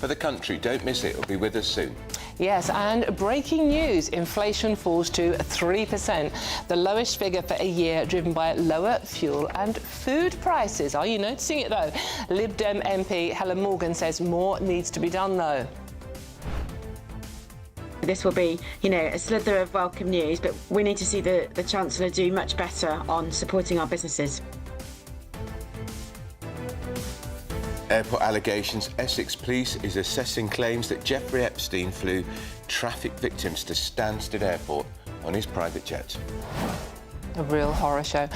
for the country. Don't miss it. It'll be with us soon. Yes, and breaking news, inflation falls to 3%, the lowest figure for a year, driven by lower fuel and food prices. Are you noticing it, though? Lib Dem MP Helen Morgan says more needs to be done, though. This will be, a slither of welcome news, but we need to see the Chancellor do much better on supporting our businesses. Airport allegations. Essex Police is assessing claims that Jeffrey Epstein flew traffic victims to Stansted Airport on his private jet. A real horror show.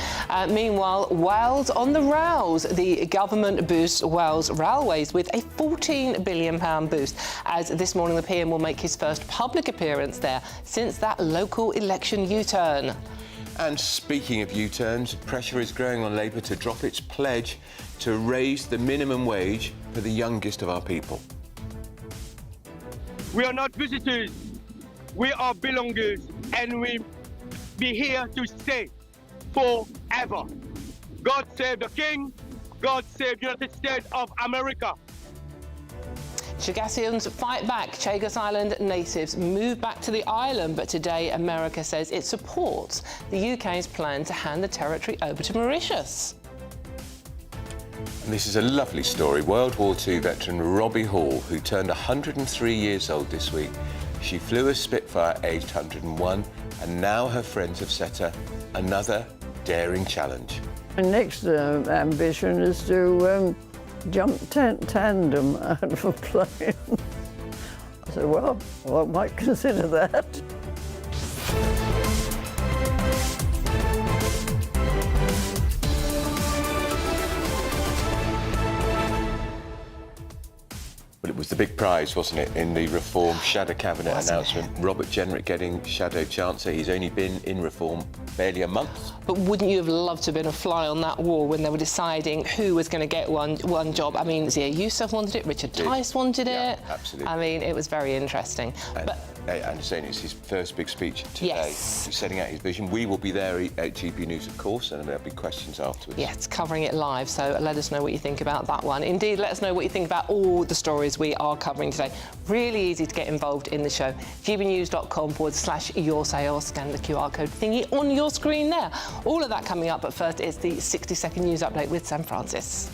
Meanwhile, Wales on the rouse. The government boosts Wales railways with a £14 billion boost, as this morning the PM will make his first public appearance there since that local election U-turn. And speaking of U-turns, pressure is growing on Labour to drop its pledge to raise the minimum wage for the youngest of our people. We are not visitors, we are belongers, and we be here to stay forever. God save the King, God save the United States of America. Chagosians fight back. Chagos Island natives move back to the island, but today America says it supports the UK's plan to hand the territory over to Mauritius. And this is a lovely story. World War II veteran Robbie Hall, who turned 103 years old this week. She flew a Spitfire aged 101, and now her friends have set her another daring challenge. My next ambition is to jump tandem out of a plane. I said, well, I might consider that. Well, it was the big prize, wasn't it, in the Reform Shadow Cabinet announcement. Robert Jenrick getting Shadow Chancellor. He's only been in Reform barely a month. But wouldn't you have loved to have been a fly on that wall when they were deciding who was going to get one job? I mean, Zia Youssef wanted it, Richard Tice wanted it. Absolutely. I mean, it was very interesting. And saying it's his first big speech today. Yes. He's setting out his vision. We will be there at GBNews, of course, and there'll be questions afterwards. Yes, covering it live, so let us know what you think about that one. Indeed, let us know what you think about all the stories we are covering today. Really easy to get involved in the show. gbnews.com/your say, or scan the QR code thingy on your screen there. All of that coming up, but first it's the 60-second news update with Sam Francis.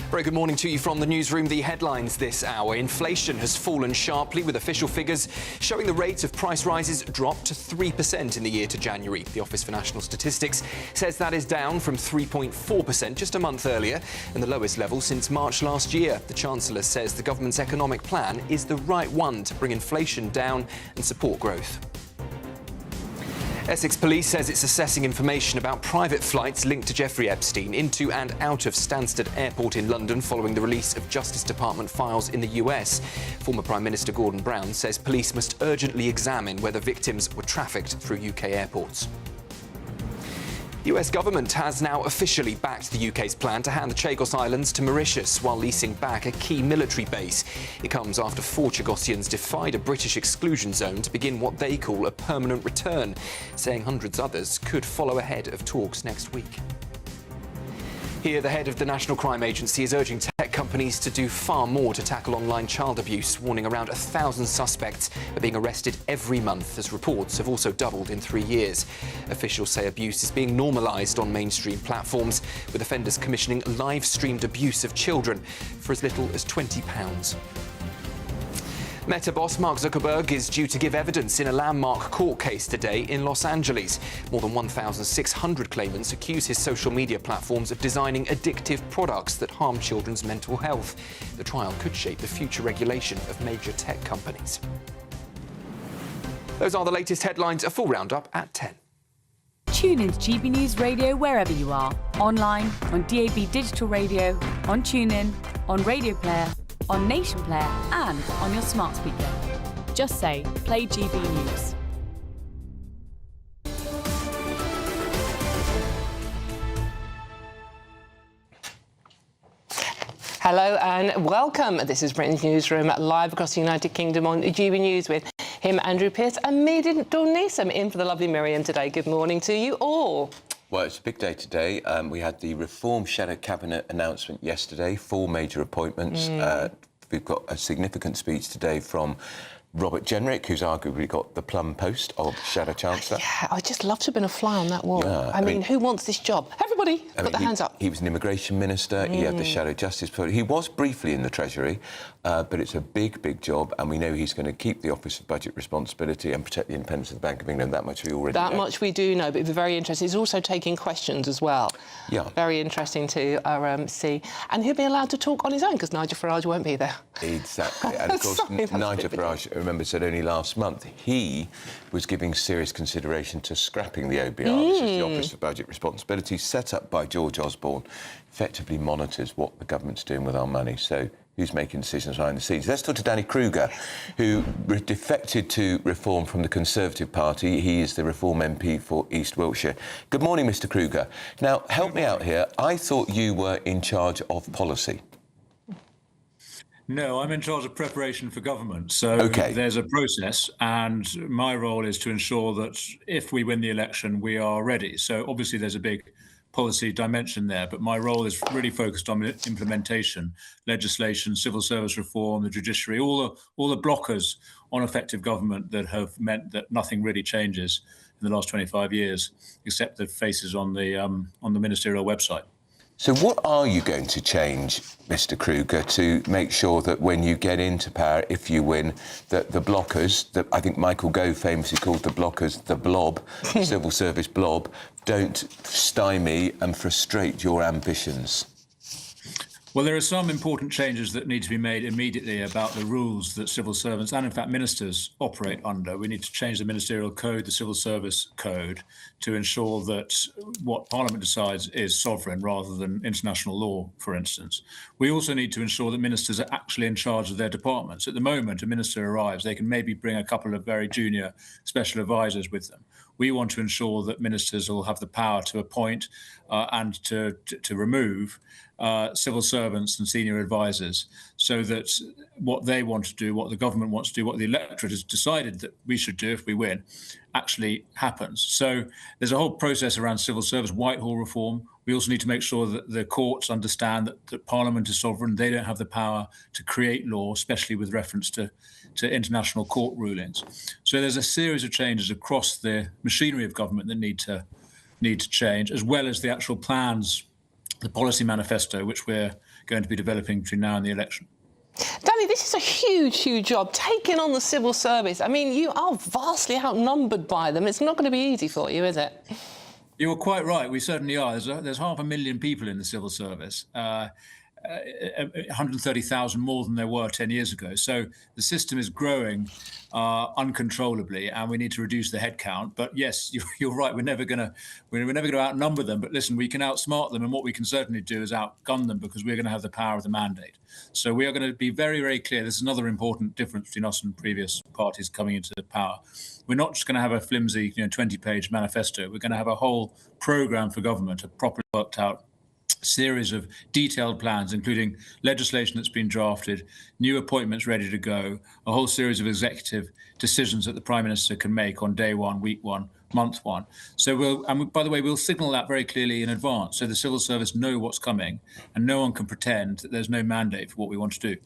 Very good morning to you from the newsroom. The headlines this hour. Inflation has fallen sharply, with official figures showing the rate of price rises dropped to 3% in the year to January. The Office for National Statistics says that is down from 3.4% just a month earlier, and the lowest level since March last year. The Chancellor says the government's economic plan is the right one to bring inflation down and support growth. Essex Police says it's assessing information about private flights linked to Jeffrey Epstein into and out of Stansted Airport in London following the release of Justice Department files in the US. Former Prime Minister Gordon Brown says police must urgently examine whether victims were trafficked through UK airports. The US government has now officially backed the UK's plan to hand the Chagos Islands to Mauritius while leasing back a key military base. It comes after 4 Chagosians defied a British exclusion zone to begin what they call a permanent return, saying hundreds others could follow ahead of talks next week. Here, the head of the National Crime Agency is urging tech companies to do far more to tackle online child abuse, warning around 1,000 suspects are being arrested every month, as reports have also doubled in 3 years. Officials say abuse is being normalised on mainstream platforms, with offenders commissioning live-streamed abuse of children for as little as £20. Meta boss Mark Zuckerberg is due to give evidence in a landmark court case today in Los Angeles. More than 1,600 claimants accuse his social media platforms of designing addictive products that harm children's mental health. The trial could shape the future regulation of major tech companies. Those are the latest headlines. A full roundup at 10. Tune in to GB News Radio wherever you are. Online, on DAB digital radio, on TuneIn, on Radio Player, on Nation Player and on your smart speaker. Just say, play GB News. Hello and welcome. This is Britain's Newsroom, live across the United Kingdom on GB News with him, Andrew Pearce, and me, Dawn Neeson, in for the lovely Miriam today. Good morning to you all. Well, it's a big day today. We had the Reform Shadow Cabinet announcement yesterday, 4 major appointments. We've got a significant speech today from Robert Jenrick, who's arguably got the plum post of Shadow Chancellor. Yeah, I'd just love to have been a fly on that wall. Yeah, I mean, who wants this job? Everybody, put their hands up. He was an immigration minister, he had the Shadow Justice... He was briefly in the Treasury, but it's a big, big job, and we know he's going to keep the Office of Budget Responsibility and protect the independence of the Bank of England. That much we already know. That much we do know, but it'd be very interesting. He's also taking questions as well. Yeah. Very interesting to see. And he'll be allowed to talk on his own, because Nigel Farage won't be there. Exactly. And, of course, Sorry, Nigel Farage, remember, said only last month he was giving serious consideration to scrapping the OBR. This is the Office for Budget Responsibility, set up by George Osborne, effectively monitors what the government's doing with our money. So who's making decisions behind the scenes? Let's talk to Danny Kruger, who defected to Reform from the Conservative Party. He is the Reform MP for East Wiltshire. Good morning, Mr Kruger. Now, help me out here. I thought you were in charge of policy. No, I'm in charge of preparation for government. So there's a process, and my role is to ensure that if we win the election, we are ready. So obviously there's a big policy dimension there, but my role is really focused on implementation, legislation, civil service reform, the judiciary, all the blockers on effective government that have meant that nothing really changes in the last 25 years, except the faces on the ministerial website. So what are you going to change, Mr Kruger, to make sure that when you get into power, if you win, that the blockers, that I think Michael Gove famously called the blockers the blob, civil service blob, don't stymie and frustrate your ambitions? Well, there are some important changes that need to be made immediately about the rules that civil servants and, in fact, ministers operate under. We need to change the ministerial code, the civil service code, to ensure that what Parliament decides is sovereign rather than international law, for instance. We also need to ensure that ministers are actually in charge of their departments. At the moment, a minister arrives, they can maybe bring a couple of very junior special advisors with them. We want to ensure that ministers will have the power to appoint and to remove civil servants and senior advisors, so that what they want to do, what the government wants to do, what the electorate has decided that we should do if we win, actually happens. So there's a whole process around civil service, Whitehall reform. We also need to make sure that the courts understand that Parliament is sovereign. They don't have the power to create law, especially with reference to international court rulings. So there's a series of changes across the machinery of government that need to change, as well as the actual plans, the policy manifesto, which we're going to be developing between now and the election. Danny, this is a huge, huge job, taking on the civil service. I mean, you are vastly outnumbered by them. It's not going to be easy for you, is it? You're quite right. We certainly are. There's 500,000 people in the civil service, 130,000 more than there were 10 years ago. So the system is growing uncontrollably, and we need to reduce the headcount. But yes, you're right. We're never going to outnumber them. But listen, we can outsmart them, and what we can certainly do is outgun them, because we're going to have the power of the mandate. So we are going to be very, very clear. This is another important difference between us and previous parties coming into power. We're not just going to have a flimsy, 20-page manifesto. We're going to have a whole programme for government, a properly worked out series of detailed plans, including legislation that's been drafted, new appointments ready to go, a whole series of executive decisions that the Prime Minister can make on day one, week one, month one. So by the way, we'll signal that very clearly in advance, so the civil service know what's coming, and no one can pretend that there's no mandate for what we want to do.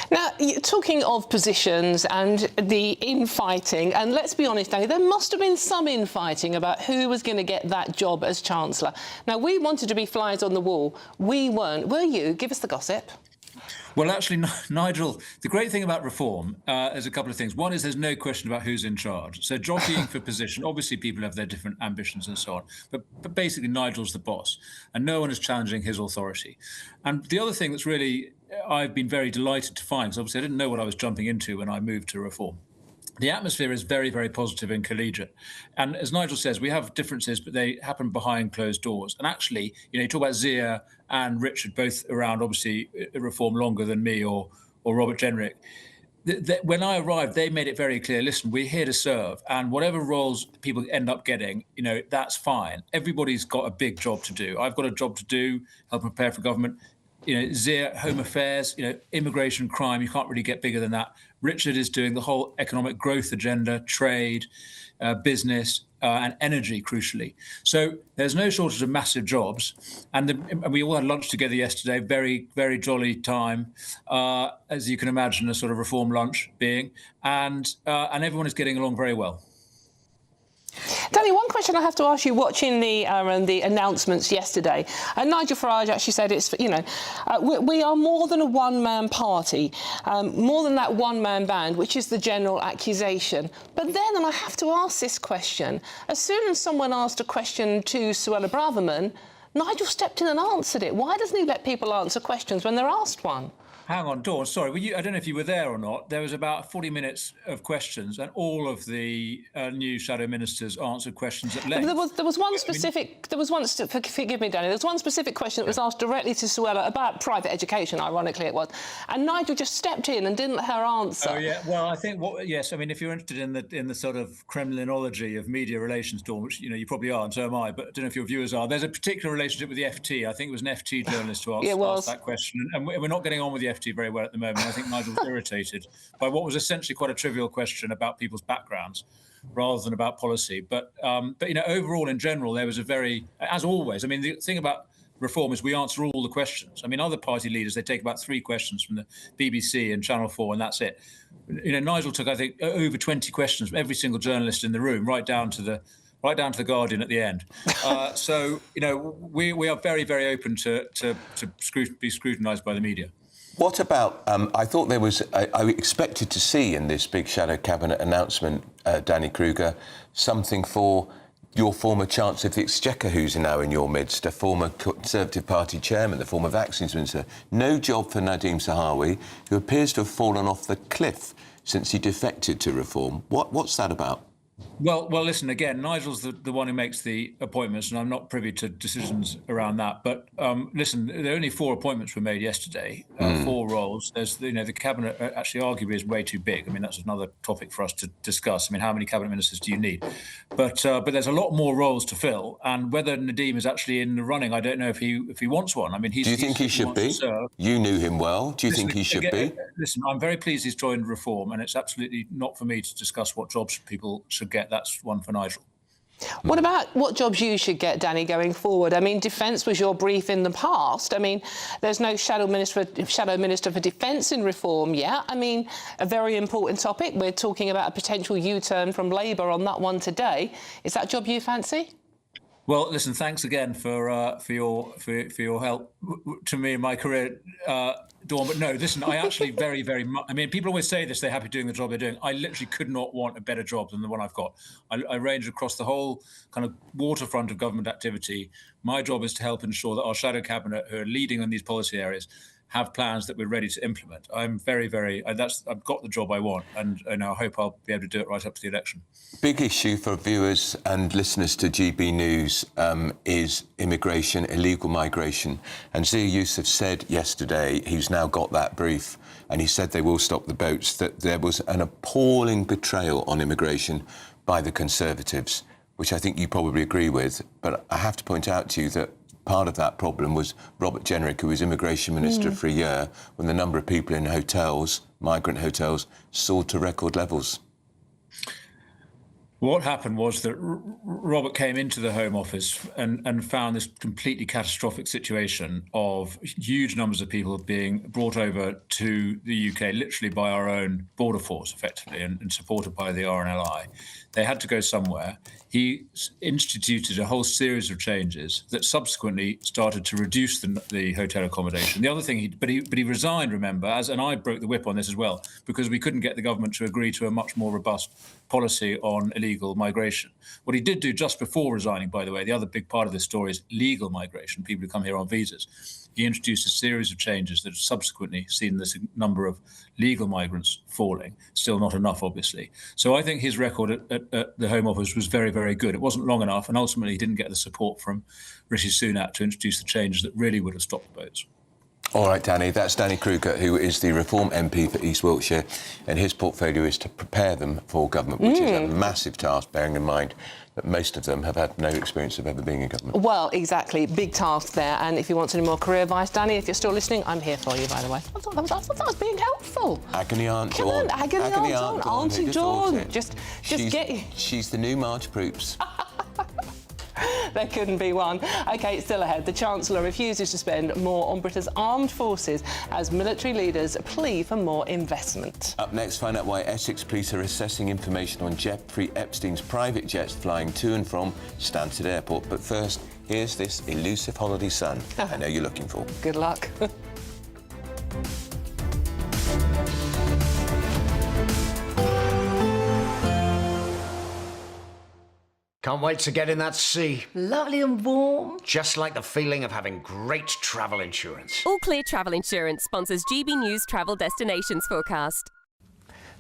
Now, talking of positions and the infighting, and let's be honest, Danny, there must have been some infighting about who was going to get that job as Chancellor. Now, we wanted to be flies on the wall. We weren't. Were you? Give us the gossip. Well, actually, Nigel, the great thing about reform is a couple of things. One is there's no question about who's in charge. So jockeying for position, obviously people have their different ambitions and so on, but basically Nigel's the boss, and no one is challenging his authority. And the other thing that's really I've been very delighted to find, because obviously I didn't know what I was jumping into when I moved to reform. The atmosphere is very, very positive and collegiate. And as Nigel says, we have differences, but they happen behind closed doors. And actually, you talk about Zia and Richard, both around, obviously, reform longer than me or Robert Jenrick. When I arrived, they made it very clear, listen, we're here to serve. And whatever roles people end up getting, that's fine. Everybody's got a big job to do. I've got a job to do, help prepare for government. Zia, home affairs, immigration, crime, you can't really get bigger than that. Richard is doing the whole economic growth agenda, trade, business, and energy, crucially. So there's no shortage of massive jobs. And we all had lunch together yesterday, very, very jolly time, as you can imagine, a sort of reform lunch being. And everyone is getting along very well. Danny, one question I have to ask you, watching the announcements yesterday, Nigel Farage actually said we are more than a one-man party, more than that one-man band, which is the general accusation. But then, and I have to ask this question, as soon as someone asked a question to Suella Braverman, Nigel stepped in and answered it. Why doesn't he let people answer questions when they're asked one? Hang on, Dawn, sorry, I don't know if you were there or not. There was about 40 minutes of questions, and all of the new shadow ministers answered questions at length. There was one specific, forgive me, Danny, there was one specific question that was asked directly to Suella about private education, ironically it was, and Nigel just stepped in and didn't let her answer. Oh, yeah, well, I think, yes, I mean, if you're interested in the sort of Kremlinology of media relations, Dawn, which, you probably are, and so am I, but I don't know if your viewers are, there's a particular relationship with the FT. I think it was an FT journalist who asked that question, and we're not getting on with the FT very well at the moment. I think Nigel was irritated by what was essentially quite a trivial question about people's backgrounds rather than about policy. But overall, in general, there was a very, as always, I mean, the thing about reform is we answer all the questions. I mean, other party leaders, they take about 3 questions from the BBC and Channel 4, and that's it. Nigel took, I think, over 20 questions from every single journalist in the room, right down to the Guardian at the end. So, we are very, very open to be scrutinised by the media. What about, I thought there was, I expected to see in this big shadow cabinet announcement, Danny Kruger, something for your former Chancellor of the Exchequer, who's now in your midst, a former Conservative Party chairman, the former Vaccines Minister. No job for Nadhim Zahawi, who appears to have fallen off the cliff since he defected to Reform. What's that about? Well, listen, again, Nigel's the one who makes the appointments, and I'm not privy to decisions around that. But listen, there are only 4 appointments were made yesterday, 4 roles. There's, the cabinet actually arguably is way too big. I mean, that's another topic for us to discuss. I mean, how many cabinet ministers do you need? But there's a lot more roles to fill, and whether Nadhim is actually in the running, I don't know if he wants one. I mean, do you think he should be? You knew him well. Do you think he should be? Listen, I'm very pleased he's joined Reform, and it's absolutely not for me to discuss what jobs people should get. That's one for Nigel. What about what jobs you should get, Danny, going forward? I mean, defence was your brief in the past. I mean, there's no shadow minister for defence in Reform yet. I mean, a very important topic. We're talking about a potential U-turn from Labour on that one today. Is that a job you fancy? Well, listen, thanks again for your help to me in my career, Dawn. But no, listen, I actually very, very much. I mean, people always say this; they're happy doing the job they're doing. I literally could not want a better job than the one I've got. I range across the whole kind of waterfront of government activity. My job is to help ensure that our shadow cabinet, who are leading on these policy areas, have plans that we're ready to implement. I'm very, very. I've got the job I want, and I hope I'll be able to do it right up to the election. Big issue for viewers and listeners to GB News is immigration, illegal migration. And Zia Youssef said yesterday, he's now got that brief, and he said they will stop the boats, that there was an appalling betrayal on immigration by the Conservatives, which I think you probably agree with. But I have to point out to you that part of that problem was Robert Jenrick, who was immigration minister for a year, when the number of people in hotels, migrant hotels, soared to record levels. What happened was that Robert came into the Home Office and found this completely catastrophic situation of huge numbers of people being brought over to the UK, literally by our own border force, effectively, and supported by the RNLI. They had to go somewhere. He instituted a whole series of changes that subsequently started to reduce the hotel accommodation. The other thing, he resigned, remember, and I broke the whip on this as well, because we couldn't get the government to agree to a much more robust policy on illegal migration. What he did do just before resigning, by the way, the other big part of this story is legal migration, people who come here on visas. He introduced a series of changes that have subsequently seen this number of legal migrants falling. Still not enough, obviously. So I think his record at the Home Office was very, very good. It wasn't long enough, and ultimately he didn't get the support from Rishi Sunak to introduce the changes that really would have stopped the boats. All right, Danny, that's Danny Kruger, who is the Reform MP for East Wiltshire, and his portfolio is to prepare them for government, which is a massive task, bearing in mind but most of them have had no experience of ever being in government. Well, exactly. Big task there. And if you want any more career advice, Danny, if you're still listening, I'm here for you, by the way. I thought that was being helpful. Agony Aunt Come Dawn. on, Agony Aunt Dawn. Auntie Dawn. Just get... She's the new Marge Proops. There couldn't be one. OK, still ahead. The Chancellor refuses to spend more on Britain's armed forces as military leaders plead for more investment. Up next, find out why Essex police are assessing information on Jeffrey Epstein's private jets flying to and from Stansted Airport. But first, here's this elusive holiday sun I know you're looking for. Good luck. Can't wait to get in that sea. Lovely and warm. Just like the feeling of having great travel insurance. All Clear Travel Insurance sponsors GB News travel destinations forecast.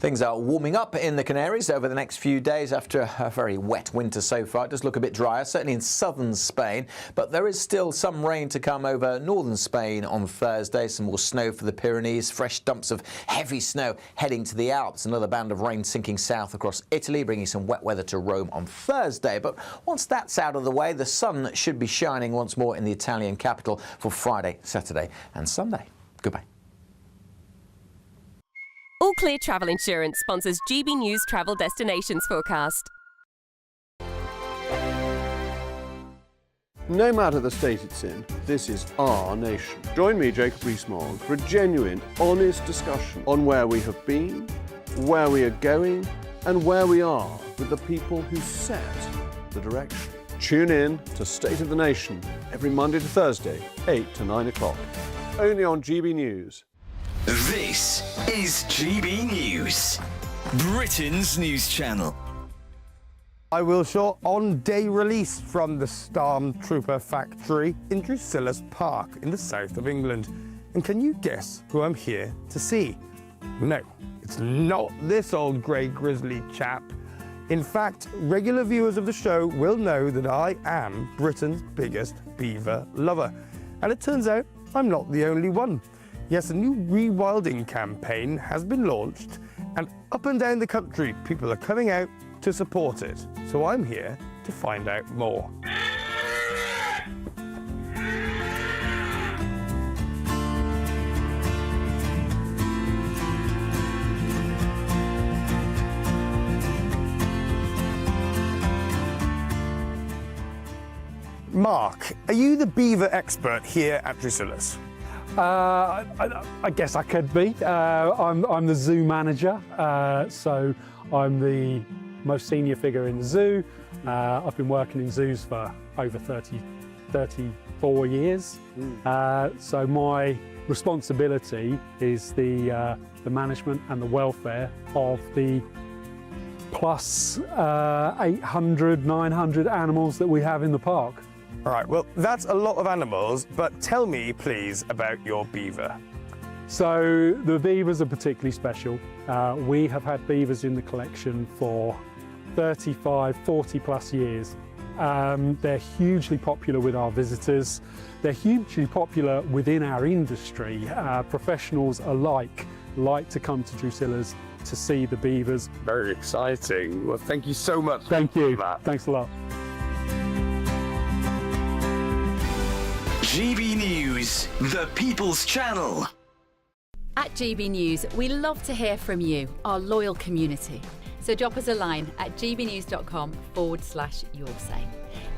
Things are warming up in the Canaries over the next few days after a very wet winter so far. It does look a bit drier, certainly in southern Spain, but there is still some rain to come over northern Spain on Thursday. Some more snow for the Pyrenees, fresh dumps of heavy snow heading to the Alps. Another band of rain sinking south across Italy, bringing some wet weather to Rome on Thursday. But once that's out of the way, the sun should be shining once more in the Italian capital for Friday, Saturday and Sunday. Goodbye. All Clear Travel Insurance sponsors GB News travel destinations forecast. No matter the state it's in, this is our nation. Join me, Jacob Rees-Mogg, for a genuine, honest discussion on where we have been, where we are going, and where we are with the people who set the direction. Tune in to State of the Nation every Monday to Thursday, 8 to 9 o'clock. Only on GB News. This is GB News, Britain's news channel. I will show on-day release from the Stormtrooper factory in Drusilla's Park in the south of England. And can you guess who I'm here to see? No, it's not this old grey grizzly chap. In fact, regular viewers of the show will know that I am Britain's biggest beaver lover. And it turns out I'm not the only one. Yes, a new rewilding campaign has been launched, and up and down the country, people are coming out to support it. So I'm here to find out more. Mark, are you the beaver expert here at Drusilla's? I guess I could be. I'm the zoo manager, so I'm the most senior figure in the zoo. I've been working in zoos for over 34 years. So my responsibility is the management and the welfare of the plus 800, 900 animals that we have in the park. All right, well, that's a lot of animals, but tell me, please, about your beaver. So the beavers are particularly special. We have had beavers in the collection for 35, 40 plus years. They're hugely popular with our visitors. They're hugely popular within our industry. Professionals alike like to come to Drusilla's to see the beavers. Very exciting. Well, thank you so much. Thank you. Thanks a lot. GB News, the People's Channel. At GB News, we love to hear from you, our loyal community. So drop us a line at gbnews.com/yoursay.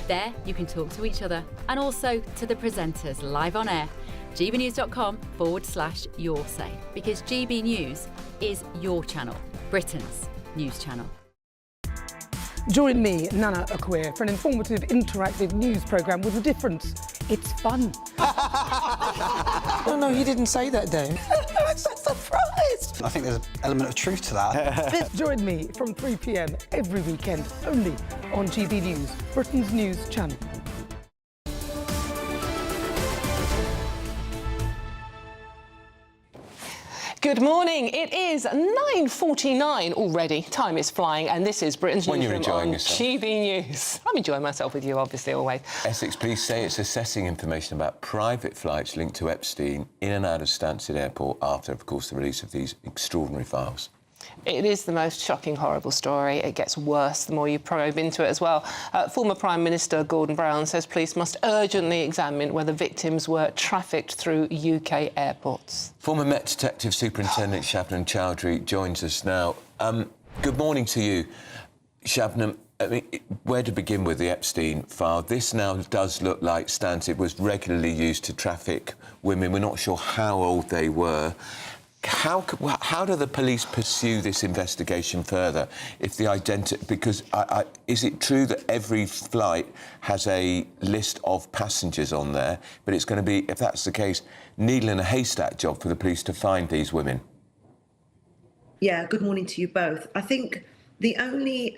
There you can talk to each other and also to the presenters live on air. gbnews.com/yoursay, because GB News is your channel, Britain's news channel. Join me, Nana Akwe, for an informative, interactive news programme with a difference. It's fun. No, you didn't say that, Dave. I'm so surprised. I think there's an element of truth to that. Join me from 3 p.m. every weekend, only on GB News, Britain's news channel. Good morning. It is 9:49 already. Time is flying, and this is Britain's When you're Newsroom enjoying on yourself. GB News. I'm enjoying myself with you, obviously, always. Essex police say it's assessing information about private flights linked to Epstein in and out of Stansted Airport after, of course, the release of these extraordinary files. It is the most shocking, horrible story. It gets worse the more you probe into it as well. Former Prime Minister Gordon Brown says police must urgently examine whether victims were trafficked through UK airports. Former Met Detective Superintendent Shabnam Chowdhury joins us now. Good morning to you, Shabnam. I mean, where to begin with the Epstein file? This now does look like it was regularly used to traffic women. We're not sure how old they were. How do the police pursue this investigation further? If the because is it true that every flight has a list of passengers on there, but it's going to be, if that's the case, needle in a haystack job for the police to find these women? Yeah, good morning to you both. I think the only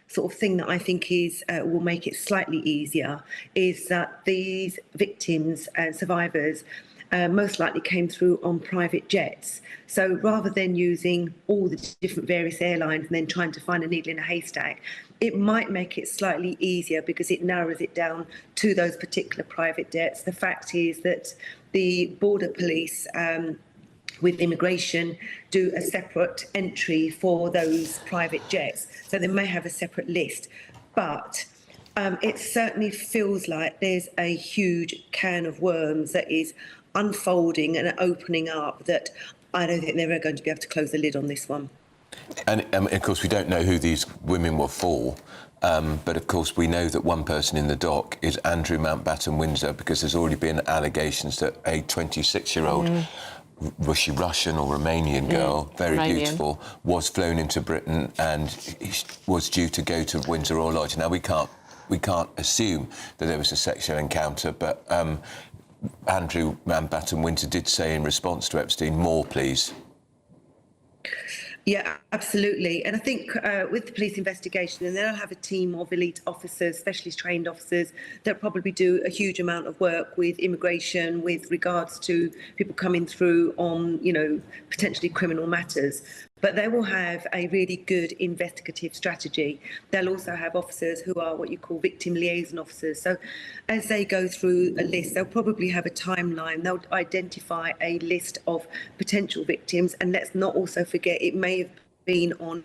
sort of thing that I think is will make it slightly easier is that these victims and survivors most likely came through on private jets. So rather than using all the different various airlines and then trying to find a needle in a haystack, it might make it slightly easier because it narrows it down to those particular private jets. The fact is that the border police with immigration do a separate entry for those private jets. So they may have a separate list. But it certainly feels like there's a huge can of worms that is unfolding and opening up that I don't think they're ever going to be able to close the lid on this one. And of course, we don't know who these women were for. But of course, we know that one person in the dock is Andrew Mountbatten Windsor, because there's already been allegations that a 26-year-old was she Russian or Romanian girl, very beautiful, was flown into Britain and was due to go to Windsor Royal Lodge. Now, we can't assume that there was a sexual encounter, but Andrew Mountbatten Windsor did say in response to Epstein, more, please. Yeah, absolutely. And I think with the police investigation, and they'll have a team of elite officers, specialist trained officers, that probably do a huge amount of work with immigration, with regards to people coming through on, potentially criminal matters. But they will have a really good investigative strategy. They'll also have officers who are what you call victim liaison officers. So as they go through a list, they'll probably have a timeline. They'll identify a list of potential victims. And let's not also forget, it may have been on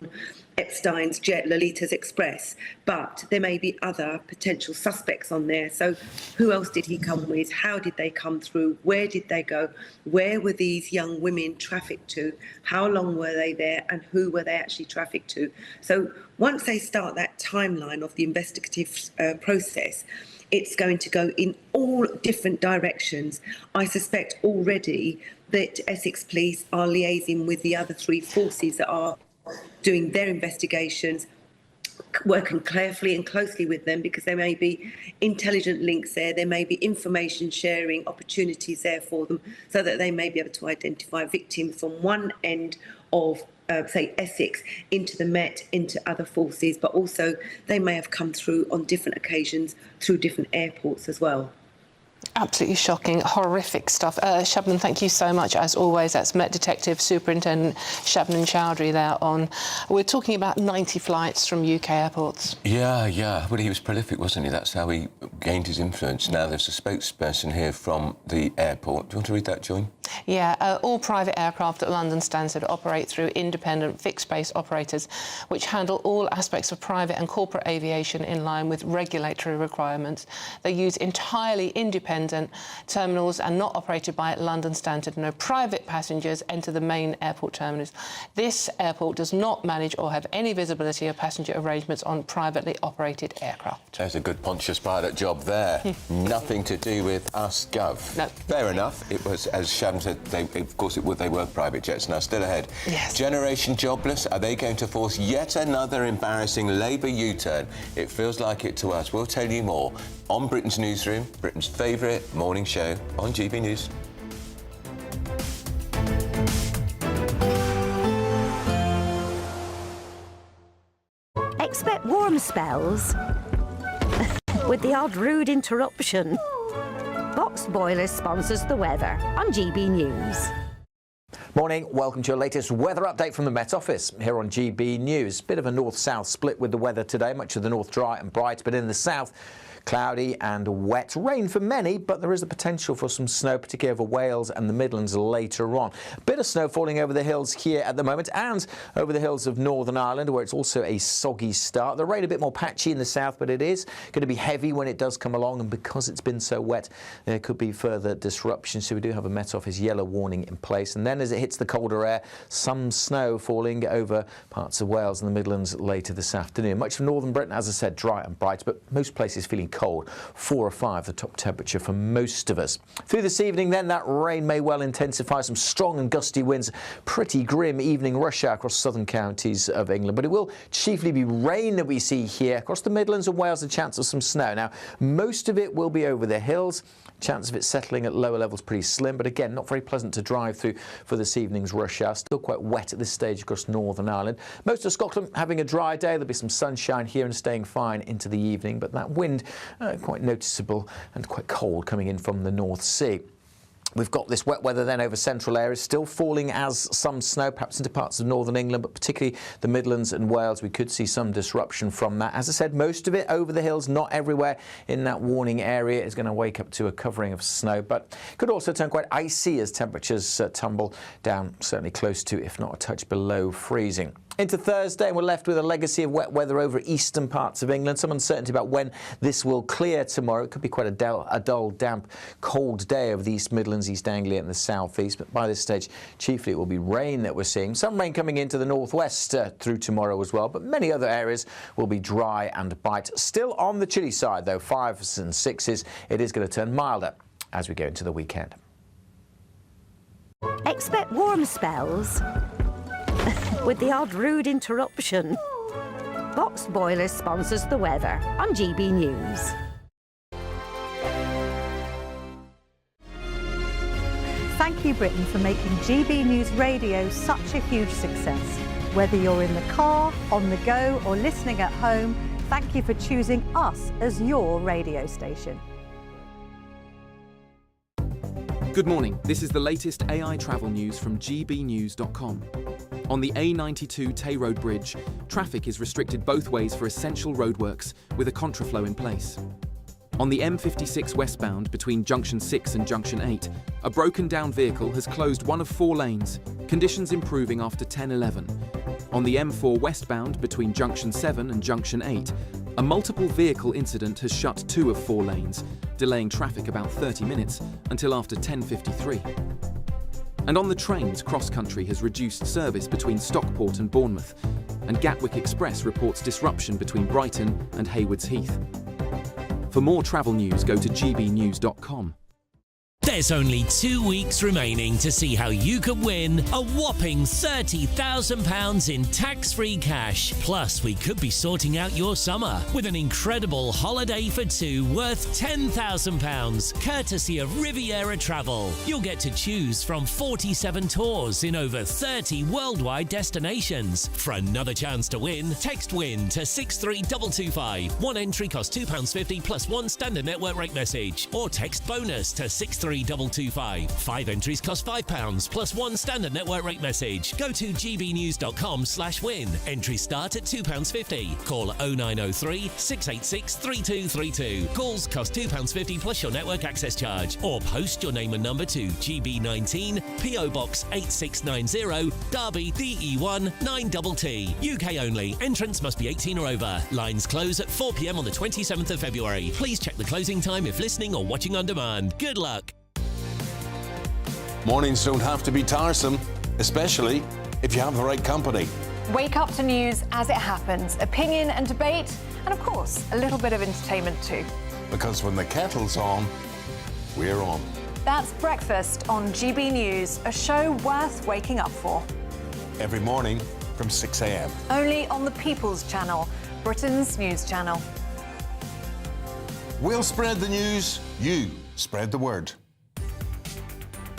Epstein's jet, Lolita's Express, but there may be other potential suspects on there. So who else did he come with? How did they come through? Where did they go? Where were these young women trafficked to? How long were they there? And who were they actually trafficked to? So once they start that timeline of the investigative process, it's going to go in all different directions. I suspect already that Essex Police are liaising with the other three forces that are doing their investigations, working carefully and closely with them, because there may be intelligent links there may be information sharing opportunities there for them, so that they may be able to identify victims from one end of say Essex into the Met, into other forces, but also they may have come through on different occasions through different airports as well. Absolutely shocking, horrific stuff. Shabnam, thank you so much, as always. That's Met Detective Superintendent Shabnam Chowdhury there on. We're talking about 90 flights from UK airports. Yeah. Well, he was prolific, wasn't he? That's how he gained his influence. Now, there's a spokesperson here from the airport. Do you want to read that, Joy? Yeah, all private aircraft at London Stansted operate through independent fixed-base operators, which handle all aspects of private and corporate aviation in line with regulatory requirements. They use entirely independent terminals and not operated by London Stansted. No private passengers enter the main airport terminus. This airport does not manage or have any visibility of passenger arrangements on privately operated aircraft. There's a good Pontius Pilate job there. Nothing to do with us, Gov. No. Fair enough. It was, as Shabnam said, they were private jets. Now, still ahead. Yes. Generation jobless, are they going to force yet another embarrassing Labour U-turn? It feels like it to us. We'll tell you more on Britain's Newsroom, Britain's favourite morning show on GB News. Expect warm spells with the odd rude interruption. Boxed Boilers sponsors the weather on GB News. Morning, welcome to your latest weather update from the Met Office here on GB News. Bit of a north-south split with the weather today, much of the north dry and bright, but in the south, Cloudy and wet. Rain for many, but there is the potential for some snow, particularly over Wales and the Midlands later on. A bit of snow falling over the hills here at the moment and over the hills of Northern Ireland, where it's also a soggy start. The rain a bit more patchy in the south, but it is going to be heavy when it does come along, and because it's been so wet, there could be further disruption. So we do have a Met Office yellow warning in place. And then as it hits the colder air, some snow falling over parts of Wales and the Midlands later this afternoon. Much of northern Britain, as I said, dry and bright, but most places feeling cold. 4 or 5, the top temperature for most of us. Through this evening then, that rain may well intensify. Some strong and gusty winds, pretty grim evening rush hour across southern counties of England. But it will chiefly be rain that we see here. Across the Midlands and Wales, a chance of some snow. Now, most of it will be over the hills. Chance of it settling at lower levels pretty slim, but again, not very pleasant to drive through for this evening's rush hour. Still quite wet at this stage across Northern Ireland. Most of Scotland having a dry day. There'll be some sunshine here and staying fine into the evening, but that wind quite noticeable and quite cold coming in from the North Sea. We've got this wet weather then over central areas, still falling as some snow, perhaps into parts of northern England, but particularly the Midlands and Wales. We could see some disruption from that. As I said, most of it over the hills, not everywhere in that warning area is going to wake up to a covering of snow, but could also turn quite icy as temperatures tumble down, certainly close to, if not a touch below freezing. Into Thursday, and we're left with a legacy of wet weather over eastern parts of England. Some uncertainty about when this will clear tomorrow. It could be quite a dull, damp, cold day over the East Midlands, East Anglia and the South East. But by this stage, chiefly it will be rain that we're seeing. Some rain coming into the northwest through tomorrow as well. But many other areas will be dry and bright. Still on the chilly side, though, 5s and 6s. It is going to turn milder as we go into the weekend. Expect warm spells with the odd rude interruption. Boxed Boilers sponsors the weather on GB News. Thank you, Britain, for making GB News Radio such a huge success. Whether you're in the car, on the go, or listening at home, thank you for choosing us as your radio station. Good morning. This is the latest AI travel news from GBnews.com. On the A92 Tay Road Bridge, traffic is restricted both ways for essential roadworks, with a contraflow in place. On the M56 westbound between Junction 6 and Junction 8, a broken-down vehicle has closed one of 4 lanes, conditions improving after 10:11. On the M4 westbound between Junction 7 and Junction 8, a multiple vehicle incident has shut 2 of 4 lanes, delaying traffic about 30 minutes until after 10:53. And on the trains, Cross Country has reduced service between Stockport and Bournemouth, and Gatwick Express reports disruption between Brighton and Haywards Heath. For more travel news, go to gbnews.com. There's only 2 weeks remaining to see how you could win a whopping £30,000 in tax-free cash. Plus, we could be sorting out your summer with an incredible holiday for 2 worth £10,000, courtesy of Riviera Travel. You'll get to choose from 47 tours in over 30 worldwide destinations. For another chance to win, text WIN to 63225. One entry costs £2.50 plus 1 standard network rate message, or text BONUS to 63225. 5 entries cost £5 plus 1 standard network rate message. Go to gbnews.com/win. Entries start at £2.50. Call 0903 686 3232. Calls cost £2.50 plus your network access charge. Or post your name and number to GB19 PO Box 8690 Derby DE1 9TT. UK only. Entrance must be 18 or over. Lines close at 4 p.m. on the 27th of February. Please check the closing time if listening or watching on demand. Good luck. Mornings don't have to be tiresome, especially if you have the right company. Wake up to news as it happens, opinion and debate, and of course, a little bit of entertainment too. Because when the kettle's on, we're on. That's Breakfast on GB News, a show worth waking up for. Every morning from 6 a.m. Only on the People's Channel, Britain's news channel. We'll spread the news, you spread the word.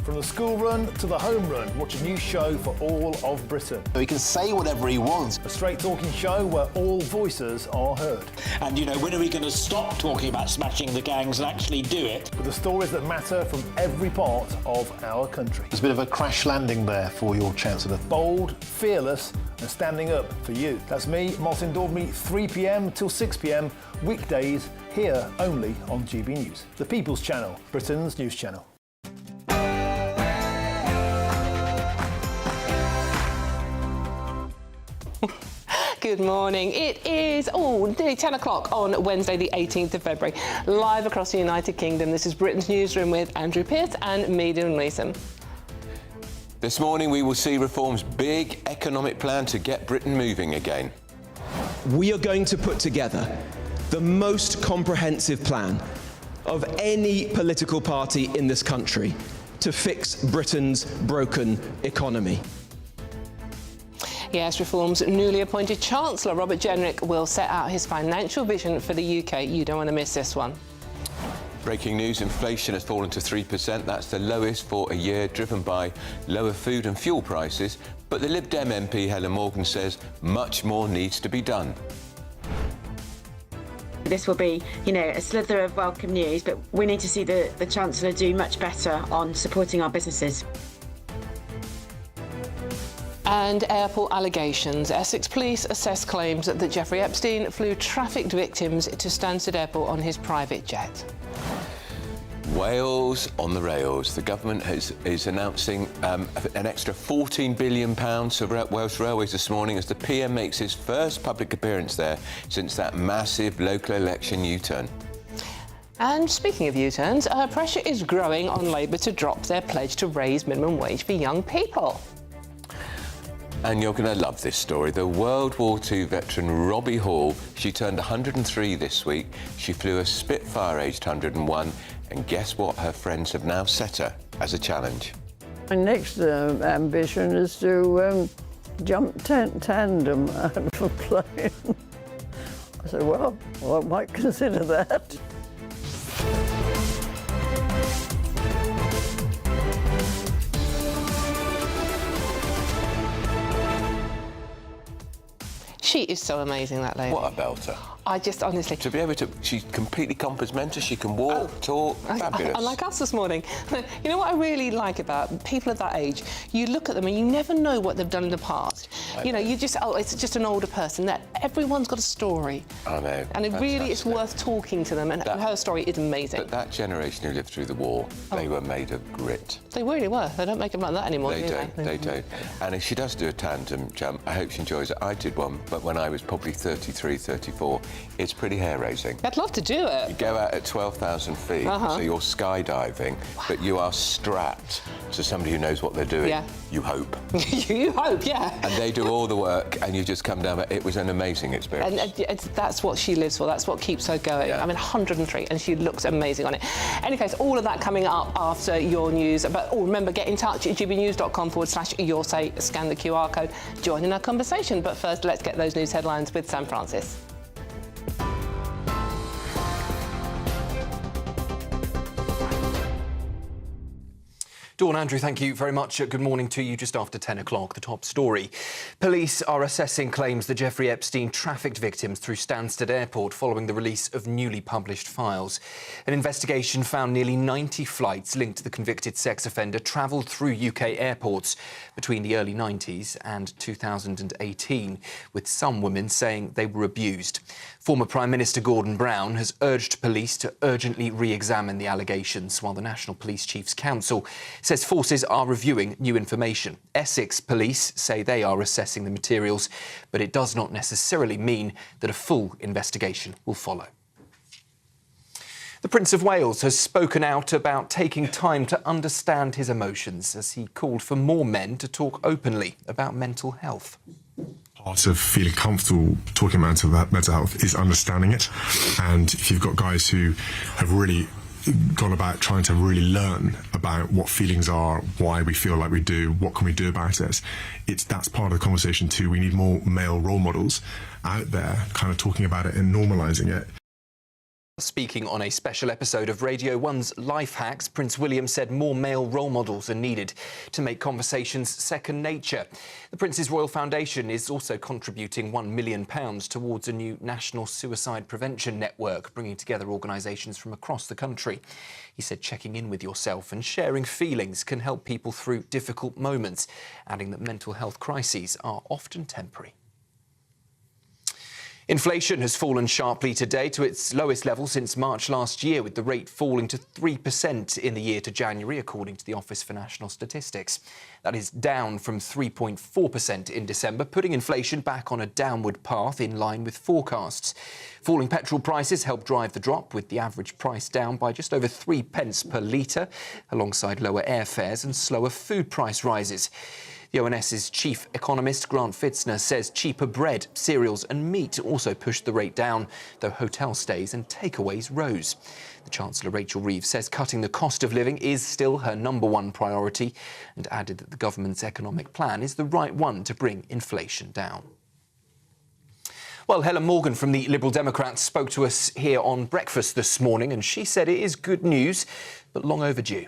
From the school run to the home run, watch a new show for all of Britain. He can say whatever he wants. A straight-talking show where all voices are heard. And, you know, when are we going to stop talking about smashing the gangs and actually do it? With the stories that matter from every part of our country. There's a bit of a crash landing there for your Chancellor. Bold, fearless and standing up for you. That's me, Martin Daubney, 3 p.m. till 6 p.m, weekdays here only on GB News, the People's Channel, Britain's news channel. Good morning. It is nearly 10 o'clock on Wednesday, the 18th of February. Live across the United Kingdom, this is Britain's Newsroom with Andrew Pierce and me, Dylan Leeson. This morning we will see Reform's big economic plan to get Britain moving again. We are going to put together the most comprehensive plan of any political party in this country to fix Britain's broken economy. Yes, Reform's newly appointed Chancellor, Robert Jenrick, will set out his financial vision for the UK. You don't want to miss this one. Breaking news, inflation has fallen to 3%. That's the lowest for a year, driven by lower food and fuel prices. But the Lib Dem MP, Helen Morgan, says much more needs to be done. This will be, a slither of welcome news, but we need to see the Chancellor do much better on supporting our businesses. And airport allegations. Essex police assess claims that Jeffrey Epstein flew trafficked victims to Stansted Airport on his private jet. Wales on the rails. The government is announcing an extra £14 billion to Welsh Railways this morning as the PM makes his first public appearance there since that massive local election U-turn. And speaking of U-turns, pressure is growing on Labour to drop their pledge to raise minimum wage for young people. And you're going to love this story. The World War II veteran Robbie Hall, she turned 103 this week. She flew a Spitfire aged 101. And guess what? Her friends have now set her as a challenge. My next ambition is to jump tandem out of a plane. I said, well, I might consider that. She is so amazing, that lady. What a belter. I just honestly... To be able to... She's completely compass mentis. She can walk, talk, fabulous. Like us this morning. You know what I really like about people of that age? You look at them and you never know what they've done in the past. You just... it's just an older person. That everyone's got a story. I know. And it really is worth talking to them, and her story is amazing. But that generation who lived through the war, they were made of grit. They really were. They don't make them like that anymore, do they? They don't. And if she does do a tandem jump, I hope she enjoys it. I did one, but when I was probably 33, 34, it's pretty hair-raising. I'd love to do it. You go out at 12,000 feet, so you're skydiving, but you are strapped to somebody who knows what they're doing. Yeah. You hope. You hope, yeah. And they do all the work, and you just come down. It was an amazing experience. And that's what she lives for. That's what keeps her going. Yeah. I mean, 103, and she looks amazing on it. Any case, all of that coming up after your news. But remember, get in touch at gbnews.com/your-say, scan the QR code, join in our conversation. But first, let's get those news headlines with Sam Francis. Dawn, Andrew, thank you very much. Good morning to you. Just after 10 o'clock, the top story. Police are assessing claims that Jeffrey Epstein trafficked victims through Stansted Airport following the release of newly published files. An investigation found nearly 90 flights linked to the convicted sex offender travelled through UK airports between the early 90s and 2018, with some women saying they were abused. Former Prime Minister Gordon Brown has urged police to urgently re-examine the allegations, while the National Police Chiefs Council says forces are reviewing new information. Essex Police say they are assessing the materials, but it does not necessarily mean that a full investigation will follow. The Prince of Wales has spoken out about taking time to understand his emotions as he called for more men to talk openly about mental health. Part of feeling comfortable talking about mental health is understanding it. And if you've got guys who have really gone about trying to really learn about what feelings are, why we feel like we do, what can we do about it, that's part of the conversation too. We need more male role models out there kind of talking about it and normalising it. Speaking on a special episode of Radio 1's Life Hacks, Prince William said more male role models are needed to make conversations second nature. The Prince's Royal Foundation is also contributing £1 million towards a new national suicide prevention network, bringing together organisations from across the country. He said checking in with yourself and sharing feelings can help people through difficult moments, adding that mental health crises are often temporary. Inflation has fallen sharply today to its lowest level since March last year, with the rate falling to 3% in the year to January, according to the Office for National Statistics. That is down from 3.4% in December, putting inflation back on a downward path in line with forecasts. Falling petrol prices helped drive the drop, with the average price down by just over 3 pence per litre, alongside lower airfares and slower food price rises. The ONS's chief economist, Grant Fitzner, says cheaper bread, cereals and meat also pushed the rate down, though hotel stays and takeaways rose. The Chancellor, Rachel Reeves, says cutting the cost of living is still her #1 priority, and added that the government's economic plan is the right one to bring inflation down. Well, Helen Morgan from the Liberal Democrats spoke to us here on Breakfast this morning, and she said it is good news, but long overdue.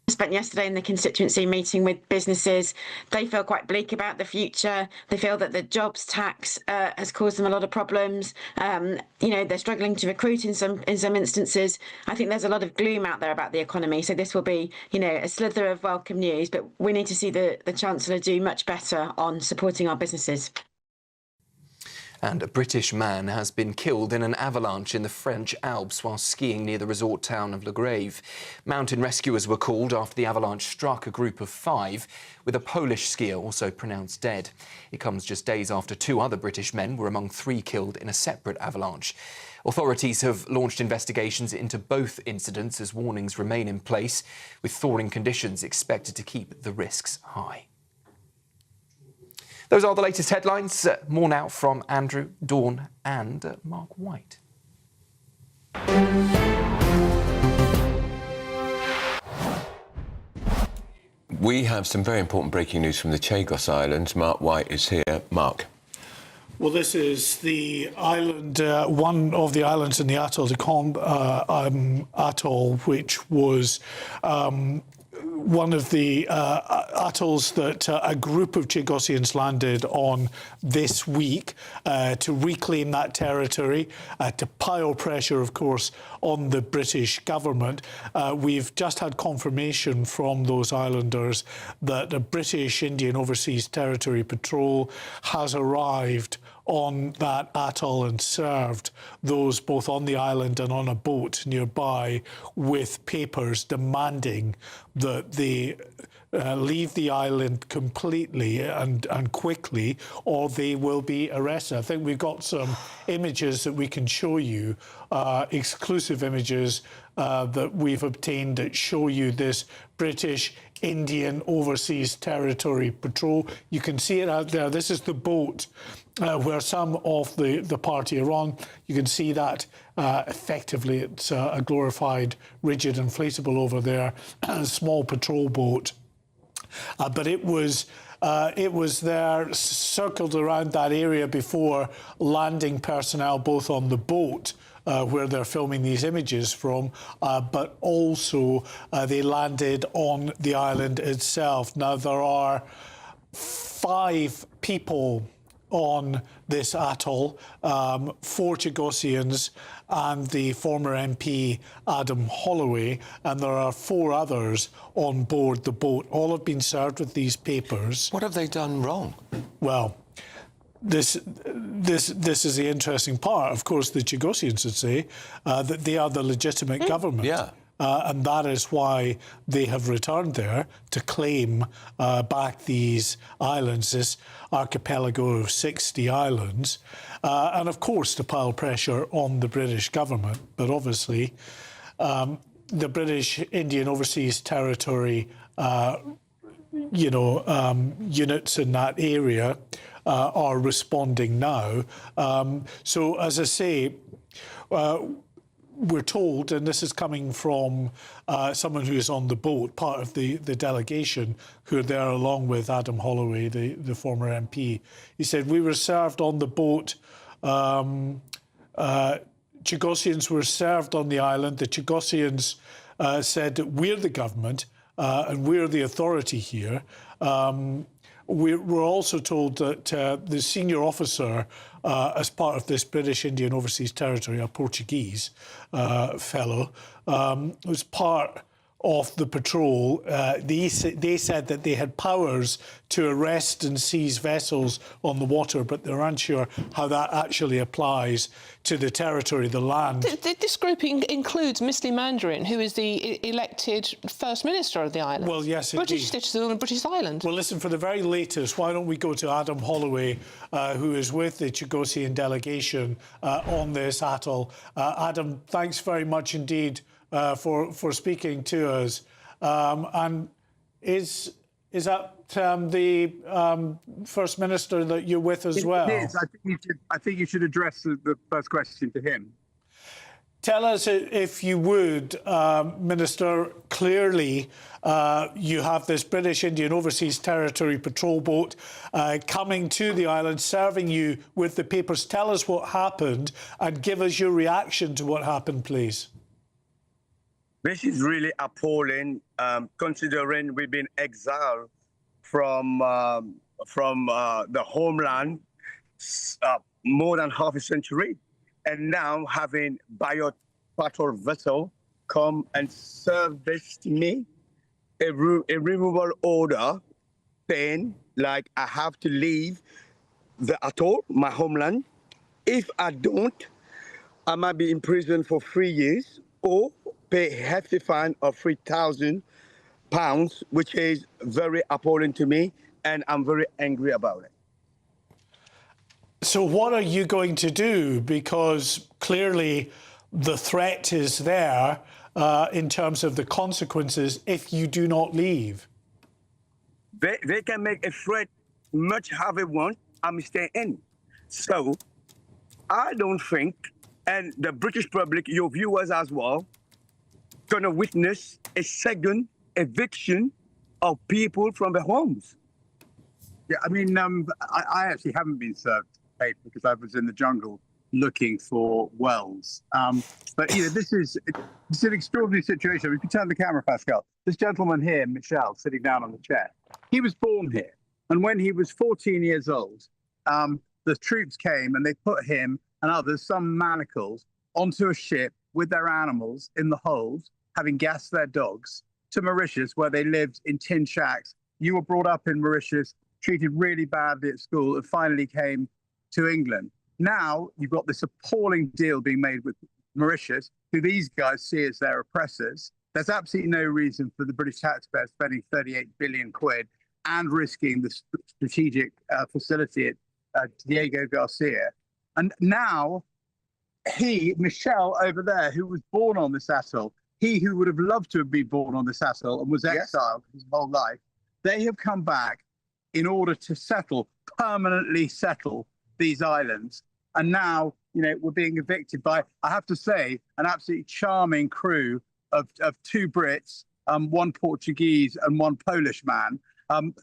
I spent yesterday in the constituency meeting with businesses. They feel quite bleak about the future. They feel that the jobs tax has caused them a lot of problems. They're struggling to recruit in some instances. I think there's a lot of gloom out there about the economy. So this will be, a slither of welcome news. But we need to see the Chancellor do much better on supporting our businesses. And a British man has been killed in an avalanche in the French Alps while skiing near the resort town of Le Grave. Mountain rescuers were called after the avalanche struck a group of 5, with a Polish skier also pronounced dead. It comes just days after 2 other British men were among 3 killed in a separate avalanche. Authorities have launched investigations into both incidents as warnings remain in place, with thawing conditions expected to keep the risks high. Those are the latest headlines. More now from Andrew, Dawn and Mark White. We have some very important breaking news from the Chagos Islands. Mark White is here. Mark. Well, this is the island, one of the islands in the atoll, the Combe atoll, which was one of the atolls that a group of Chagosians landed on this week to reclaim that territory, to pile pressure, of course, on the British government. We've just had confirmation from those islanders that the British Indian Overseas Territory Patrol has arrived on that atoll and served those both on the island and on a boat nearby with papers demanding that they leave the island completely and quickly, or they will be arrested. I think we've got some images that we can show you, exclusive images that we've obtained that show you this British Indian Overseas Territory Patrol. You can see it out there. This is the boat where some of the party are on. You can see that effectively it's a glorified rigid inflatable over there, a small patrol boat. But it was there, circled around that area before landing personnel, both on the boat where they're filming these images from, but also they landed on the island itself. Now, there are 5 people on this atoll, 4 Chagosians and the former MP Adam Holloway, and there are 4 others on board the boat. All have been served with these papers. What have they done wrong? Well, this is the interesting part. Of course, the Chagosians would say that they are the legitimate government. Yeah. And that is why they have returned there to claim back these islands, this archipelago of 60 islands, and of course to pile pressure on the British government. But obviously, the British Indian Overseas Territory, units in that area are responding now. So, as I say, we're told, and this is coming from someone who is on the boat, part of the delegation who are there along with Adam Holloway, the former MP. He said, we were served on the boat. Chagosians were served on the island. The Chagosians said that we're the government and we're the authority here. We're also told that the senior officer, as part of this British Indian Overseas Territory, a Portuguese fellow, was part of the patrol, they said that they had powers to arrest and seize vessels on the water, but they're unsure how that actually applies to the territory, the land. This group includes Mr Mandarin, who is the elected First Minister of the island. Well, yes, British citizen on a British island. Well, listen, for the very latest, why don't we go to Adam Holloway, who is with the Chagosian delegation on this atoll. Adam, thanks very much indeed for speaking to us. And is that the First Minister that you're with as well? It is. I think you should address the first question to him. Tell us, if you would, Minister, clearly you have this British Indian Overseas Territory Patrol boat coming to the island, serving you with the papers. Tell us what happened and give us your reaction to what happened, please. This is really appalling, considering we've been exiled from the homeland more than half a century, and now having patrol vessel come and serve this to me, a removal order, saying like I have to leave the atoll, my homeland. If I don't, I might be in prison for 3 years or pay a hefty fine of £3,000, which is very appalling to me, and I'm very angry about it. So what are you going to do? Because clearly the threat is there in terms of the consequences if you do not leave. They can make a threat much how they want. I'm staying in. So I don't think, and the British public, your viewers as well, gonna witness a second eviction of people from their homes. Yeah, I mean, I actually haven't been served paper because I was in the jungle looking for wells. But you know, this is an extraordinary situation. If you turn the camera, Pascal, this gentleman here, Michel, sitting down on the chair, he was born here, and when he was 14 years old, the troops came and they put him and others, some manacles, onto a ship with their animals in the hold, having gassed their dogs, to Mauritius, where they lived in tin shacks. You were brought up in Mauritius, treated really badly at school, and finally came to England. Now you've got this appalling deal being made with Mauritius, who these guys see as their oppressors. There's absolutely no reason for the British taxpayer spending 38 billion quid and risking the strategic facility at Diego Garcia. And now Michel over there, who was born on this atoll, he who would have loved to have been born on this atoll and was exiled his whole life, they have come back in order to permanently settle these islands. And now, you know, we're being evicted by, I have to say, an absolutely charming crew of two Brits, one Portuguese and one Polish man.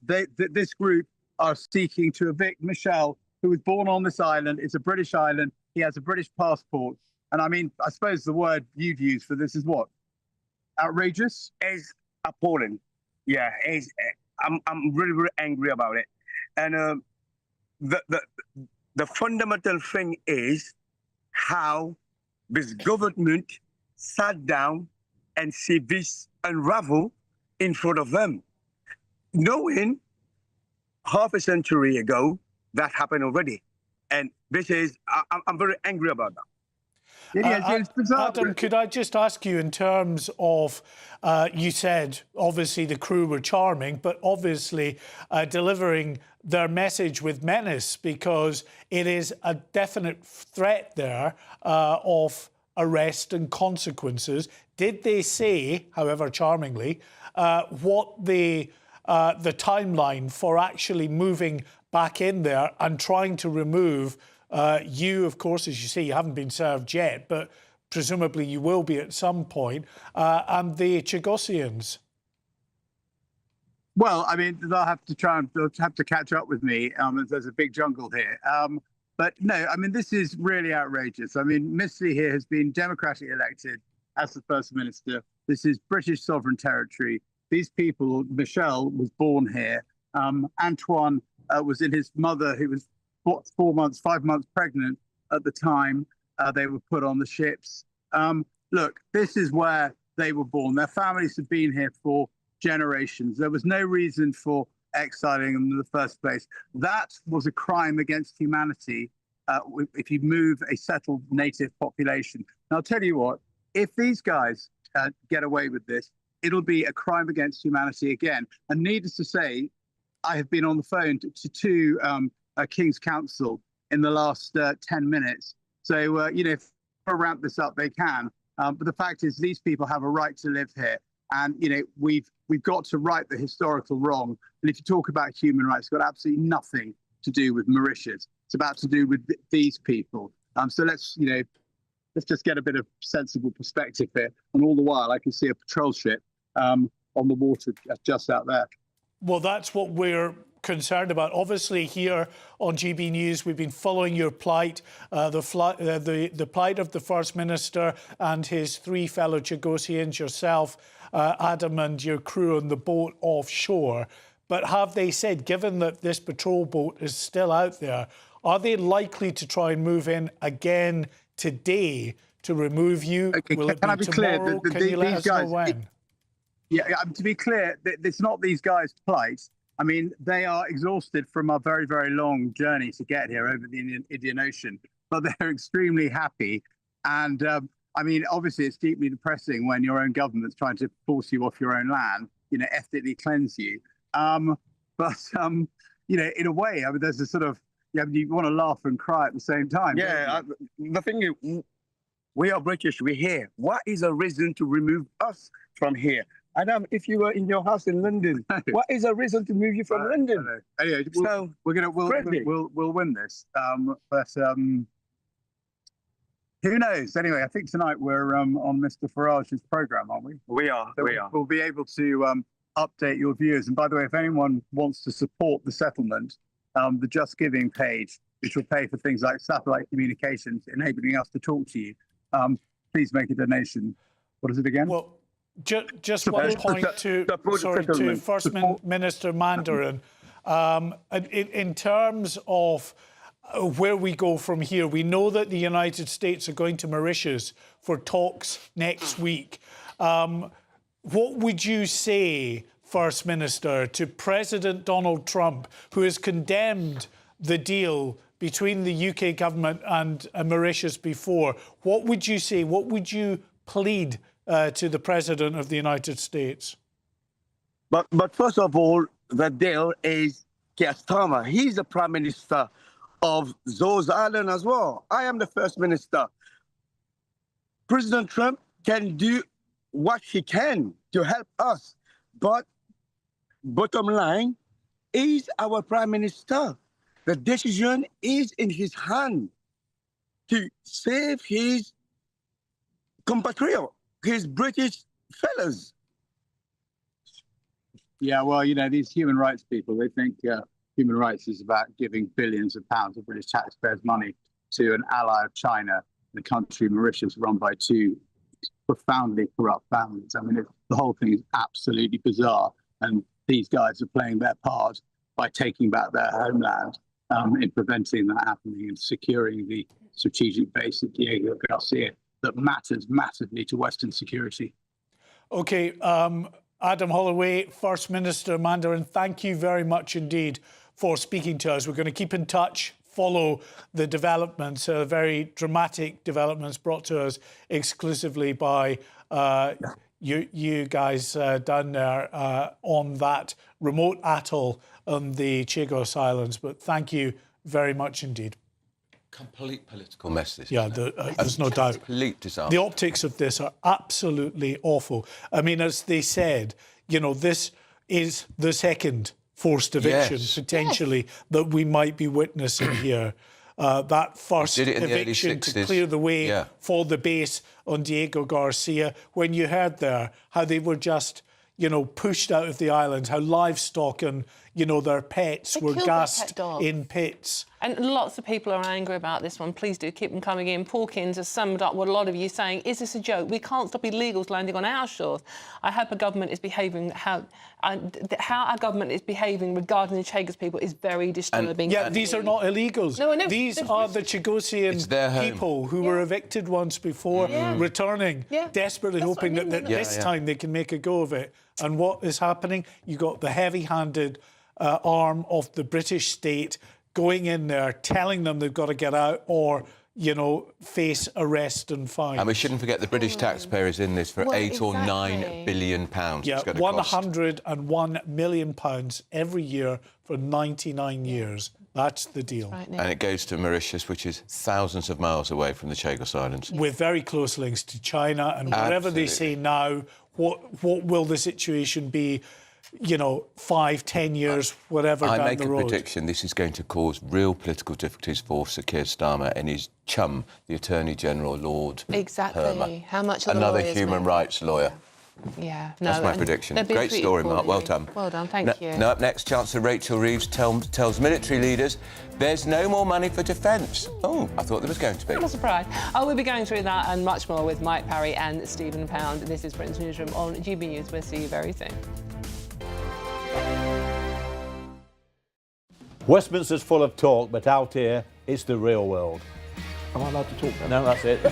This group are seeking to evict Michel, who was born on this island. It's a British island. He has a British passport. And I mean, I suppose the word you've used for this is what? Outrageous? It's appalling. Yeah, I'm really, really angry about it. And the fundamental thing is how this government sat down and see this unravel in front of them, knowing half a century ago that happened already. And this is, I'm very angry about that. Adam, could I just ask you in terms of, you said obviously the crew were charming, but obviously delivering their message with menace, because it is a definite threat there of arrest and consequences. Did they say, however charmingly, what the timeline for actually moving back in there and trying to remove you, of course, as you say, you haven't been served yet, but presumably you will be at some point, and the Chagosians? Well, I mean, they'll have to catch up with me. There's a big jungle here. But no, I mean, this is really outrageous. I mean, Missy here has been democratically elected as the First Minister. This is British sovereign territory. These people, Michel was born here. Antoine was in his mother, who was 5 months pregnant at the time they were put on the ships. Look, this is where they were born. Their families have been here for generations. There was no reason for exiling them in the first place. That was a crime against humanity if you move a settled native population. And I'll tell you what, if these guys get away with this, it'll be a crime against humanity again. And needless to say, I have been on the phone to two King's Counsel in the last 10 minutes. So, you know, if they ramp this up, they can. But the fact is, these people have a right to live here. And, you know, we've got to right the historical wrong. And if you talk about human rights, it's got absolutely nothing to do with Mauritius. It's about to do with these people. So let's just get a bit of sensible perspective here. And all the while, I can see a patrol ship on the water just out there. Well, that's what we're concerned about. Obviously, here on GB News, we've been following your plight, the plight of the First Minister and his three fellow Chagosians, yourself, Adam, and your crew on the boat offshore. But have they said, given that this patrol boat is still out there, are they likely to try and move in again today to remove you? Okay, Will it can be I be tomorrow? clear? Can you let us guys, know when? To be clear, it's not these guys' plight. I mean, they are exhausted from a very, very long journey to get here over the Indian Ocean, but they're extremely happy. And I mean, obviously, it's deeply depressing when your own government's trying to force you off your own land, you know, ethnically cleanse you. But you know, in a way, I mean, there's a sort of, you want to laugh and cry at the same time. Yeah, the thing is, we are British, we're here. What is a reason to remove us from here? Adam, if you were in your house in London, what is a reason to move you from London? Anyway, we'll win this. But who knows? Anyway, I think tonight we're on Mr. Farage's programme, aren't we? We are. So we'll be able to update your viewers. And by the way, if anyone wants to support the settlement, the Just Giving page, which will pay for things like satellite communications, enabling us to talk to you, please make a donation. What is it again? Well, just one point to First Minister Mandarin. In terms of where we go from here, we know that the United States are going to Mauritius for talks next week. What would you say, First Minister, to President Donald Trump, who has condemned the deal between the UK government and Mauritius before? What would you say? What would you plead to the President of the United States? But first of all, the deal is Keir Starmer. He's the Prime Minister of those islands as well. I am the First Minister. President Trump can do what he can to help us, but bottom line is our Prime Minister. The decision is in his hand to save his compatriot, his British fellows. Yeah, well, you know, these human rights people, they think human rights is about giving billions of pounds of British taxpayers' money to an ally of China, the country Mauritius, run by two profoundly corrupt families. I mean, the whole thing is absolutely bizarre. And these guys are playing their part by taking back their homeland in preventing that happening and securing the strategic base at Diego Garcia that matters massively to Western security. OK, Adam Holloway, First Minister Mandarin, thank you very much indeed for speaking to us. We're going to keep in touch, follow the developments, very dramatic developments brought to us exclusively by you guys down there on that remote atoll on the Chagos Islands. But thank you very much indeed. Complete political mess. Yeah, there's no doubt. Complete disaster. The optics of this are absolutely awful. I mean, as they said, you know, this is the second forced eviction, potentially, that we might be witnessing here. That first eviction to clear the way for the base on Diego Garcia, when you heard there how they were just, you know, pushed out of the island, how livestock and, you know, their pets were killed their gassed pet dogs. in pits. And lots of people are angry about this one. Please do keep them coming in. Porkins has summed up what a lot of you are saying. Is this a joke? We can't stop illegals landing on our shores. I hope our government is behaving how our government is behaving regarding the Chagos people is very disturbing. Yeah, these are not illegals. No, I know. These are the Chagosian people who were evicted once before, returning, desperately hoping that this time they can make a go of it. And what is happening? You got the heavy-handed arm of the British state going in there, telling them they've got to get out or, you know, face arrest and fine. And we shouldn't forget the British taxpayer is in this for £8 or £9 billion. Yeah, it's gonna cost. £101 million every year for 99 years. That's the deal. Right, and it goes to Mauritius, which is thousands of miles away from the Chagos Islands. With very close links to China, and whatever they say now, what will the situation be, you know, 5, 10 years, whatever down the road? I make a prediction this is going to cause real political difficulties for Sir Keir Starmer and his chum, the Attorney General, Lord Exactly. Hermer. How much are the Another lawyers human make? rights lawyer. Yeah, no, That's my and prediction. they're being Great treated story, Mark. Well poorly. done. Well done, thank you. Now, up next, Chancellor Rachel Reeves tells military leaders there's no more money for defence. Oh, I thought there was going to be. What a surprise. Oh, we'll be going through that and much more with Mike Parry and Stephen Pound. This is Britain's Newsroom on GB News. We'll see you very soon. Westminster's full of talk, but out here, it's the real world. Am I allowed to talk then? No, that's it.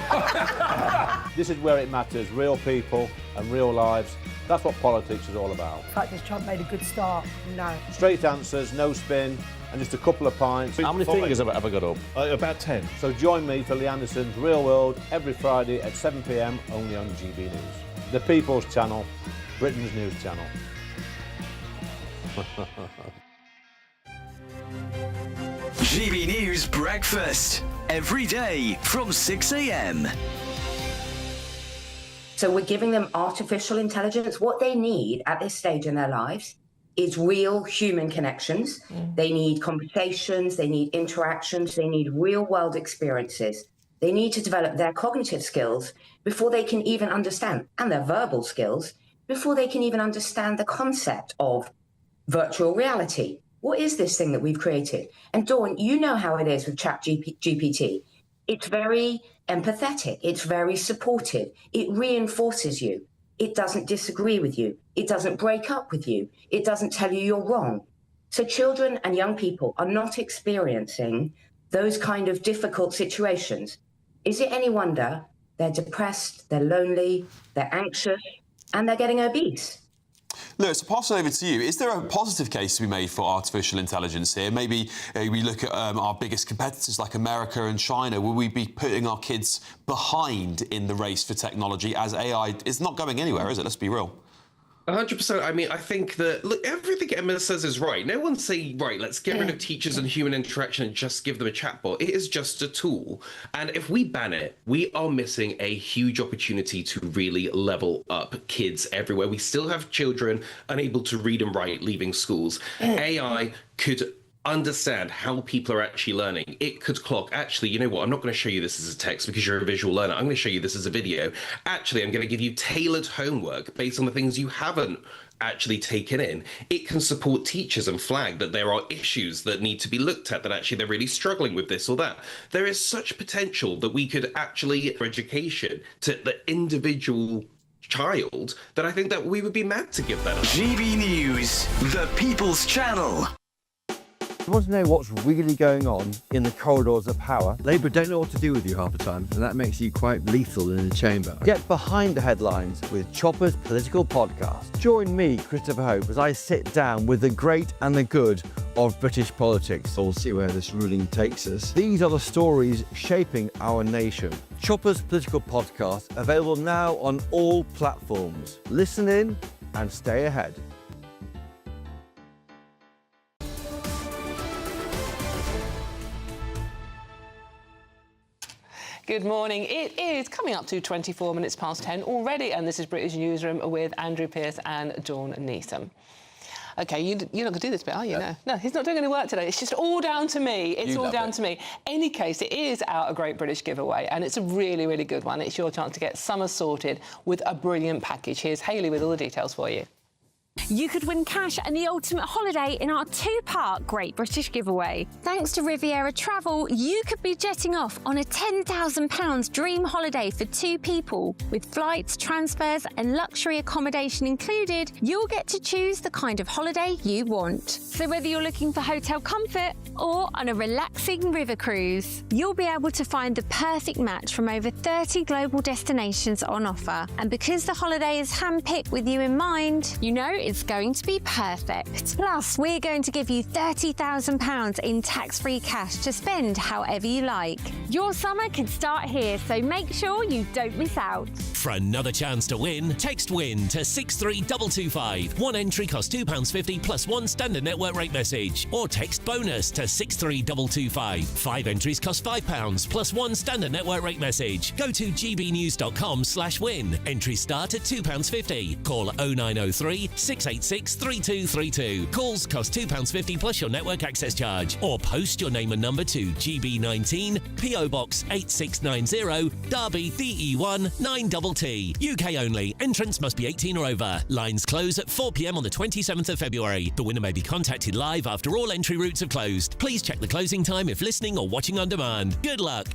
This is where it matters, real people and real lives. That's what politics is all about. In fact, has Trump made a good start? No. Straight answers, no spin, and just a couple of pints. How many fingers have I got up? About 10. So join me for Lee Anderson's Real World every Friday at 7 p.m, only on GB News. The People's Channel, Britain's news channel. GB News Breakfast, every day from 6 a.m. So we're giving them artificial intelligence. What they need at this stage in their lives is real human connections. They need conversations, they need interactions, they need real world experiences. They need to develop their cognitive skills before they can even understand, and their verbal skills, before they can even understand the concept of virtual reality. What is this thing that we've created? And Dawn, you know how it is with ChatGPT. It's very empathetic. It's very supportive. It reinforces you. It doesn't disagree with you. It doesn't break up with you. It doesn't tell you you're wrong. So children and young people are not experiencing those kind of difficult situations. Is it any wonder they're depressed, they're lonely, they're anxious, and they're getting obese? Lewis, I'll pass it over to you. Is there a positive case to be made for artificial intelligence here? Maybe we look at our biggest competitors like America and China. Will we be putting our kids behind in the race for technology as AI is not going anywhere, is it? Let's be real. 100%. I mean, I think that, look, everything Emma says is right. No one's saying, right, let's get rid of teachers and human interaction and just give them a chatbot. It is just a tool. And if we ban it, we are missing a huge opportunity to really level up kids everywhere. We still have children unable to read and write leaving schools. AI could understand how people are actually learning. It could clock, actually, you know what, I'm not going to show you this as a text because you're a visual learner. I'm going to show you this as a video. Actually, I'm going to give you tailored homework based on the things you haven't actually taken in. It can support teachers and flag that there are issues that need to be looked at, that actually they're really struggling with this or that. There is such potential that we could actually, for education to the individual child, that I think that we would be mad to give that up. GB News, the People's Channel. You want to know what's really going on in the corridors of power? Labour don't know what to do with you half the time, and that makes you quite lethal in the chamber. Get behind the headlines with Chopper's political podcast. Join me, Christopher Hope, as I sit down with the great and the good of British politics. We'll see where this ruling takes us. These are the stories shaping our nation. Chopper's political podcast, available now on all platforms. Listen in and stay ahead. Good morning. It is coming up to 24 minutes past 10 already, and this is British Newsroom with Andrew Pearce and Dawn Neeson. OK, you're not going to do this bit, are you? No, he's not doing any work today. It's just all down to me. It's all down to me. Any case, it is our Great British Giveaway, and it's a really, really good one. It's your chance to get summer sorted with a brilliant package. Here's Hayley with all the details for you. You could win cash and the ultimate holiday in our 2-part Great British Giveaway. Thanks to Riviera Travel, you could be jetting off on a £10,000 dream holiday for 2 people. With flights, transfers and luxury accommodation included, you'll get to choose the kind of holiday you want. So whether you're looking for hotel comfort or on a relaxing river cruise, you'll be able to find the perfect match from over 30 global destinations on offer. And because the holiday is handpicked with you in mind, you know it's going to be perfect. Plus, we're going to give you £30,000 in tax-free cash to spend however you like. Your summer can start here, so make sure you don't miss out. For another chance to win, text WIN to 63225. One entry costs £2.50 plus one standard network rate message. Or text BONUS to 63225. 5 entries cost £5 plus one standard network rate message. Go to gbnews.com/win. Entries start at £2.50. Call 0903 686 3232. Calls cost £2.50 plus your network access charge. Or post your name and number to GB19, PO Box 8690, Derby DE1 9TT. UK only. Entrance must be 18 or over. Lines close at 4 p.m. on the 27th of February. The winner may be contacted live after all entry routes have closed. Please check the closing time if listening or watching on demand. Good luck.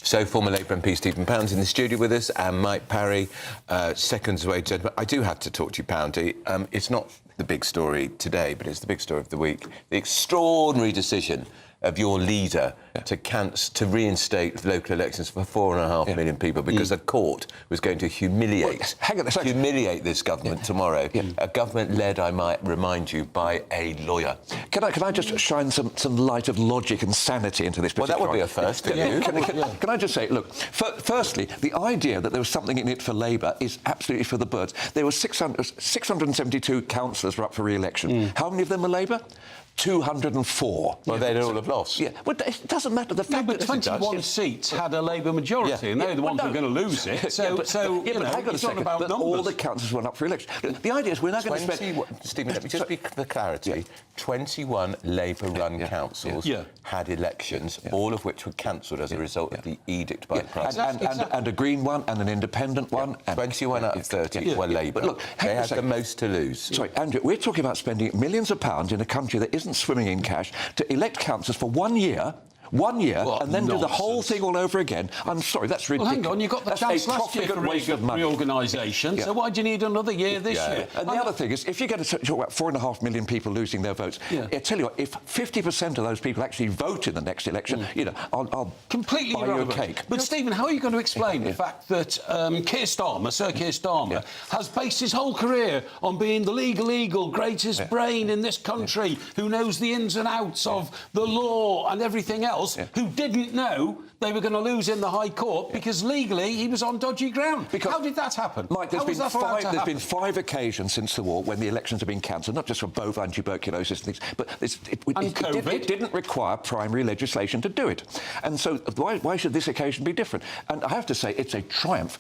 So, former Labour MP Stephen Pound's in the studio with us, and Mike Parry, seconds away. Gentlemen, I do have to talk to you, Poundy. It's not the big story today, but it's the big story of the week. The extraordinary decision of your leader to reinstate local elections for 4.5 million people because a court was going to humiliate this government tomorrow. A government led, I might remind you, by a lawyer. Can I just shine some light of logic and sanity into this? Well, that would be a first. Can I just say, look, firstly, the idea that there was something in it for Labour is absolutely for the birds. There were 672 councillors were up for re-election. How many of them were Labour? 204. Well, they'd all have lost. Yeah, well, it doesn't matter. The fact but 21 seats had a Labour majority, and they're the ones who are going to lose it. It's not about numbers. All the councillors went up for election. The idea is we're not going to spend... Stephen, let me just be for clarity. 21 Labour-run councils had elections, all of which were cancelled as a result of the edict by the Prime Minister. And a Green one and an independent one. 21 out of 30 were Labour. But look, they had the most to lose. Sorry, Andrew, we're talking about spending millions of pounds in a country that isn't swimming in cash to elect councillors for 1 year, and then do the whole thing all over again. I'm sorry, that's ridiculous. Well, hang on, you got the chance last year for reorganisation, so why do you need another year this year? And the other thing is, if you're going to talk about 4.5 million people losing their votes, I tell you what, if 50% of those people actually vote in the next election, I'll completely buy you a cake. But, Stephen, how are you going to explain the fact that Sir Keir Starmer, has based his whole career on being the legal greatest brain in this country who knows the ins and outs of the law and everything else, who didn't know they were going to lose in the High Court because legally he was on dodgy ground? How did that happen? Mike, there's been 5 occasions since the war when the elections have been cancelled, not just for bovine tuberculosis and things, but it didn't require primary legislation to do it. And so why should this occasion be different? And I have to say, it's a triumph,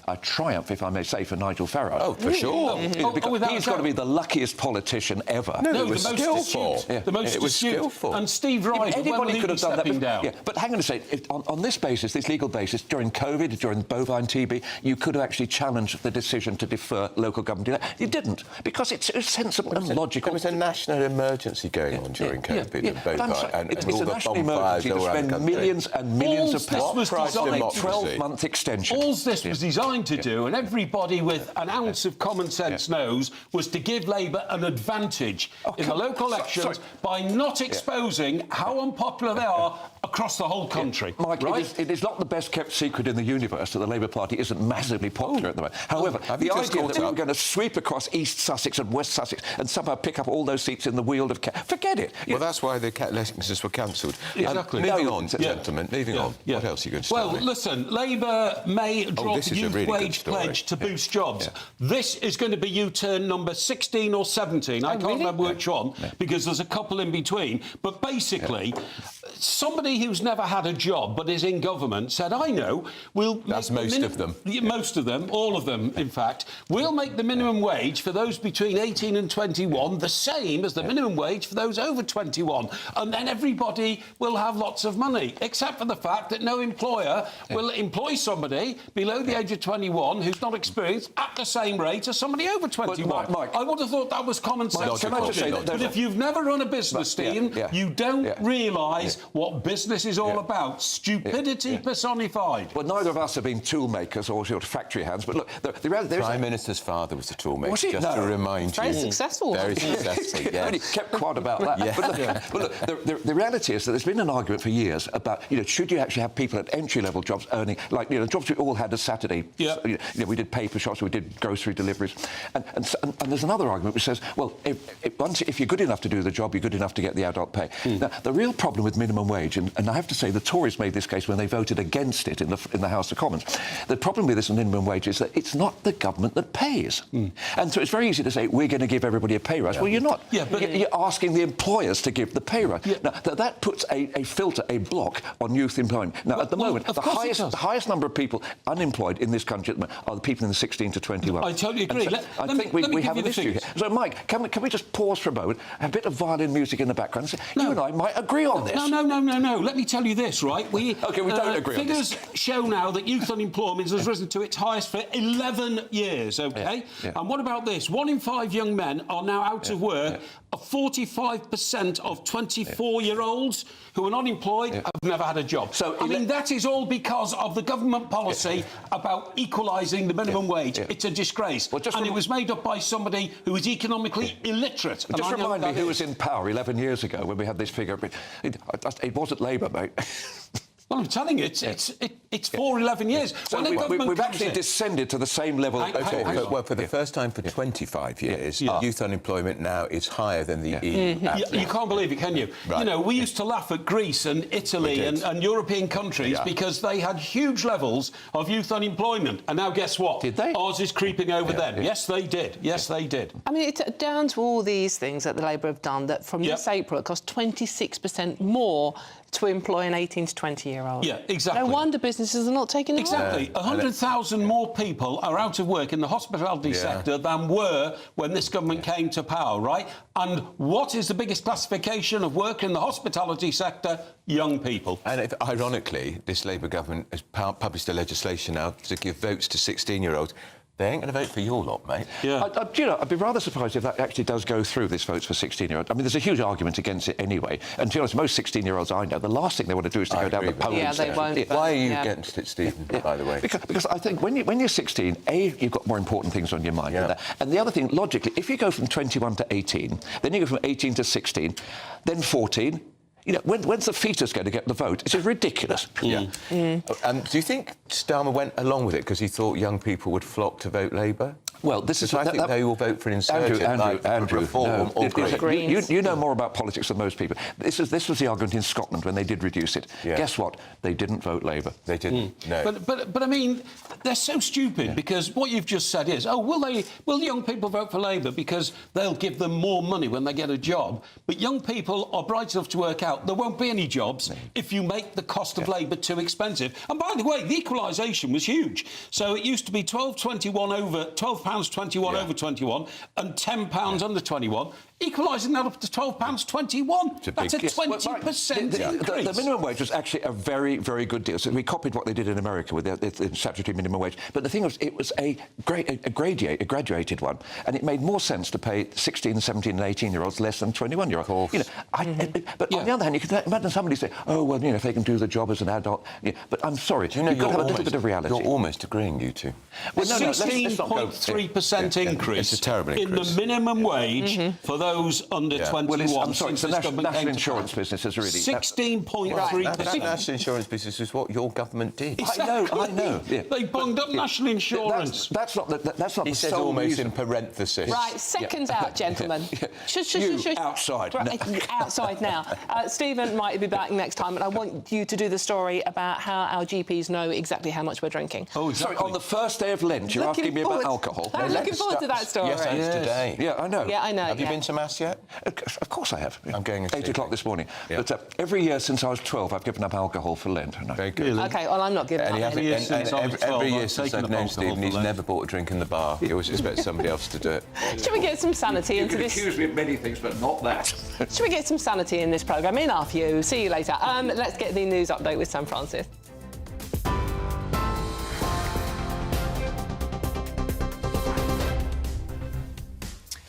if I may say, for Nigel Farage. Oh, for sure. Because he's got to be the luckiest politician ever. No, the most skillful. The most skillful. And Steve Ryder, anybody could have done that. Down. But hang on a second, on this basis, this legal basis, during COVID, during bovine TB, you could have actually challenged the decision to defer local government. You didn't, because it's sensible and logical. There was a national emergency going on during COVID and bovine, and it's all a the national emergency to spend millions and millions of pounds for a 12-month extension. All this was designed to do, and everybody with an ounce of common sense knows, was to give Labour an advantage in the local elections by not exposing how unpopular they are across the whole country. Mike, it is not the best-kept secret in the universe that the Labour Party isn't massively popular at the moment. However, the idea that we were going to sweep across East Sussex and West Sussex and somehow pick up all those seats in the Weald of... Forget it. Well, that's why the elections were cancelled. Exactly. Moving on, gentlemen, moving on. What else are you going to say? Well, llisten, Labour may drop the youth wage pledge to boost jobs. This is going to be U-turn number 16 or 17. I can't remember which one, because there's a couple in between. But basically, somebody who's never had a job but is in government said, I know, That's most of them. Most of them, all of them, in fact. We'll make the minimum wage for those between 18 and 21 the same as the minimum wage for those over 21. And then everybody will have lots of money, except for the fact that no employer will employ somebody below the age of 21 who's not experienced at the same rate as somebody over 21. Mike, I would have thought that was common sense. Can I just say but if you've never run a business, Stephen, you don't realise what business is all about. Stupidity personified. Well, neither of us have been tool makers or sort of factory hands, but look, the reality... Prime Minister's father was a tool maker, Was he? just to remind you. Very successful. Very successful, yes. Only kept quiet about that. But look, the reality is that there's been an argument for years about, should you actually have people at entry-level jobs earning, like, jobs we all had as Saturday. We did paper shops, we did grocery deliveries. And there's another argument which says, well, if you're good enough to do the job, you're good enough to get the adult pay. Now, the real problem with minimum wage, and I have to say the Tories made this case when they voted against it in the House of Commons. The problem with this minimum wage is that it's not the government that pays. And so it's very easy to say, we're going to give everybody a pay rise. Well, you're not. You're asking the employers to give the pay rise. Now, that puts a filter, a block on youth employment. Now, at the moment, the highest number of people unemployed in this country are the people in the 16 to 21. I totally agree. So I think we have an issue here. So, Mike, can we just pause for a moment, have a bit of violin music in the background, and say, you and I might agree on this? No. Let me tell you this, right? We don't agree on this. Figures show now that youth unemployment has risen to its highest for 11 years, OK? And what about this? 1 in 5 young men are now out of work. 45% of 24-year-olds who are not employed have never had a job. So, I mean, that is all because of the government policy about equalising the minimum wage. It's a disgrace. And it was made up by somebody who is economically illiterate. Just remind me who was in power 11 years ago when we had this figure. It wasn't Labour, mate. Well, I'm telling you, it's for 11 years. So we've actually descended to the same level. Well, for the first time for 25 years, youth unemployment now is higher than the EU average. You can't believe it, can you? Right. We used to laugh at Greece and Italy and European countries because they had huge levels of youth unemployment. And now guess what? Did they? Ours is creeping over them. Yes, they did. Yes, they did. I mean, it's down to all these things that the Labour have done that from this April it cost 26% more to employ an 18 to 20-year-old. Yeah, exactly. No wonder businesses are not taking it on. Exactly. 100,000 more people are out of work in the hospitality sector than were when this government came to power, right? And what is the biggest classification of work in the hospitality sector? Young people. And ironically, this Labour government has published a legislation now to give votes to 16-year-olds. They ain't going to vote for your lot, mate. I'd be rather surprised if that actually does go through, this votes for 16-year-olds. I mean, there's a huge argument against it anyway. And to be honest, most 16-year-olds I know, the last thing they want to do is to go down the polling they won't. Why are you against it, Stephen, by the way? Because I think when you're 16, you've got more important things on your mind than that. And the other thing, logically, if you go from 21 to 18, then you go from 18 to 16, then 14... when's the fetus going to get the vote? It's ridiculous. Do you think Starmer went along with it because he thought young people would flock to vote Labour? Well, this is... I think they will vote for an insurgent, Andrew, reform or Greens. You know more about politics than most people. This was the argument in Scotland when they did reduce it. Guess what? They didn't vote Labour. They didn't, no. But I mean, they're so stupid because what you've just said is, will young people vote for Labour because they'll give them more money when they get a job? But young people are bright enough to work out there won't be any jobs if you make the cost of labour too expensive. And by the way, the equalisation was huge. So it used to be £12.21 over 21 and £10 under 21. Equalising that up to £12.21. That's a 20% increase. The minimum wage was actually a very, very good deal. So we copied what they did in America with the statutory minimum wage. But the thing was, it was a graduated one, and it made more sense to pay 16, 17 and 18-year-olds less than 21-year-olds. But on the other hand, you can imagine somebody say, oh, well, if they can do the job as an adult. But I'm sorry, you've got to have a little bit of reality. You're almost agreeing, you two. Well, 16.3% increase it's a terrible in the minimum wage for those under 21. I'm sorry, it's the national insurance business is really... 16.3%. The national insurance business is what your government did. I know. They bunged up national insurance. That's not the sole said almost reason. in parenthesis. Right, seconds out, gentlemen. Shush. Outside. Right, outside now. Stephen might be back next time, and I want you to do the story about how our GPs know exactly how much we're drinking. Oh, exactly. Sorry, on the first day of Lent, you're asking me about alcohol? alcohol. I'm looking forward to that story. Yes, that's today. Yeah, I know. Yeah, I know. Have you been to Mass yet? Of course I have. I'm going at 8 o'clock this morning. Yeah. But every year since I was 12, I've given up alcohol for Lent. Very good. Okay, well, I'm not giving up. Every year since I've known Stephen, he's Lent. never bought a drink in the bar. He always expects somebody else to do it. Should we get some sanity into this? You can accuse me of many things, but not that. Should we get some sanity in this programme? In after you. See you later. Let's get the news update with Sam Francis.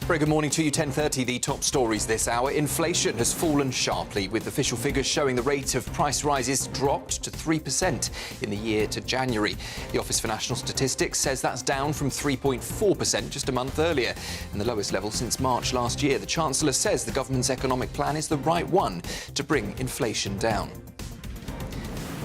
Very good morning to you. 10:30, the top stories this hour. Inflation has fallen sharply, with official figures showing the rate of price rises dropped to 3% in the year to January. The Office for National Statistics says that's down from 3.4% just a month earlier, and the lowest level since March last year. The Chancellor says the government's economic plan is the right one to bring inflation down.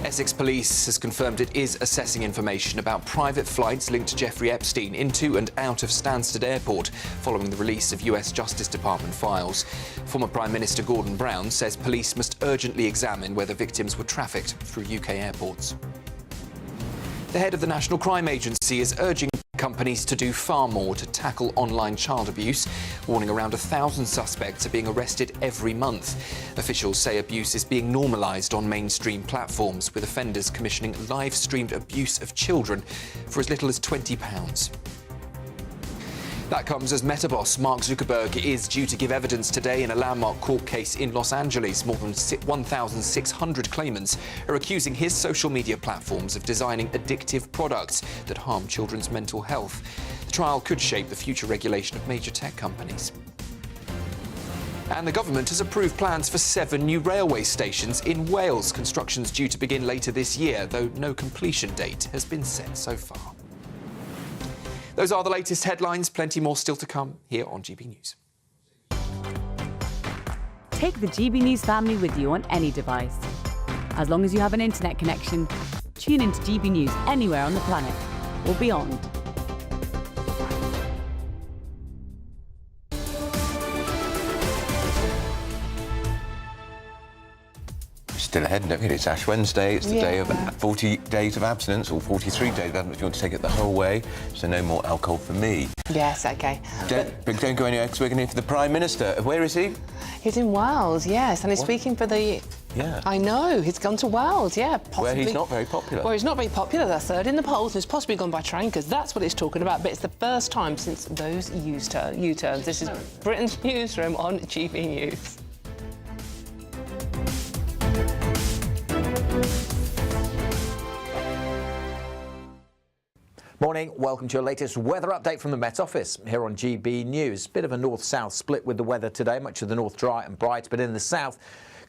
Essex Police has confirmed it is assessing information about private flights linked to Jeffrey Epstein into and out of Stansted Airport following the release of US Justice Department files. Former Prime Minister Gordon Brown says police must urgently examine whether victims were trafficked through UK airports. The head of the National Crime Agency is urging companies to do far more to tackle online child abuse, warning around 1,000 suspects are being arrested every month. Officials say abuse is being normalised on mainstream platforms, with offenders commissioning live-streamed abuse of children for as little as £20. That comes as Meta boss Mark Zuckerberg is due to give evidence today in a landmark court case in Los Angeles. More than 1,600 claimants are accusing his social media platforms of designing addictive products that harm children's mental health. The trial could shape the future regulation of major tech companies. And the government has approved plans for 7 new railway stations in Wales. Construction's due to begin later this year, though no completion date has been set so far. Those are the latest headlines. Plenty more still to come here on GB News. Take the GB News family with you on any device. As long as you have an internet connection, tune into GB News anywhere on the planet or beyond. Still ahead, don't forget, it's Ash Wednesday. It's the day of 40 days of abstinence, or 43 days of abstinence if you want to take it the whole way. So no more alcohol for me. Yes, OK. Don't go anywhere, because we're going to hear from the Prime Minister. Where is he? He's in Wales, yes, and he's speaking for the... Yeah. I know, he's gone to Wales, yeah. Possibly. Where he's not very popular. Well, he's not very popular. They're third in the polls, and he's possibly gone by train, because that's what it's talking about. But it's the first time since those U-turns. This is Britain's Newsroom on GB News. Morning, welcome to your latest weather update from the Met Office here on GB News. Bit of a north-south split with the weather today, much of the north dry and bright, but in the south,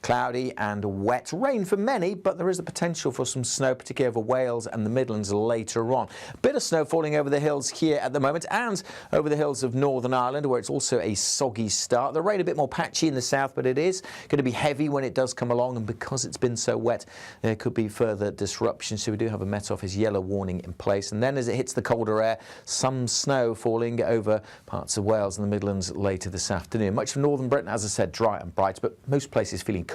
cloudy and wet. Rain for many, but there is the potential for some snow, particularly over Wales and the Midlands later on. Bit of snow falling over the hills here at the moment and over the hills of Northern Ireland, where it's also a soggy start. The rain a bit more patchy in the south, but it is going to be heavy when it does come along, and because it's been so wet, there could be further disruption. So we do have a Met Office yellow warning in place. And then as it hits the colder air, some snow falling over parts of Wales and the Midlands later this afternoon. Much of northern Britain, as I said, dry and bright, but most places feeling cold.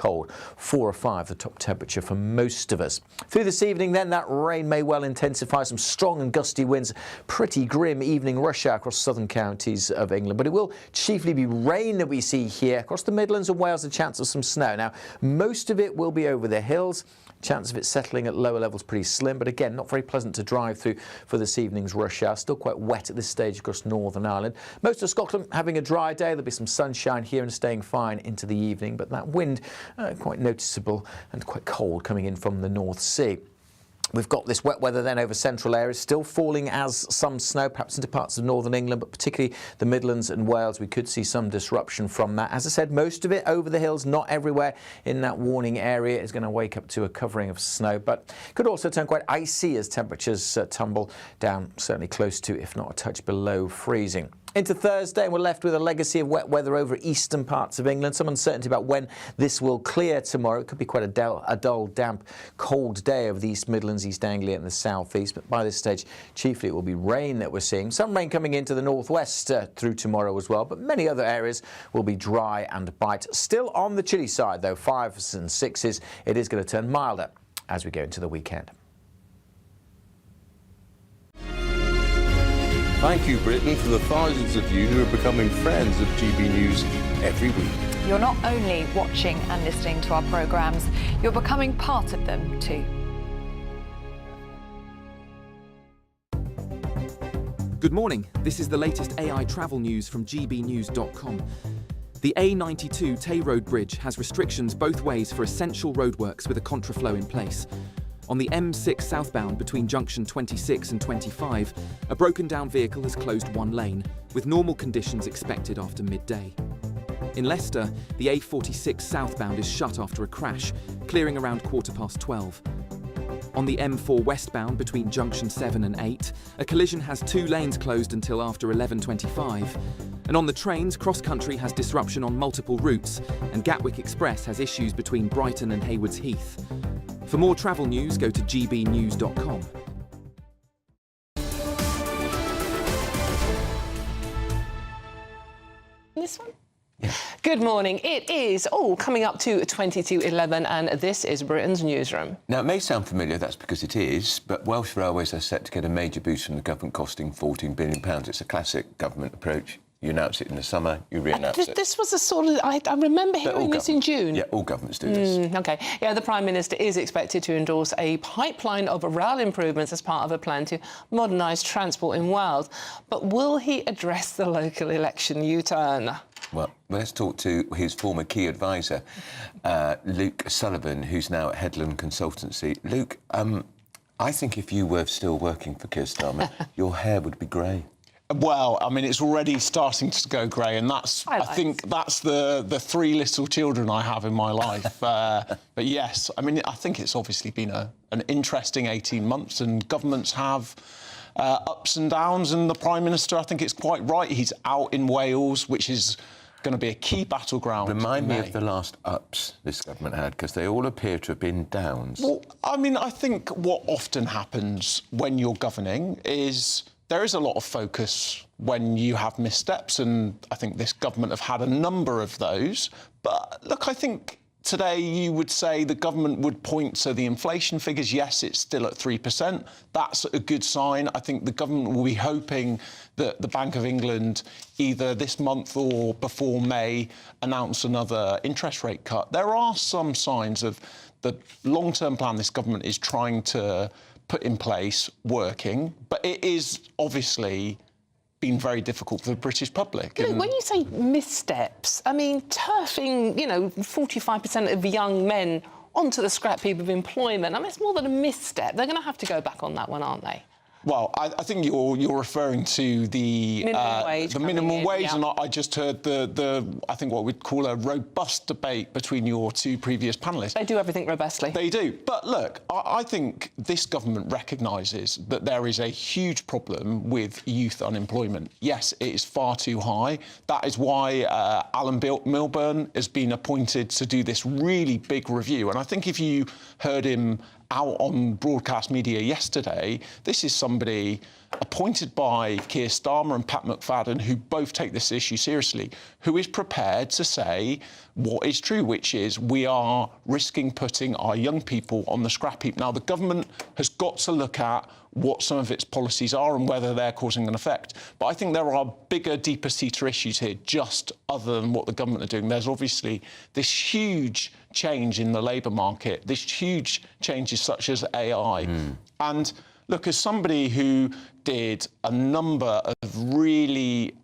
4 or 5, the top temperature for most of us. Through this evening then, that rain may well intensify. Some strong and gusty winds, pretty grim evening rush hour across southern counties of England. But it will chiefly be rain that we see here. Across the Midlands and Wales, a chance of some snow. Now, most of it will be over the hills. Chance of it settling at lower levels pretty slim, but again, not very pleasant to drive through for this evening's rush hour. Still quite wet at this stage across Northern Ireland. Most of Scotland having a dry day. There'll be some sunshine here and staying fine into the evening, but that wind quite noticeable and quite cold coming in from the North Sea. We've got this wet weather then over central areas, still falling as some snow, perhaps into parts of northern England, but particularly the Midlands and Wales. We could see some disruption from that. As I said, most of it over the hills, not everywhere in that warning area is going to wake up to a covering of snow, but could also turn quite icy as temperatures tumble down, certainly close to, if not a touch below freezing. Into Thursday, we're left with a legacy of wet weather over eastern parts of England. Some uncertainty about when this will clear tomorrow. It could be quite a dull, damp, cold day over the East Midlands, East Anglia and the South East. But by this stage, chiefly it will be rain that we're seeing. Some rain coming into the northwest through tomorrow as well. But many other areas will be dry and bright. Still on the chilly side, though, 5s and 6s. It is going to turn milder as we go into the weekend. Thank you, Britain, for the thousands of you who are becoming friends of GB News every week. You're not only watching and listening to our programmes, you're becoming part of them too. Good morning. This is the latest AI travel news from GBnews.com. The A92 Tay Road Bridge has restrictions both ways for essential roadworks with a contraflow in place. On the M6 southbound between junction 26 and 25, a broken down vehicle has closed one lane, with normal conditions expected after midday. In Leicester, the A46 southbound is shut after a crash, clearing around 12:15. On the M4 westbound between junction 7 and 8, a collision has two lanes closed until after 11:25. And on the trains, Cross Country has disruption on multiple routes, and Gatwick Express has issues between Brighton and Haywards Heath. For more travel news, go to gbnews.com. This one? Good morning. It is all coming up to 22:11, and this is Britain's Newsroom. Now, it may sound familiar, that's because it is, but Welsh Railways are set to get a major boost from the government, costing £14 billion. It's a classic government approach. You announce it in the summer, you re-announce it. This was a sort of... I remember hearing this in June. Yeah, all governments do this. OK. Yeah, the Prime Minister is expected to endorse a pipeline of rail improvements as part of a plan to modernise transport in Wales. But will he address the local election U-turn? Well, let's talk to his former key advisor, Luke Sullivan, who's now at Headland Consultancy. Luke, I think if you were still working for Keir Starmer, your hair would be grey. Well, I mean, it's already starting to go grey, and I think that's the three little children I have in my life. But yes, I mean, I think it's obviously been an interesting 18 months, and governments have ups and downs, and the Prime Minister, I think it's quite right. He's out in Wales, which is going to be a key battleground. Remind me of the last ups this government had, because they all appear to have been downs. Well, I mean, I think what often happens when you're governing is there is a lot of focus when you have missteps, and I think this government have had a number of those. But look, I think today you would say the government would point to the inflation figures. Yes, it's still at 3%. That's a good sign. I think the government will be hoping that the Bank of England, either this month or before May, announce another interest rate cut. There are some signs of the long-term plan this government is trying to put in place working, but it is obviously been very difficult for the British public. Look, when you say missteps, I mean, turfing, 45% of young men onto the scrap heap of employment, I mean, it's more than a misstep. They're going to have to go back on that one, aren't they? Well, I think you're referring to the minimum wage, yeah. And I just heard I think what we'd call a robust debate between your two previous panellists. They do everything robustly. They do. But look, I think this government recognises that there is a huge problem with youth unemployment. Yes, it is far too high. That is why Alan Milburn has been appointed to do this really big review. And I think if you heard him out on broadcast media yesterday, this is somebody appointed by Keir Starmer and Pat McFadden, who both take this issue seriously, who is prepared to say what is true, which is we are risking putting our young people on the scrap heap. Now, the government has got to look at what some of its policies are and whether they're causing an effect. But I think there are bigger, deeper-seater issues here, just other than what the government are doing. There's obviously this huge change in the labour market, this huge changes such as AI. And look, as somebody who did a number of really,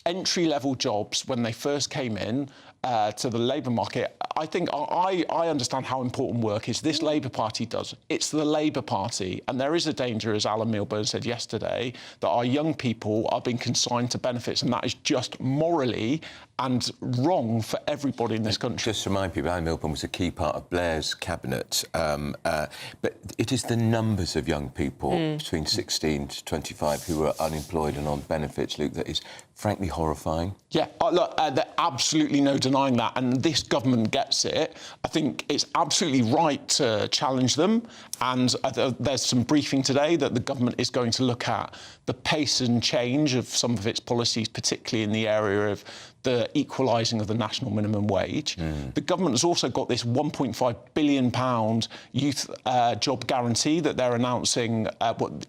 entry-level jobs when they first came in to the labour market, I think I understand how important work is. This Labour Party does. It's the Labour Party, and there is a danger, as Alan Milburn said yesterday, that our young people are being consigned to benefits, and that is just morally and wrong for everybody in this country. Just to remind people, Alan Milburn was a key part of Blair's cabinet, but it is the numbers of young people between 16 to 25 who are unemployed and on benefits, Luke, that is frankly horrifying. Yeah, look, there's absolutely no denying denying that, and this government gets it. I think it's absolutely right to challenge them, and there's some briefing today that the government is going to look at the pace and change of some of its policies, particularly in the area of the equalising of the national minimum wage. The government has also got this £1.5 billion youth job guarantee that they're announcing,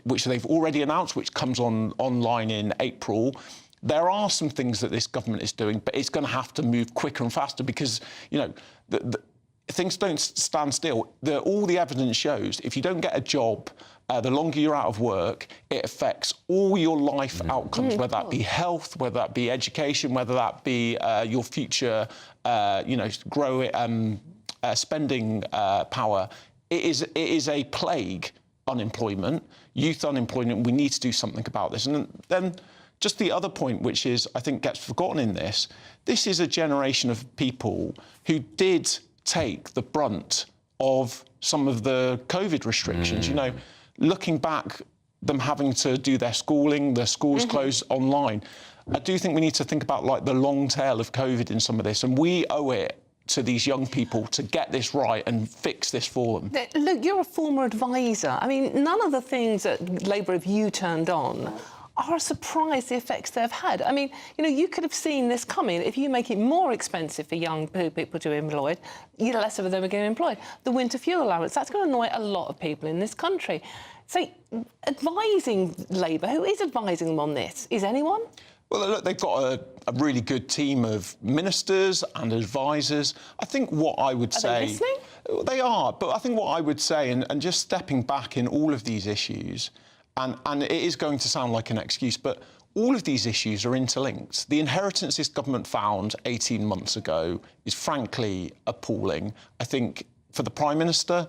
which they've already announced, which comes online in April. There are some things that this government is doing, but it's going to have to move quicker and faster because, you know, things don't stand still. All the evidence shows if you don't get a job, the longer you're out of work, it affects all your life outcomes, whether that be health, whether that be education, whether that be your future, spending power. It is a plague, unemployment, youth unemployment. We need to do something about this. And then just the other point, which is, I think, gets forgotten in this, this is a generation of people who did take the brunt of some of the COVID restrictions. You know, looking back, them having to do their schooling, their schools closed online. I do think we need to think about, like, the long tail of COVID in some of this, and we owe it to these young people to get this right and fix this for them. Look, you're a former advisor. I mean, none of the things that Labour have turned on are a surprise, the effects they've had. I mean, you know, you could have seen this coming. If you make it more expensive for young people to be employed, less of them are getting employed. The winter fuel allowance, that's going to annoy a lot of people in this country. So, advising Labour, who is advising them on this? Is anyone? Well, look, they've got a really good team of ministers and advisors. I think what I would say... Are they listening? They are, but I think what I would say, and just stepping back in all of these issues, and it is going to sound like an excuse, but all of these issues are interlinked. The inheritance this government found 18 months ago is frankly appalling. I think for the Prime Minister,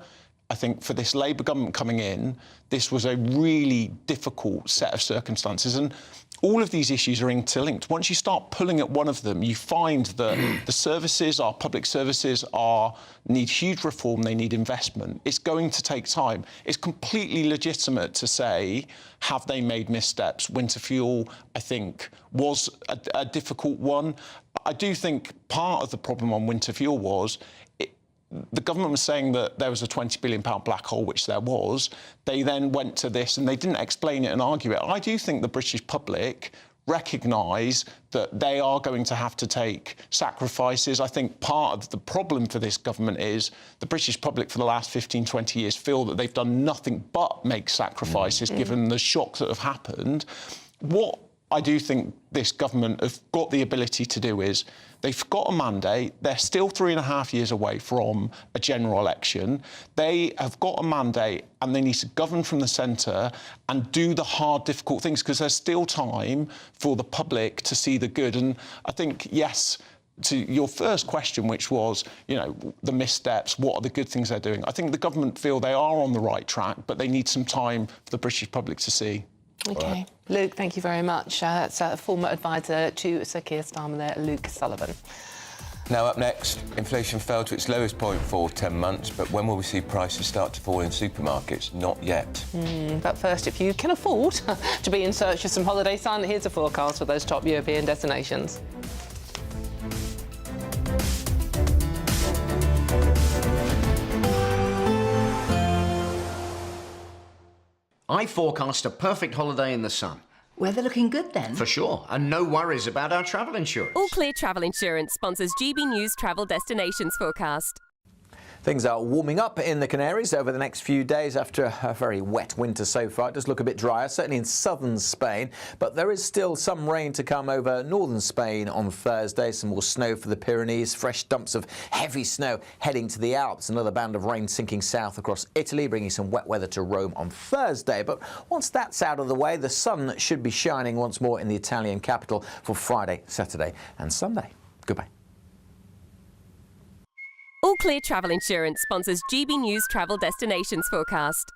I think for this Labour government coming in, this was a really difficult set of circumstances. And all of these issues are interlinked. Once you start pulling at one of them, you find that the services, our public services, need huge reform, they need investment. It's going to take time. It's completely legitimate to say, have they made missteps? Winter fuel, I think, was a difficult one. I do think part of the problem on winter fuel was the government was saying that there was a £20 billion black hole, which there was. They then went to this and they didn't explain it and argue it. I do think the British public recognise that they are going to have to take sacrifices. I think part of the problem for this government is the British public for the last 15, 20 years feel that they've done nothing but make sacrifices given the shocks that have happened. What I do think this government have got the ability to do is they've got a mandate. They're still 3.5 years away from a general election. They have got a mandate and they need to govern from the centre and do the hard, difficult things because there's still time for the public to see the good. And I think, yes, to your first question, which was, you know, the missteps, what are the good things they're doing? I think the government feel they are on the right track, but they need some time for the British public to see. OK. Right. Luke, thank you very much. That's a former advisor to Sir Keir Starmer there, Luke Sullivan. Now up next, inflation fell to its lowest point for 10 months, but when will we see prices start to fall in supermarkets? Not yet. But first, if you can afford to be in search of some holiday sun, here's a forecast for those top European destinations. I forecast a perfect holiday in the sun. Weather looking good then? For sure, and no worries about our travel insurance. All Clear Travel Insurance sponsors GB News Travel Destinations Forecast. Things are warming up in the Canaries over the next few days after a very wet winter so far. It does look a bit drier, certainly in southern Spain, but there is still some rain to come over northern Spain on Thursday. Some more snow for the Pyrenees, fresh dumps of heavy snow heading to the Alps. Another band of rain sinking south across Italy, bringing some wet weather to Rome on Thursday. But once that's out of the way, the sun should be shining once more in the Italian capital for Friday, Saturday and Sunday. Goodbye. All Clear Travel Insurance sponsors GB News Travel Destinations Forecast.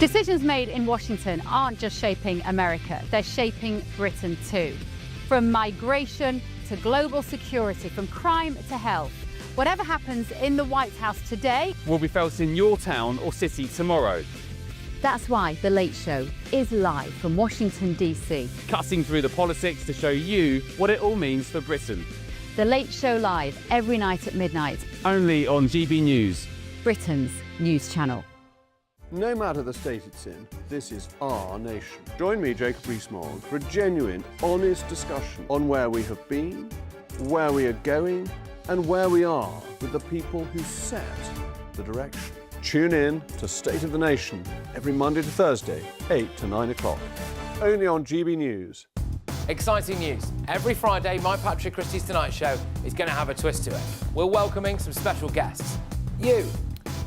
Decisions made in Washington aren't just shaping America, they're shaping Britain too. From migration to global security, from crime to health. Whatever happens in the White House today will be felt in your town or city tomorrow. That's why The Late Show is live from Washington, D.C. Cutting through the politics to show you what it all means for Britain. The Late Show live every night at midnight. Only on GB News, Britain's news channel. No matter the state it's in, this is our nation. Join me, Jacob Rees-Mogg, for a genuine, honest discussion on where we have been, where we are going, and where we are with the people who set the direction. Tune in to State of the Nation every Monday to Thursday, 8 to 9 o'clock. Only on GB News. Exciting news. Every Friday, my Patrick Christie's Tonight Show is going to have a twist to it. We're welcoming some special guests. You.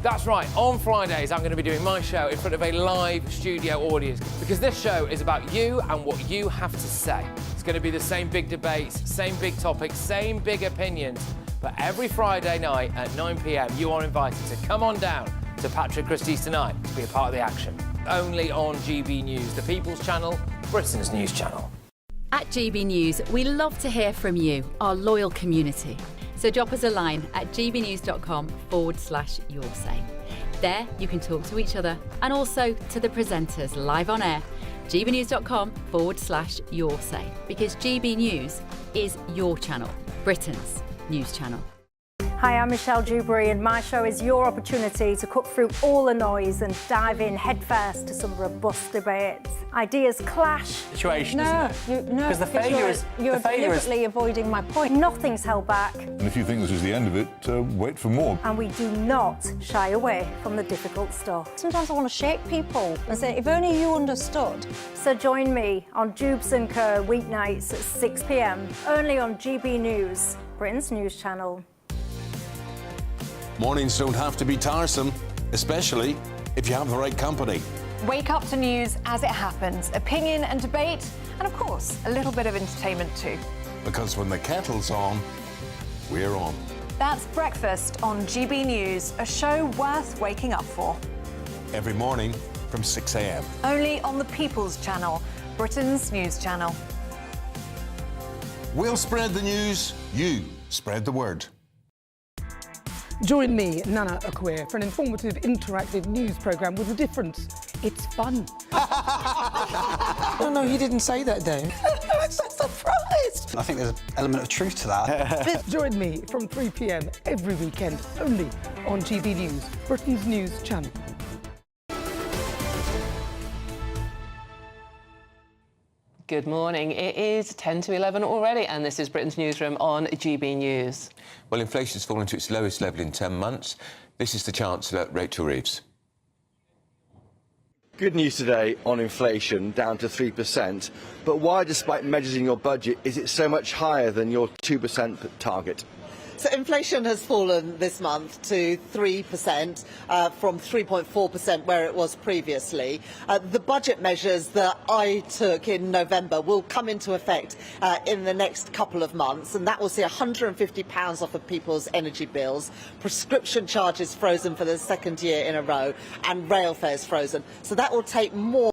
That's right, on Fridays I'm going to be doing my show in front of a live studio audience because this show is about you and what you have to say. It's going to be the same big debates, same big topics, same big opinions. But every Friday night at 9 p.m, you are invited to come on down to Patrick Christie's Tonight to be a part of the action. Only on GB News, the People's Channel, Britain's news channel. At GB News, we love to hear from you, our loyal community. So drop us a line at gbnews.com/yoursay. There you can talk to each other and also to the presenters live on air. gbnews.com/yoursay, because GB News is your channel, Britain's news channel. Hi, I'm Michelle Dewberry, and my show is your opportunity to cut through all the noise and dive in headfirst to some robust debates. Ideas clash. Situation, no, isn't it? No, because the failure is you're deliberately avoiding my point. Nothing's held back. And if you think this is the end of it, wait for more. And we do not shy away from the difficult stuff. Sometimes I want to shake people and say, if only you understood. So join me on Jubes & Co. weeknights at 6 p.m, only on GB News, Britain's news channel. Mornings don't have to be tiresome, especially if you have the right company. Wake up to news as it happens, opinion and debate, and of course, a little bit of entertainment too. Because when the kettle's on, we're on. That's Breakfast on GB News, a show worth waking up for. Every morning from 6 a.m. Only on the People's Channel, Britain's news channel. We'll spread the news, you spread the word. Join me, Nana Akwe, for an informative, interactive news programme with a difference. It's fun. No, he didn't say that, Dave. I'm so surprised. I think there's an element of truth to that. Join me from 3 p.m. every weekend, only on GB News, Britain's news channel. Good morning. It is 10 to 11 already, and this is Britain's Newsroom on GB News. Well, inflation's fallen to its lowest level in 10 months. This is the Chancellor, Rachel Reeves. Good news today on inflation, down to 3%. But why, despite measures in your budget, is it so much higher than your 2% target? So inflation has fallen this month to 3% from 3.4% where it was previously. The budget measures that I took in November will come into effect in the next couple of months, and that will see £150 off of people's energy bills, prescription charges frozen for the second year in a row, and rail fares frozen. So that will take more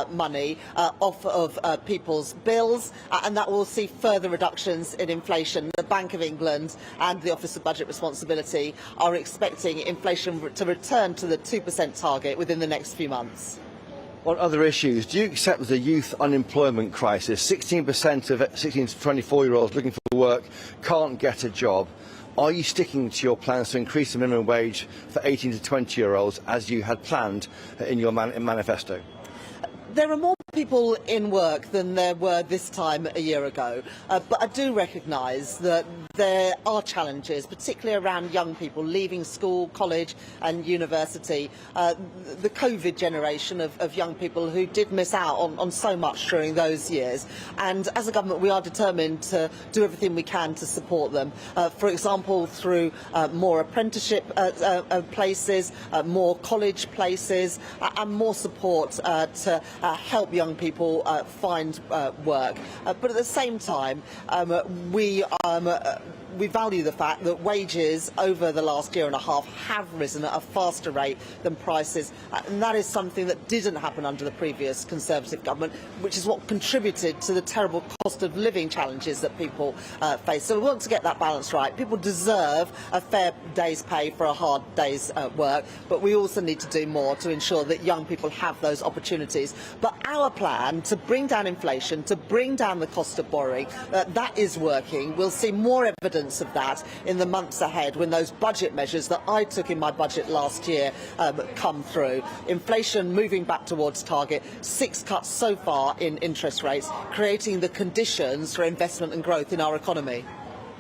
money off of people's bills, and that will see further reductions in inflation. The Bank of England and the Office of Budget Responsibility are expecting inflation to return to the 2% target within the next few months. On other issues, do you accept there's a youth unemployment crisis? 16% of 16 to 24-year-olds looking for work can't get a job. Are you sticking to your plans to increase the minimum wage for 18 to 20-year-olds as you had planned in your manifesto? There are more people in work than there were this time a year ago, but I do recognise that there are challenges, particularly around young people leaving school, college and university. The COVID generation of young people who did miss out on so much during those years. And as a government, we are determined to do everything we can to support them. For example, through more apprenticeship places, more college places, and more support to help young people find work. But at the same time, we we value the fact that wages over the last year and a half have risen at a faster rate than prices, and that is something that didn't happen under the previous Conservative government, which is what contributed to the terrible cost of living challenges that people face. So we want to get that balance right. People deserve a fair day's pay for a hard day's work, but we also need to do more to ensure that young people have those opportunities. But our plan to bring down inflation, to bring down the cost of borrowing, that is working. We'll see more evidence of that in the months ahead when those budget measures that I took in my budget last year come through. Inflation moving back towards target, 6 cuts so far in interest rates, creating the conditions for investment and growth in our economy.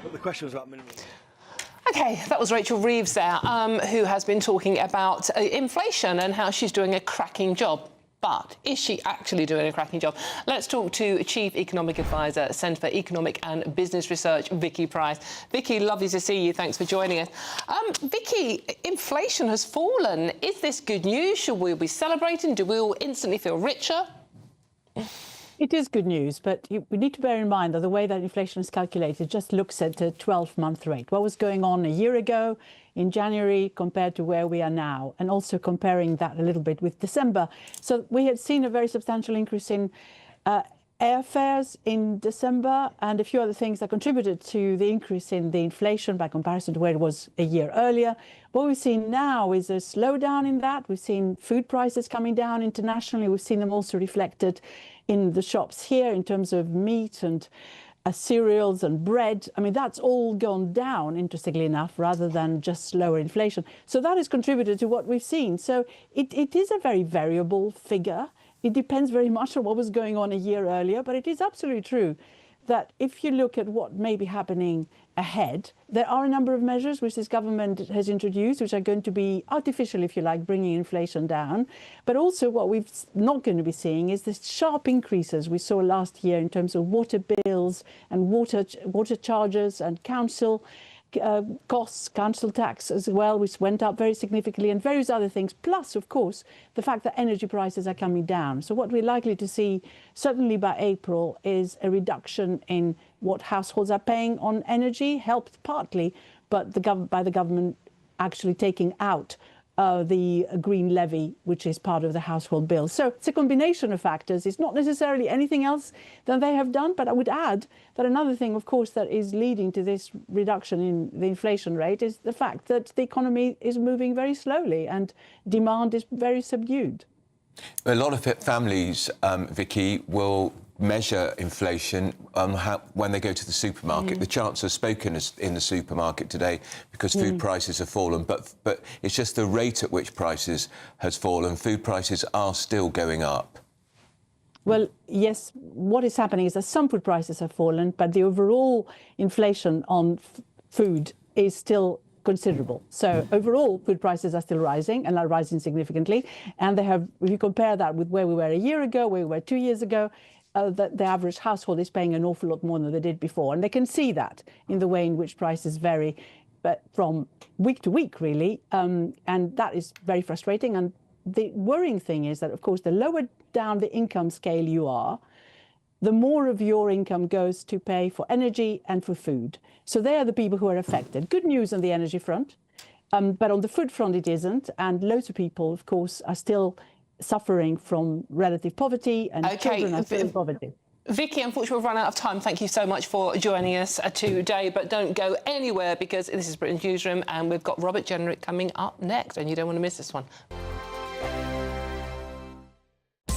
But the question was about minimum. OK, that was Rachel Reeves there, who has been talking about inflation and how she's doing a cracking job. But is she actually doing a cracking job? Let's talk to Chief Economic Advisor, Centre for Economic and Business Research, Vicky Price. Vicky, lovely to see you. Thanks for joining us. Vicky, inflation has fallen. Is this good news? Should we be celebrating? Do we all instantly feel richer? It is good news, but we need to bear in mind that the way that inflation is calculated just looks at a 12-month rate. What was going on a year ago in January compared to where we are now, and also comparing that a little bit with December. So we had seen a very substantial increase in airfares in December and a few other things that contributed to the increase in the inflation by comparison to where it was a year earlier. What we've seen now is a slowdown in that. We've seen food prices coming down internationally. We've seen them also reflected in the shops here in terms of meat and cereals and bread. I mean, that's all gone down, interestingly enough, rather than just slower inflation. So that has contributed to what we've seen. So it is a very variable figure. It depends very much on what was going on a year earlier, but it is absolutely true that if you look at what may be happening ahead, there are a number of measures which this government has introduced, which are going to be artificial, if you like, bringing inflation down. But also what we're not going to be seeing is the sharp increases we saw last year in terms of water bills and water charges and council costs, council tax as well, which went up very significantly, and various other things, plus, of course, the fact that energy prices are coming down. So what we're likely to see, certainly by April, is a reduction in what households are paying on energy, helped partly by the government actually taking out the green levy, which is part of the household bill. So it's a combination of factors. It's not necessarily anything else than they have done, but I would add that another thing, of course, that is leading to this reduction in the inflation rate is the fact that the economy is moving very slowly and demand is very subdued. A lot of families, Vicky, will measure inflation when they go to the supermarket. The Chancellor's spoken in the supermarket today because food prices have fallen, but it's just the rate at which prices has fallen. Food prices are still going up. Well, yes, what is happening is that some food prices have fallen, but the overall inflation on food is still considerable. So overall, food prices are still rising and are rising significantly. And they have, if you compare that with where we were a year ago, where we were 2 years ago, the average household is paying an awful lot more than they did before. And they can see that in the way in which prices vary, but from week to week, really. And that is very frustrating. And the worrying thing is that, of course, the lower down the income scale you are, the more of your income goes to pay for energy and for food. So they are the people who are affected. Good news on the energy front, but on the food front it isn't. And loads of people, of course, are still suffering from relative poverty, and children are still in poverty. Vicky, unfortunately, we've run out of time. Thank you so much for joining us today. But don't go anywhere, because this is Britain's Newsroom, and we've got Robert Jenrick coming up next, and you don't want to miss this one.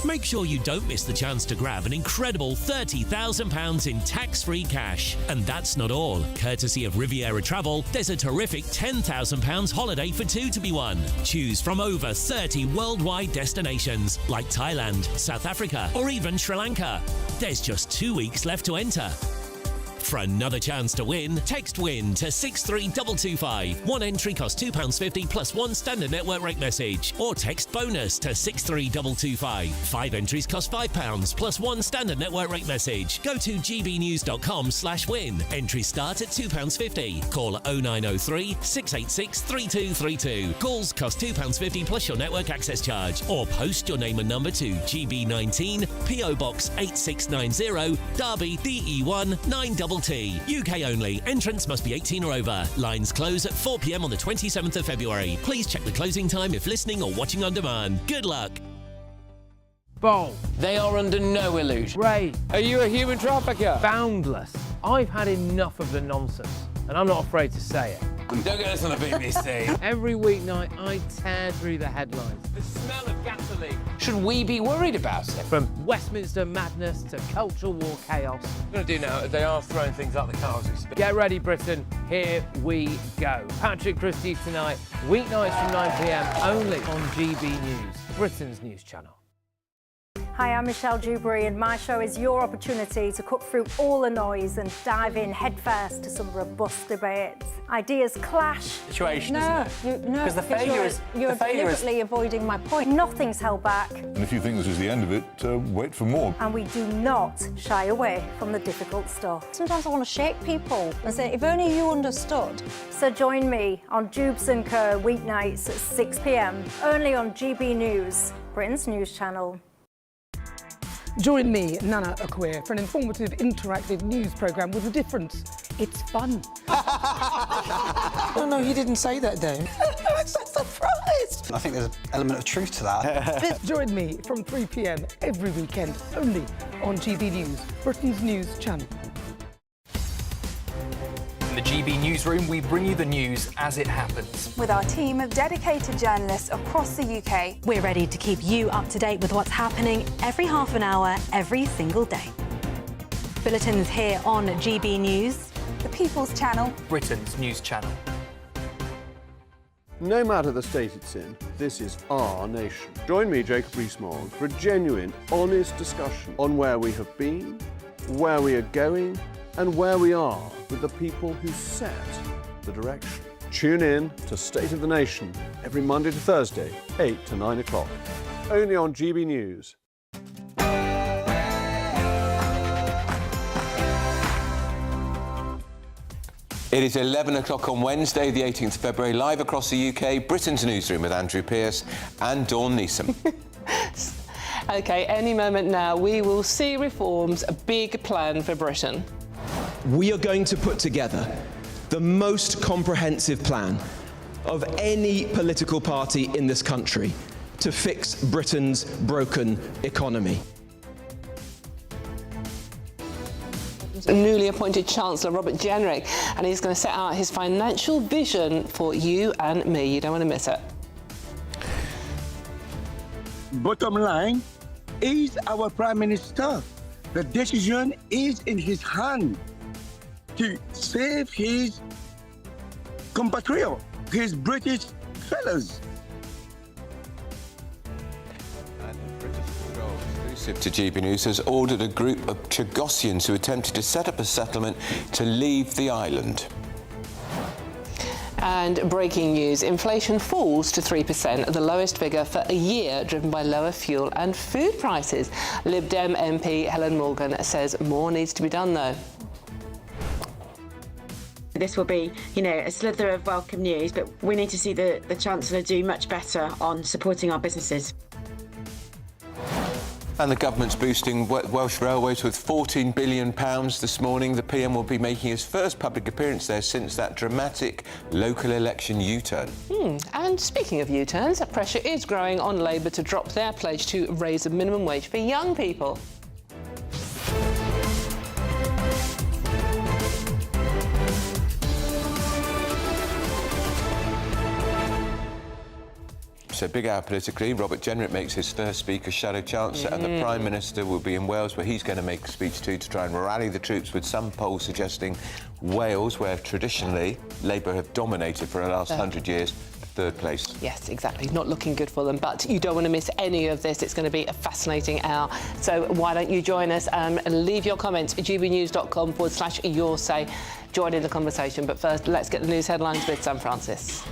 Make sure you don't miss the chance to grab an incredible £30,000 in tax-free cash. And that's not all. Courtesy of Riviera Travel, there's a terrific £10,000 holiday for two to be won. Choose from over 30 worldwide destinations like Thailand, South Africa, or even Sri Lanka. There's just 2 weeks left to enter. For another chance to win, text WIN to 63225. One entry costs £2.50 plus one standard network rate message. Or text BONUS to 63225. 5 entries cost £5 plus one standard network rate message. Go to gbnews.com/win. Entries start at £2.50. Call 0903 686 3232. Calls cost £2.50 plus your network access charge. Or post your name and number to GB19, PO Box 8690, Derby, DE1 9 Bubble tea. UK only. Entrance must be 18 or over. Lines close at 4 p.m. on the 27th of February. Please check the closing time if listening or watching on demand. Good luck. Bold. They are under no illusion. Ray. Are you a human trafficker? Boundless. I've had enough of the nonsense, and I'm not afraid to say it. Don't get us on the BBC. Every weeknight, I tear through the headlines. The smell of gasoline. Should we be worried about it? From Westminster madness to cultural war chaos. What I'm going to do now is they are throwing things out the car as we speak. Get ready, Britain. Here we go. Patrick Christie's tonight, weeknights from 9 p.m. only on GB News, Britain's news channel. Hi, I'm Michelle Dewberry, and my show is your opportunity to cut through all the noise and dive in headfirst to some robust debates. Ideas clash. Situation, no, isn't it? No, Because the failure is you're deliberately avoiding my point. Nothing's held back. And if you think this is the end of it, wait for more. And we do not shy away from the difficult stuff. Sometimes I want to shake people and say, if only you understood. So join me on Jubes and Kerr weeknights at 6 p.m. only on GB News, Britain's news channel. Join me, Nana Akwe, for an informative, interactive news programme with a difference. It's fun. No, he didn't say that, though. I'm so surprised. I think there's an element of truth to that. Join me from 3 p.m. every weekend, only on GB News, Britain's news channel. In the GB Newsroom, we bring you the news as it happens. With our team of dedicated journalists across the UK, we're ready to keep you up to date with what's happening every half an hour, every single day. Bulletins here on GB News, the People's Channel, Britain's news channel. No matter the state it's in, this is our nation. Join me, Jacob Rees-Mogg, for a genuine, honest discussion on where we have been, where we are going, and where we are with the people who set the direction. Tune in to State of the Nation every Monday to Thursday, 8 to 9 o'clock, only on GB News. It is 11 o'clock on Wednesday, the 18th of February, live across the UK, Britain's Newsroom with Andrew Pearce and Dawn Neeson. OK, any moment now, we will see reforms, a big plan for Britain. We are going to put together the most comprehensive plan of any political party in this country to fix Britain's broken economy. Newly appointed Chancellor Robert Jenrick, and he's going to set out his financial vision for you and me. You don't want to miss it. Bottom line is our Prime Minister. The decision is in his hand to save his compatriot, his British fellows. Exclusive to GB News has ordered a group of Chagosians who attempted to set up a settlement to leave the island. And breaking news, inflation falls to 3%, the lowest figure for a year, driven by lower fuel and food prices. Lib Dem MP Helen Morgan says more needs to be done, though. This will be, a slither of welcome news, but we need to see the Chancellor do much better on supporting our businesses. And the government's boosting Welsh Railways with £14 billion this morning. The PM will be making his first public appearance there since that dramatic local election U-turn. And speaking of U-turns, pressure is growing on Labour to drop their pledge to raise the minimum wage for young people. So big hour politically. Robert Jenrick makes his first speak as Shadow Chancellor, and the Prime Minister will be in Wales, where he's going to make a speech too to try and rally the troops, with some polls suggesting Wales, where traditionally Labour have dominated for the last 100 years, third place. Yes, exactly. Not looking good for them, but you don't want to miss any of this. It's going to be a fascinating hour. So why don't you join us and leave your comments at gbnews.com/your say. Join in the conversation. But first, let's get the news headlines with Sam Francis.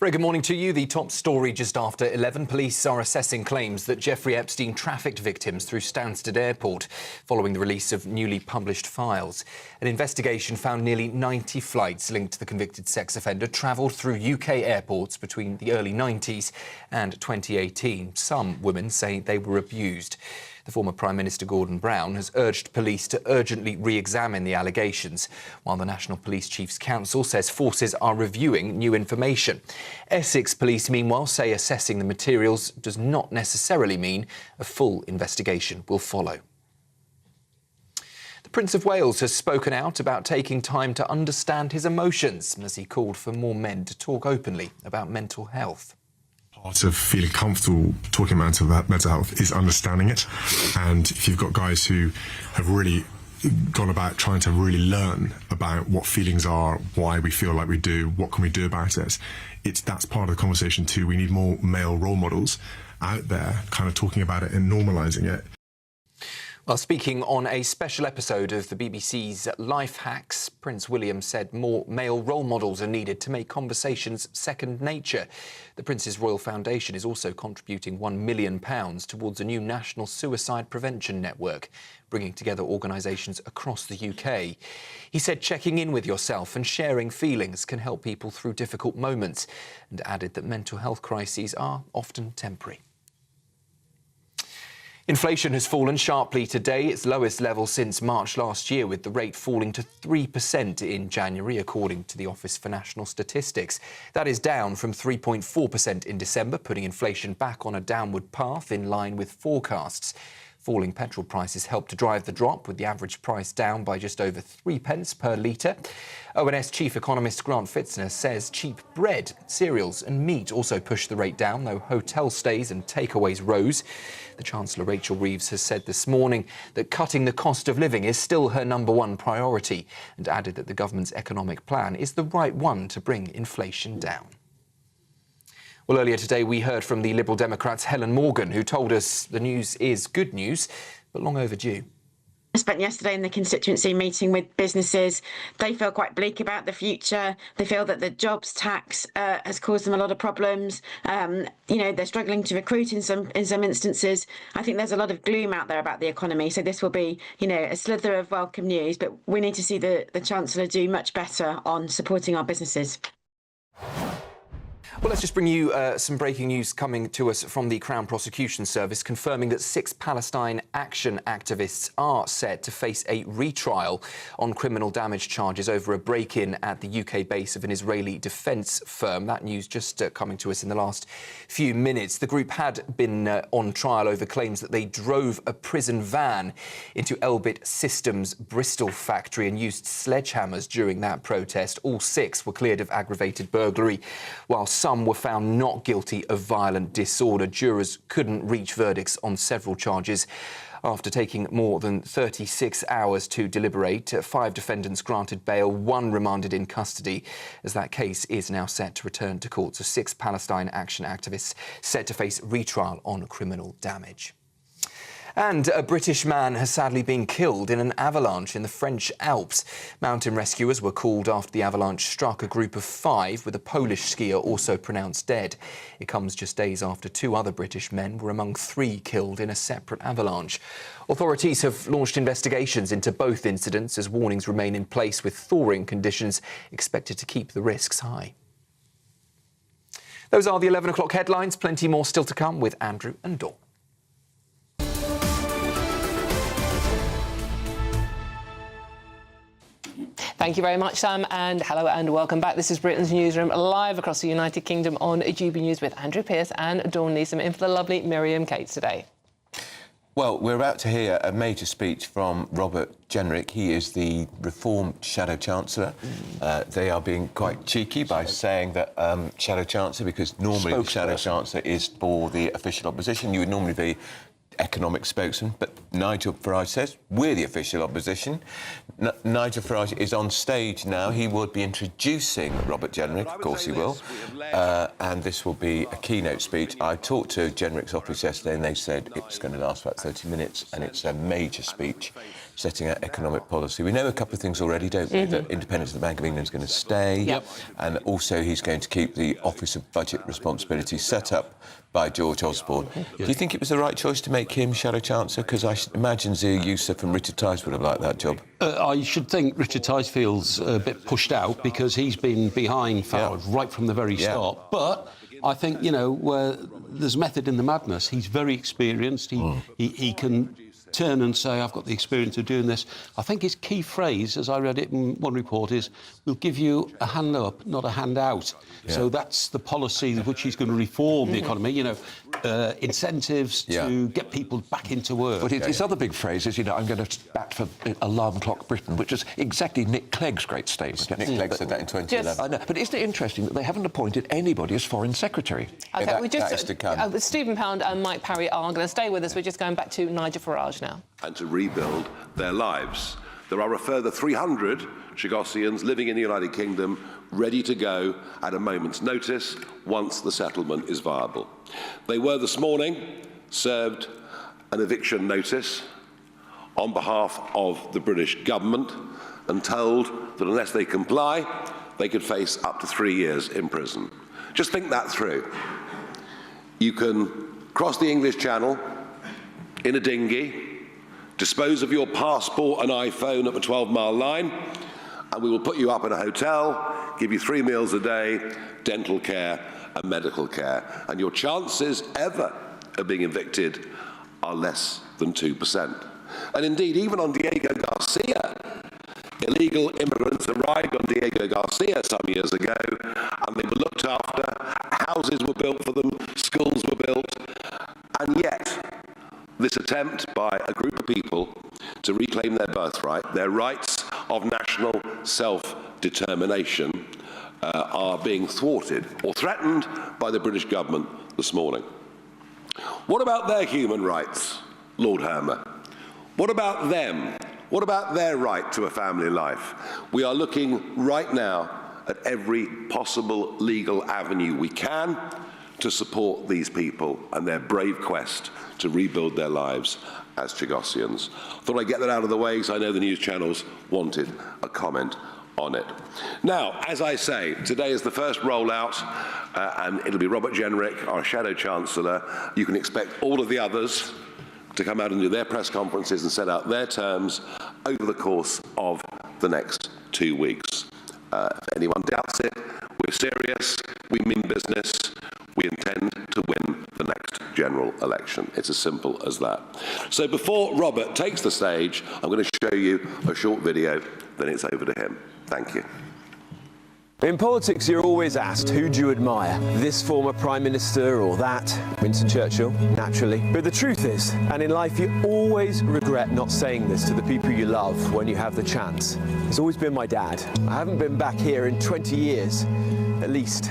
Very good morning to you. The top story just after 11. Police are assessing claims that Jeffrey Epstein trafficked victims through Stansted Airport following the release of newly published files. An investigation found nearly 90 flights linked to the convicted sex offender travelled through UK airports between the early 90s and 2018. Some women say they were abused. The former Prime Minister Gordon Brown has urged police to urgently re-examine the allegations, while the National Police Chiefs Council says forces are reviewing new information. Essex Police, meanwhile, say assessing the materials does not necessarily mean a full investigation will follow. The Prince of Wales has spoken out about taking time to understand his emotions as he called for more men to talk openly about mental health. Part of feeling comfortable talking about mental health is understanding it. And if you've got guys who have really gone about trying to really learn about what feelings are, why we feel like we do, what can we do about it, that's part of the conversation too. We need more male role models out there kind of talking about it and normalising it. Well, speaking on a special episode of the BBC's Life Hacks, Prince William said more male role models are needed to make conversations second nature. The Prince's Royal Foundation is also contributing £1 million towards a new national suicide prevention network, bringing together organisations across the UK. He said checking in with yourself and sharing feelings can help people through difficult moments, and added that mental health crises are often temporary. Inflation has fallen sharply today, its lowest level since March last year, with the rate falling to 3% in January, according to the Office for National Statistics. That is down from 3.4% in December, putting inflation back on a downward path in line with forecasts. Falling petrol prices helped to drive the drop, with the average price down by just over 3 pence per litre. ONS chief economist Grant Fitzner says cheap bread, cereals and meat also pushed the rate down, though hotel stays and takeaways rose. The Chancellor Rachel Reeves has said this morning that cutting the cost of living is still her #1 priority, and added that the government's economic plan is the right one to bring inflation down. Well, earlier today, we heard from the Liberal Democrats' Helen Morgan, who told us the news is good news, but long overdue. I spent yesterday in the constituency meeting with businesses. They feel quite bleak about the future. They feel that the jobs tax has caused them a lot of problems. They're struggling to recruit in some instances. I think there's a lot of gloom out there about the economy. So this will be, a slither of welcome news. But we need to see the Chancellor do much better on supporting our businesses. Well, let's just bring you some breaking news coming to us from the Crown Prosecution Service, confirming that 6 Palestine Action activists are set to face a retrial on criminal damage charges over a break-in at the UK base of an Israeli defence firm. That news just coming to us in the last few minutes. The group had been on trial over claims that they drove a prison van into Elbit Systems' Bristol factory and used sledgehammers during that protest. All 6 were cleared of aggravated burglary, while some were found not guilty of violent disorder. Jurors couldn't reach verdicts on several charges. After taking more than 36 hours to deliberate, 5 defendants granted bail, 1 remanded in custody, as that case is now set to return to court. So 6 Palestine Action activists set to face retrial on criminal damage. And a British man has sadly been killed in an avalanche in the French Alps. Mountain rescuers were called after the avalanche struck a group of 5, with a Polish skier also pronounced dead. It comes just days after 2 other British men were among 3 killed in a separate avalanche. Authorities have launched investigations into both incidents as warnings remain in place, with thawing conditions expected to keep the risks high. Those are the 11 o'clock headlines. Plenty more still to come with Andrew and Dawn. Thank you very much, Sam, and hello and welcome back. This is Britain's Newsroom, live across the United Kingdom on GB News with Andrew Pearce and Dawn Neeson, in for the lovely Miriam Cates today. Well, we're about to hear a major speech from Robert Jenrick. He is the reformed Shadow Chancellor. They are being quite cheeky by saying that Shadow Chancellor, because normally the Shadow Chancellor is for the official opposition. You would normally be economic spokesman, but Nigel Farage says we're the official opposition. Nigel Farage is on stage now. He would be introducing Robert Jenrick, of course he will, and this will be a keynote speech. I talked to Jenrick's office yesterday and they said it's going to last about 30 minutes and it's a major speech. setting out economic policy. We know a couple of things already, don't we? That independence of the Bank of England is going to stay, and also he's going to keep the Office of Budget Responsibility set up by George Osborne. Do you think it was the right choice to make him Shadow Chancellor? Because I imagine Zia Youssef and Richard Tice would have liked that job. I should think Richard Tice feels a bit pushed out because he's been behind Farage right from the very start. But I think, you know, where there's method in the madness. He's very experienced. He can turn and say, I've got the experience of doing this. I think his key phrase, as I read it in one report, is, we'll give you a hand up, not a hand out. So that's the policy which he's going to reform the economy, you know, incentives to get people back into work. But his other big phrase is, you know, I'm going to bat for alarm clock Britain, which is exactly Nick Clegg's great statement. Nick Clegg said that in 2011. I know, but isn't it interesting that they haven't appointed anybody as Foreign Secretary? OK, that is to come. Stephen Pound and Mike Parry are going to stay with us. We're just going back to Nigel Farage now. And to rebuild their lives. There are a further 300 Chagosians living in the United Kingdom ready to go at a moment's notice once the settlement is viable. They were this morning served an eviction notice on behalf of the British government and told that unless they comply, they could face up to 3 years in prison. Just think that through. You can cross the English Channel in a dinghy, dispose of your passport and iPhone at the 12-mile line, and we will put you up in a hotel, give you 3 meals a day, dental care and medical care. And your chances ever of being evicted are less than 2%. And indeed, even on Diego Garcia, illegal immigrants arrived on Diego Garcia some years ago, and they were looked after, houses were built for them, schools were built, and yet this attempt by a group of people to reclaim their birthright, their rights of national self-determination, are being thwarted or threatened by the British government this morning. What about their human rights, Lord Hermer? What about them? What about their right to a family life? We are looking right now at every possible legal avenue we can to support these people and their brave quest to rebuild their lives as Chagosians. Thought I'd get that out of the way because I know the news channels wanted a comment on it. Now, as I say, today is the first rollout, and it'll be Robert Jenrick, our Shadow Chancellor. You can expect all of the others to come out and do their press conferences and set out their terms over the course of the next 2 weeks. If anyone doubts it, we're serious, we mean business, we intend to win the next general election. It's as simple as that. So before Robert takes the stage, I'm going to show you a short video, then it's over to him. Thank you. In politics, you're always asked, who do you admire? This former Prime Minister or that? Winston Churchill, naturally. But the truth is, and in life you always regret not saying this to the people you love when you have the chance. It's always been my dad. I haven't been back here in 20 years, at least.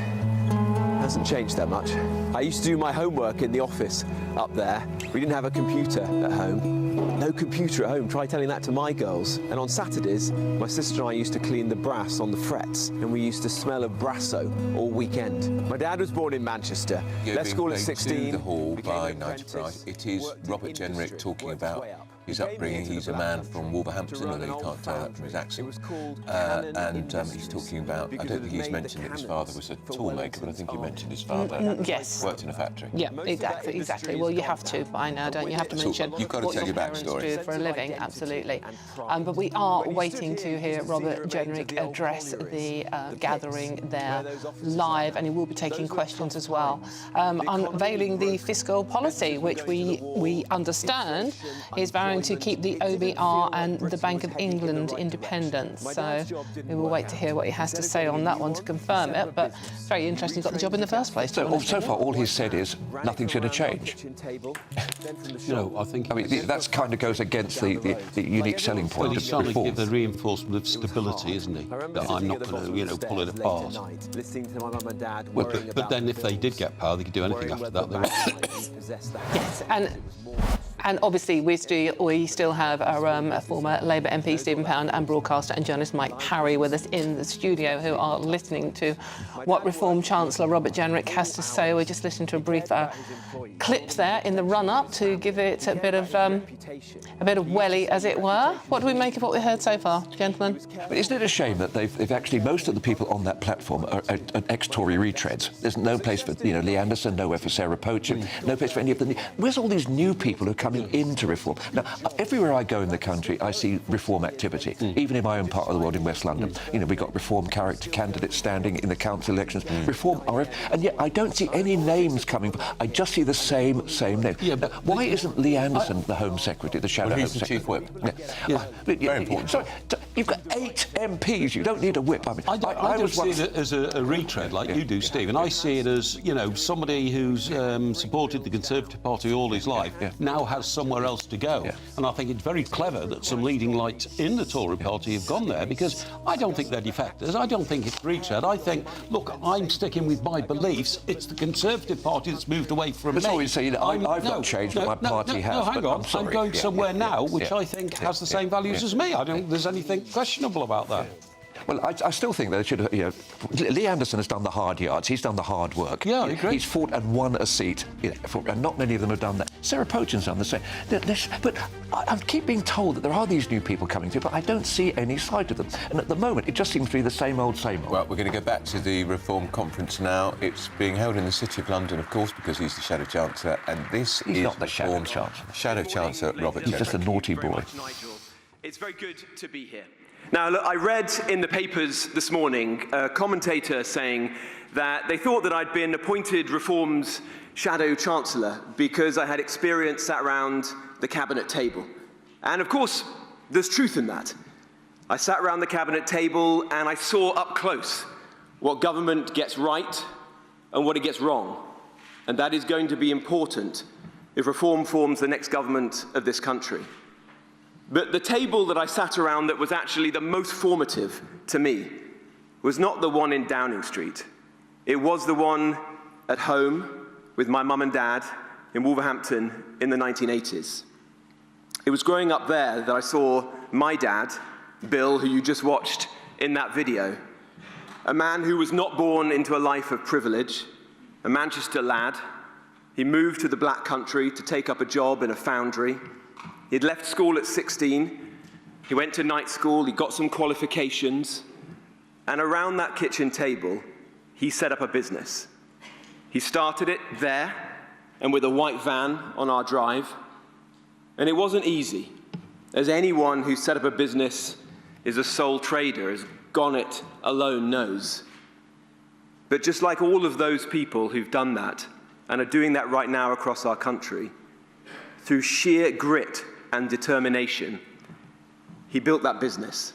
Hasn't changed that much. I used to do my homework in the office up there. We didn't have a computer at home. No computer at home. Try telling that to my girls. And on Saturdays, my sister and I used to clean the brass on the frets, and we used to smell of Brasso all weekend. My dad was born in Manchester. Left school at 16. The Hall by Nigel Farage. It is Robert Jenrick talking about his upbringing. He's a man from Wolverhampton, although you can't tell that from his accent. And he's talking about, I don't think he's mentioned that his father was a tool maker, but I think he mentioned his father yes. worked in a factory. Yeah, exactly. Well, you have to by now, don't you? You have to mention you've got to what tell your your parents backstory. do for a living, absolutely. But we are waiting to hear Robert Jenrick address the gathering there live, and he will be taking questions as well, unveiling the fiscal policy, which we understand is vowing to keep the OBR and the Bank of England independent. So we will wait to hear what he has to say on that one to confirm it. But it's very interesting he got the job in the first place. So far, all he's said is nothing's going to change. No, I think that kind of goes against the unique selling point he's of trying to give the reform. reinforcement of stability, isn't he? That I'm not going to, pull it apart. But then if they did get power, they could do anything after that. Yes, and And obviously, we still have our former Labour MP Stephen Pound and broadcaster and journalist Mike Parry with us in the studio, who are listening to what Reform Chancellor Robert Jenrick has to say. We're just listening to a brief clip there in the run-up to give it a bit of welly, as it were. What do we make of what we heard so far, gentlemen? But isn't it a shame that they've actually, most of the people on that platform are ex-Tory retreads? There's no place for Lee Anderson, nowhere for Sarah Poacher, no place for any of the... Where's all these new people who are coming into Reform? Now, everywhere I go in the country, I see Reform activity, even in my own part of the world in West London. You know, we've got Reform character candidates standing in the council elections, Reform RF, and yet I don't see any names coming. I just see the same name. Yeah, now, why isn't Lee Anderson the Home Secretary, the shadow Home Secretary? Chief Whip. Very important. Sorry, you've got 8 MPs. You don't need a whip. I mean, I don't see it as a retread like you do, Steve. And I see it as, you know, somebody who's supported the Conservative Party all his life now has somewhere else to go. And I think it's very clever that some leading lights in the Tory Party have gone there, because I don't think they're defectors. I don't think it's retread. I think, look, I'm sticking with my beliefs. It's the Conservative Party that's moved away from me. That's always saying that I've not changed what my party has. No, hang on. I'm going somewhere now which I think has the same values as me. I don't think there's anything questionable about that. Well, I still think that they should have, you know, Lee Anderson has done the hard yards, he's done the hard work. Yeah, I agree. He's fought and won a seat, you know, and not many of them have done that. Sarah Poachen's done the same. But I keep being told that there are these new people coming through, but I don't see any sight of them. And at the moment, it just seems to be the same old, same old. Well, we're going to go back to the Reform Conference now. It's being held in the City of London, of course, because he's the Shadow Chancellor, and this he's is not the Shadow Chancellor. Shadow Chancellor Robert Jenrick. He's just a naughty boy. It's very good to be here. Now, look, I read in the papers this morning a commentator saying that they thought that I'd been appointed Reform's Shadow Chancellor because I had experience sat around the cabinet table. And of course, there's truth in that. I sat around the cabinet table and I saw up close what government gets right and what it gets wrong. And that is going to be important if Reform forms the next government of this country. But the table that I sat around that was actually the most formative to me was not the one in Downing Street. It was the one at home with my mum and dad in Wolverhampton in the 1980s. It was growing up there that I saw my dad, Bill, who you just watched in that video, a man who was not born into a life of privilege, a Manchester lad. He moved to the Black Country to take up a job in a foundry. He'd left school at 16, he went to night school, he got some qualifications, and around that kitchen table, he set up a business. He started it there, and with a white van on our drive, and it wasn't easy, as anyone who set up a business is a sole trader, has gone it alone knows. But just like all of those people who've done that, and are doing that right now across our country, through sheer grit and determination, he built that business.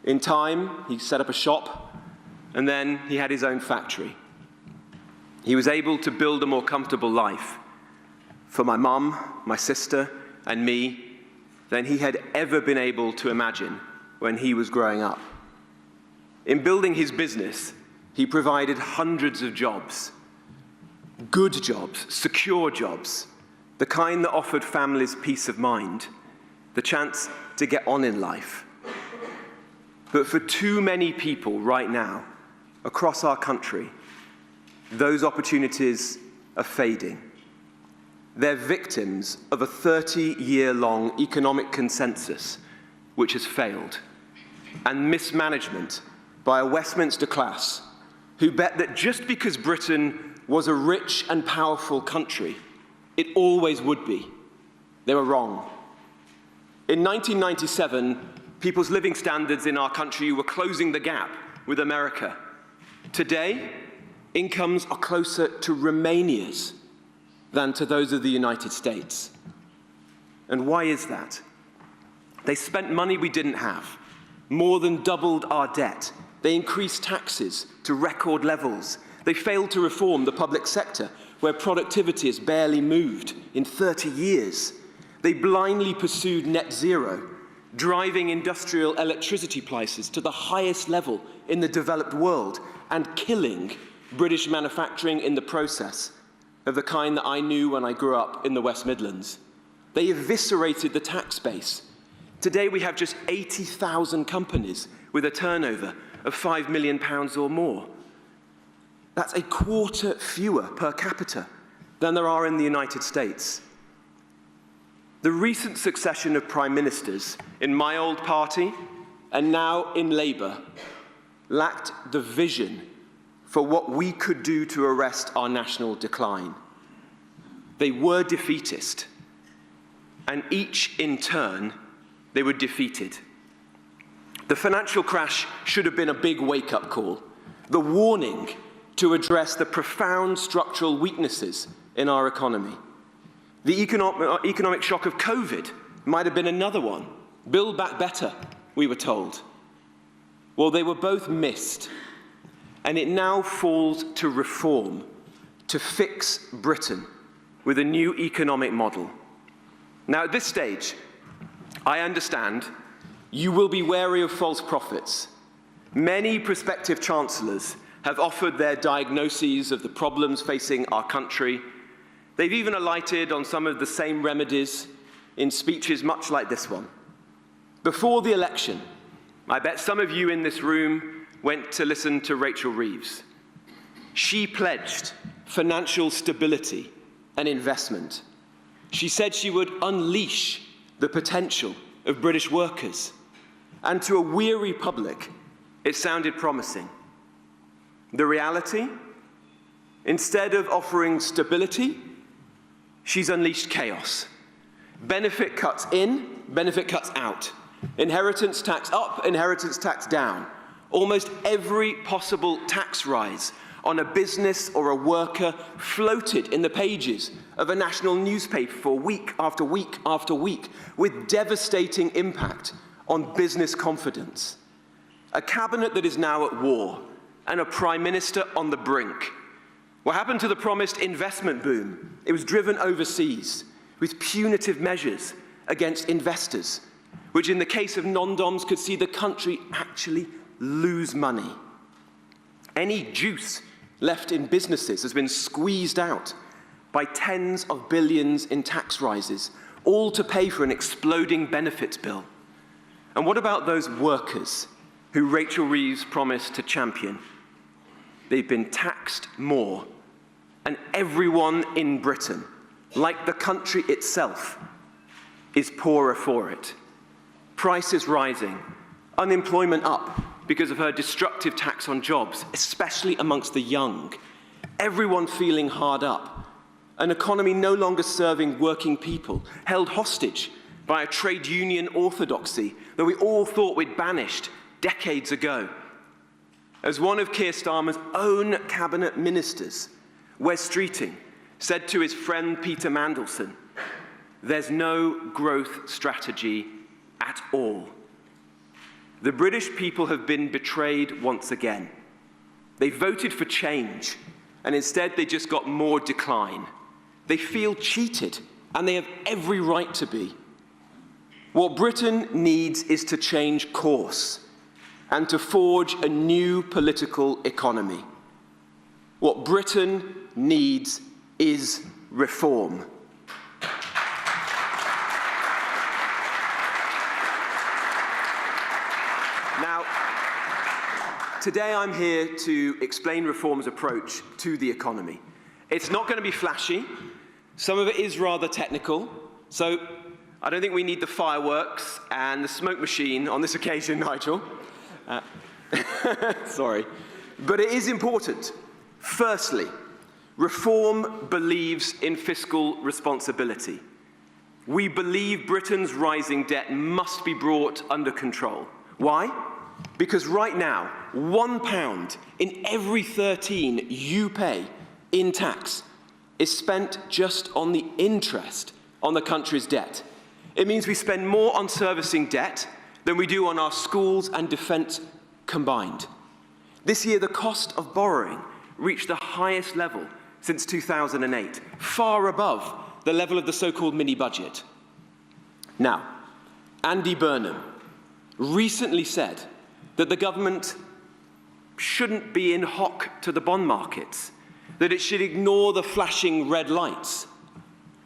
In time, he set up a shop, and then he had his own factory. He was able to build a more comfortable life for my mum, my sister, and me than he had ever been able to imagine when he was growing up. In building his business, he provided hundreds of jobs, good jobs, secure jobs, the kind that offered families peace of mind, the chance to get on in life. But for too many people right now, across our country, those opportunities are fading. They're victims of a 30-year-long economic consensus which has failed, and mismanagement by a Westminster class who bet that just because Britain was a rich and powerful country, it always would be. They were wrong. In 1997, people's living standards in our country were closing the gap with America. Today, incomes are closer to Romania's than to those of the United States. And why is that? They spent money we didn't have, more than doubled our debt. They increased taxes to record levels. They failed to reform the public sector, where productivity has barely moved in 30 years. They blindly pursued net zero, driving industrial electricity prices to the highest level in the developed world and killing British manufacturing in the process, of the kind that I knew when I grew up in the West Midlands. They eviscerated the tax base. Today we have just 80,000 companies with a turnover of £5 million or more. That's a quarter fewer per capita than there are in the United States. The recent succession of prime ministers in my old party and now in Labour lacked the vision for what we could do to arrest our national decline. They were defeatist, and each in turn, they were defeated. The financial crash should have been a big wake-up call, the warning to address the profound structural weaknesses in our economy. The economic shock of COVID might have been another one. Build back better, we were told. Well, they were both missed, and it now falls to reform, to fix Britain with a new economic model. Now, at this stage, I understand you will be wary of false prophets. Many prospective chancellors have offered their diagnoses of the problems facing our country. They've even alighted on some of the same remedies in speeches much like this one. Before the election, I bet some of you in this room went to listen to Rachel Reeves. She pledged financial stability and investment. She said she would unleash the potential of British workers. And to a weary public, it sounded promising. The reality? Instead of offering stability, she's unleashed chaos. Benefit cuts in, benefit cuts out. Inheritance tax up, inheritance tax down. Almost every possible tax rise on a business or a worker floated in the pages of a national newspaper for week after week after week, with devastating impact on business confidence. A cabinet that is now at war, and a prime minister on the brink. What happened to the promised investment boom? It was driven overseas with punitive measures against investors, which in the case of non-doms could see the country actually lose money. Any juice left in businesses has been squeezed out by tens of billions in tax rises, all to pay for an exploding benefits bill. And what about those workers who Rachel Reeves promised to champion? They've been taxed more, and everyone in Britain, like the country itself, is poorer for it. Prices rising, unemployment up because of her destructive tax on jobs, especially amongst the young. Everyone feeling hard up. An economy no longer serving working people, held hostage by a trade union orthodoxy that we all thought we'd banished decades ago. As one of Keir Starmer's own cabinet ministers, Wes Streeting, said to his friend Peter Mandelson, "There's no growth strategy at all." The British people have been betrayed once again. They voted for change, and instead they just got more decline. They feel cheated, and they have every right to be. What Britain needs is to change course and to forge a new political economy. What Britain needs is reform. Now, today I'm here to explain Reform's approach to the economy. It's not going to be flashy. Some of it is rather technical, so I don't think we need the fireworks and the smoke machine on this occasion, Nigel. Sorry. But it is important. Firstly, Reform believes in fiscal responsibility. We believe Britain's rising debt must be brought under control. Why? Because right now, £1 in every 13 you pay in tax is spent just on the interest on the country's debt. It means we spend more on servicing debt than we do on our schools and defence combined. This year, the cost of borrowing reached the highest level since 2008, far above the level of the so-called mini-budget. Now, Andy Burnham recently said that the government shouldn't be in hock to the bond markets, that it should ignore the flashing red lights.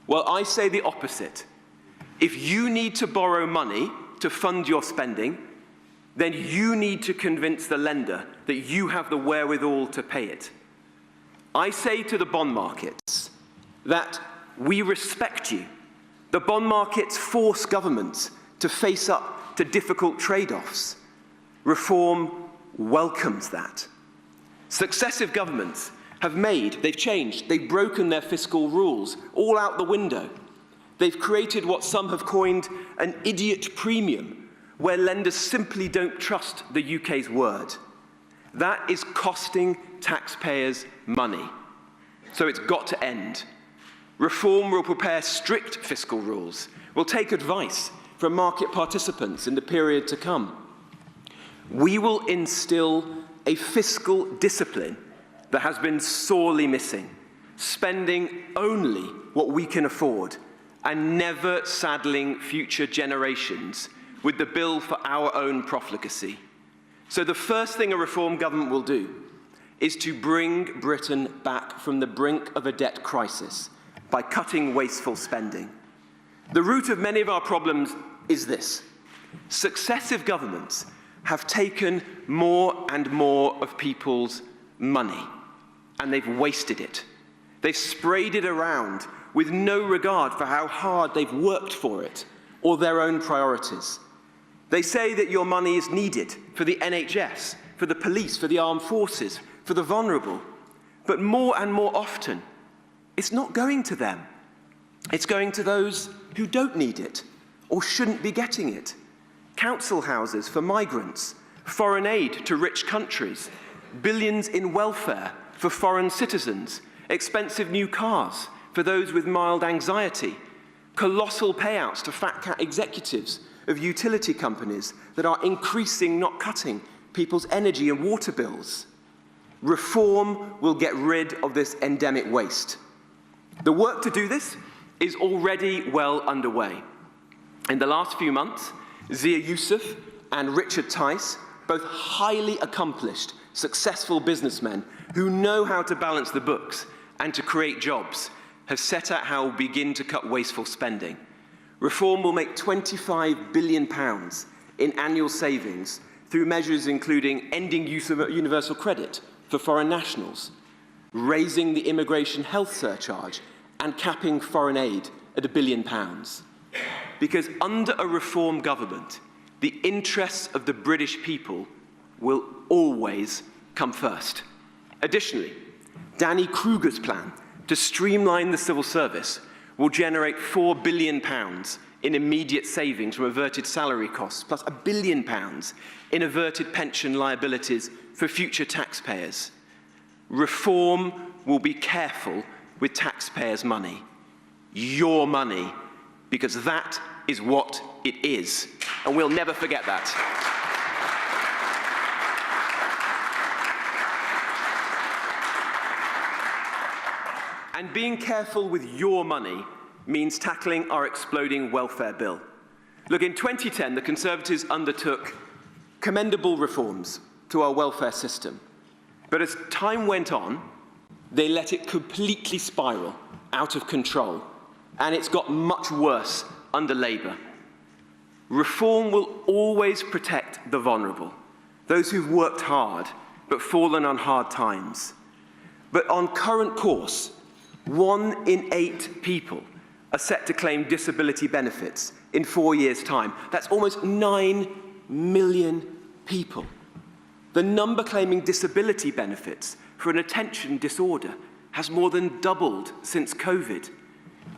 Well, I say the opposite. If you need to borrow money to fund your spending, then you need to convince the lender that you have the wherewithal to pay it. I say to the bond markets that we respect you. The bond markets force governments to face up to difficult trade-offs. Reform welcomes that. Successive governments they've changed, they've broken their fiscal rules, all out the window. They've created what some have coined an idiot premium, where lenders simply don't trust the UK's word. That is costing taxpayers money. So it's got to end. Reform will prepare strict fiscal rules, will take advice from market participants in the period to come. We will instill a fiscal discipline that has been sorely missing, spending only what we can afford and never saddling future generations with the bill for our own profligacy. So the first thing a reform government will do is to bring Britain back from the brink of a debt crisis by cutting wasteful spending. The root of many of our problems is this: successive governments have taken more and more of people's money, and they've wasted it. They've sprayed it around with no regard for how hard they've worked for it or their own priorities. They say that your money is needed for the NHS, for the police, for the armed forces, for the vulnerable. But more and more often, it's not going to them. It's going to those who don't need it or shouldn't be getting it. Council houses for migrants, foreign aid to rich countries, billions in welfare for foreign citizens, expensive new cars for those with mild anxiety, colossal payouts to fat cat executives of utility companies that are increasing, not cutting, people's energy and water bills. Reform will get rid of this endemic waste. The work to do this is already well underway. In the last few months, Zia Youssef and Richard Tice, both highly accomplished, successful businessmen who know how to balance the books and to create jobs, have set out how we'll begin to cut wasteful spending. Reform will make £25 billion in annual savings through measures including ending use of universal credit for foreign nationals, raising the immigration health surcharge and capping foreign aid at £1 billion. Because under a reform government, the interests of the British people will always come first. Additionally, Danny Kruger's plan to streamline the civil service will generate £4 billion in immediate savings from averted salary costs, plus £1 billion in averted pension liabilities for future taxpayers. Reform will be careful with taxpayers' money. Your money, because that is what it is. And we'll never forget that. And being careful with your money means tackling our exploding welfare bill. Look, in 2010, the Conservatives undertook commendable reforms to our welfare system. But as time went on, they let it completely spiral out of control, and it's got much worse under Labour. Reform will always protect the vulnerable, those who've worked hard but fallen on hard times. But on current course, 1 in 8 people are set to claim disability benefits in 4 years' time. That's almost 9 million people. The number claiming disability benefits for an attention disorder has more than doubled since COVID.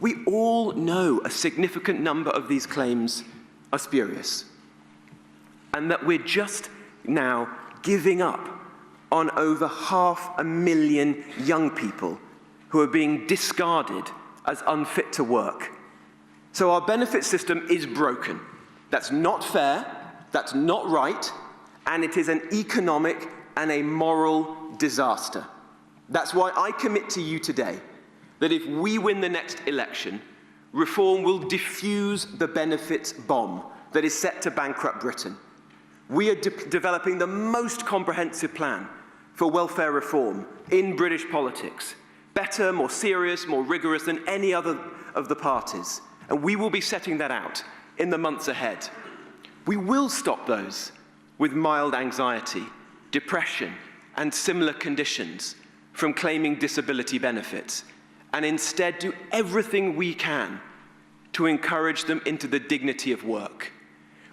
We all know a significant number of these claims are spurious, and that we're just now giving up on over 500,000 young people who are being discarded as unfit to work. So our benefit system is broken. That's not fair, that's not right, and it is an economic and a moral disaster. That's why I commit to you today that if we win the next election, reform will defuse the benefits bomb that is set to bankrupt Britain. We are developing the most comprehensive plan for welfare reform in British politics. Better, more serious, more rigorous than any other of the parties. and we will be setting that out in the months ahead. We will stop those with mild anxiety, depression, and similar conditions from claiming disability benefits, and instead do everything we can to encourage them into the dignity of work.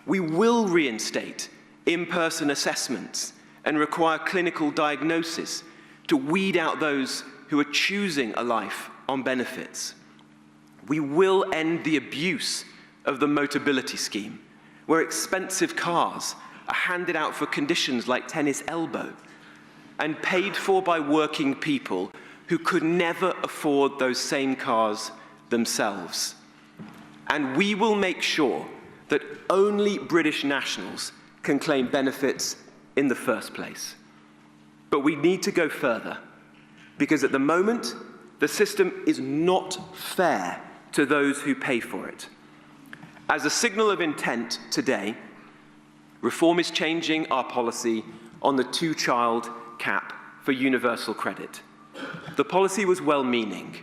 We will reinstate in-person assessments and require clinical diagnosis to weed out those who are choosing a life on benefits. We will end the abuse of the Motability Scheme, where expensive cars are handed out for conditions like tennis elbow and paid for by working people who could never afford those same cars themselves. And we will make sure that only British nationals can claim benefits in the first place. But we need to go further, because at the moment, the system is not fair to those who pay for it. As a signal of intent today, Reform is changing our policy on the two-child cap for universal credit. The policy was well-meaning.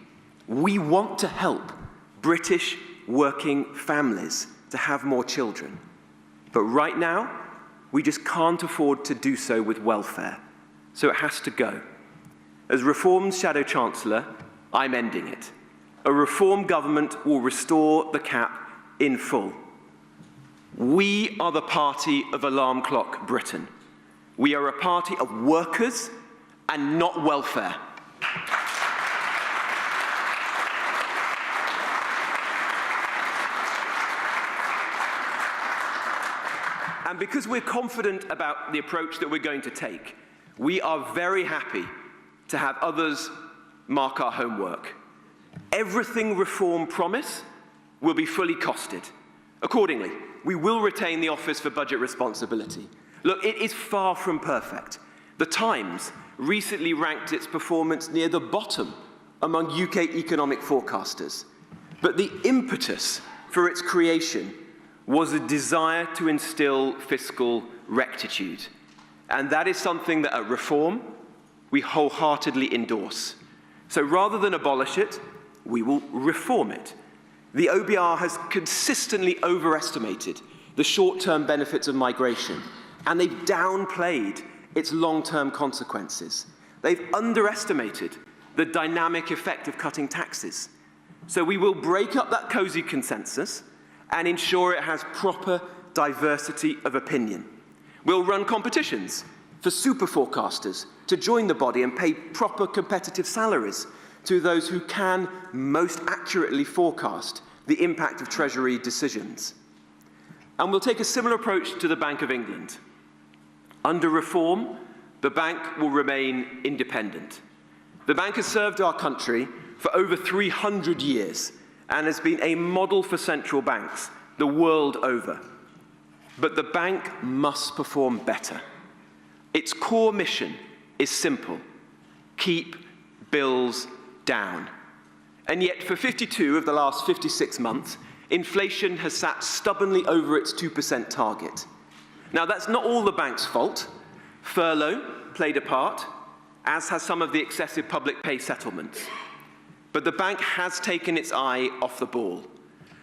We want to help British working families to have more children. But right now, we just can't afford to do so with welfare. So it has to go. As Reform's Shadow Chancellor, I'm ending it. A Reform government will restore the cap in full. We are the party of alarm clock Britain. We are a party of workers and not welfare. And because we're confident about the approach that we're going to take, we are very happy to have others mark our homework. Everything Reform promise will be fully costed. Accordingly, we will retain the Office for Budget Responsibility. Look, it is far from perfect. The Times recently ranked its performance near the bottom among UK economic forecasters. But the impetus for its creation was a desire to instill fiscal rectitude. And that is something that at Reform, we wholeheartedly endorse. So rather than abolish it, we will reform it. The OBR has consistently overestimated the short-term benefits of migration, and they've downplayed its long-term consequences. They've underestimated the dynamic effect of cutting taxes. So we will break up that cosy consensus and ensure it has proper diversity of opinion. We'll run competitions for super forecasters to join the body and pay proper competitive salaries to those who can most accurately forecast the impact of Treasury decisions. And we'll take a similar approach to the Bank of England. Under Reform, the bank will remain independent. The bank has served our country for over 300 years and has been a model for central banks the world over. But the bank must perform better. Its core mission is simple: keep bills down. And yet, for 52 of the last 56 months, inflation has sat stubbornly over its 2% target. Now, that's not all the bank's fault. Furlough played a part, as has some of the excessive public pay settlements. But the bank has taken its eye off the ball.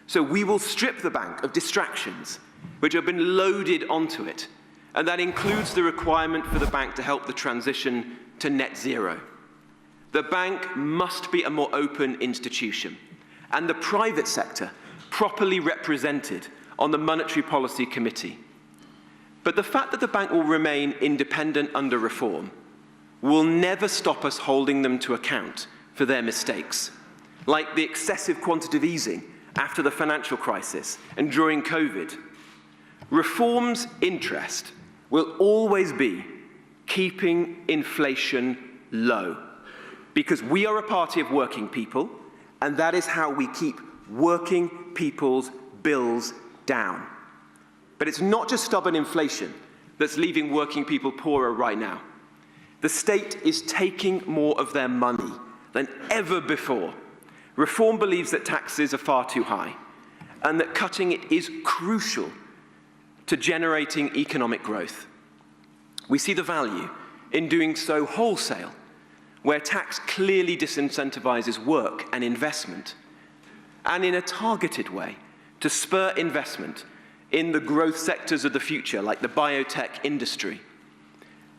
So we will strip the bank of distractions which have been loaded onto it, and that includes the requirement for the bank to help the transition to net zero. The bank must be a more open institution, and the private sector properly represented on the Monetary Policy Committee. But the fact that the bank will remain independent under Reform will never stop us holding them to account for their mistakes, like the excessive quantitative easing after the financial crisis and during COVID. Reform's interest will always be keeping inflation low, because we are a party of working people, and that is how we keep working people's bills down. But it's not just stubborn inflation that's leaving working people poorer right now. The state is taking more of their money than ever before. Reform believes that taxes are far too high, and that cutting it is crucial to generating economic growth. We see the value in doing so wholesale, where tax clearly disincentivizes work and investment. and in a targeted way to spur investment in the growth sectors of the future, like the biotech industry.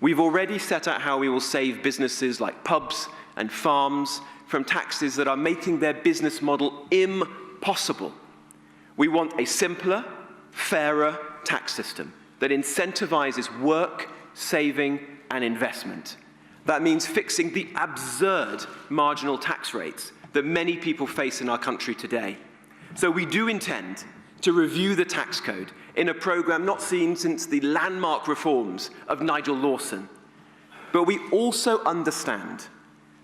We've already set out how we will save businesses like pubs and farms from taxes that are making their business model impossible. We want a simpler, fairer tax system that incentivizes work, saving, and investment. That means fixing the absurd marginal tax rates that many people face in our country today. So we do intend to review the tax code in a program not seen since the landmark reforms of Nigel Lawson. But we also understand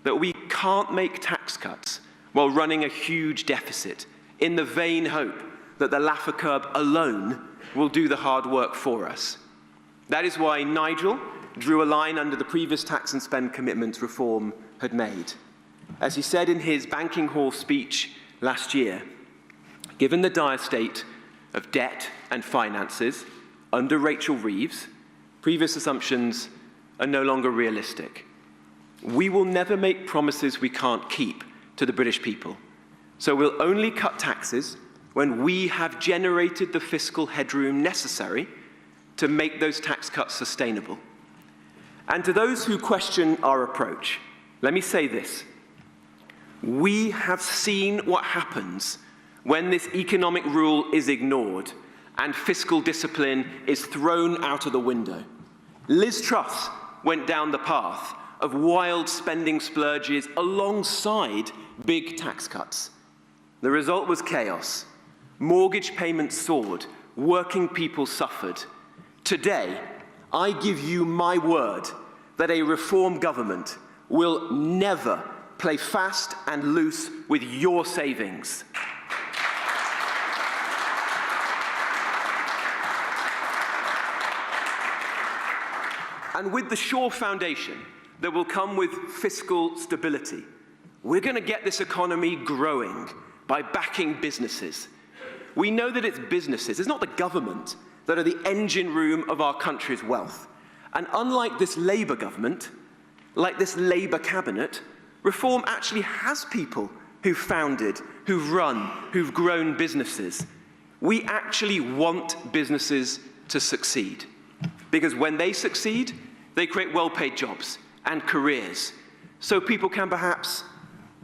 that we can't make tax cuts while running a huge deficit in the vain hope that the Laffer curb alone will do the hard work for us. That is why Nigel drew a line under the previous tax and spend commitments reform had made. As he said in his banking hall speech last year, given the dire state of debt and finances under Rachel Reeves, previous assumptions are no longer realistic. We will never make promises we can't keep to the British people. So we'll only cut taxes when we have generated the fiscal headroom necessary to make those tax cuts sustainable. And to those who question our approach, let me say this. We have seen what happens when this economic rule is ignored and fiscal discipline is thrown out of the window. Liz Truss went down the path of wild spending splurges alongside big tax cuts. The result was chaos. Mortgage payments soared. Working people suffered. Today, I give you my word that a reform government will never play fast and loose with your savings. And with the sure foundation that will come with fiscal stability, we're going to get this economy growing by backing businesses. We know that it's businesses, it's not the government, that are the engine room of our country's wealth. And unlike this Labour government, like this Labour cabinet, reform actually has people who've founded, who've run, who've grown businesses. We actually want businesses to succeed. Because when they succeed, they create well-paid jobs and careers. So people can perhaps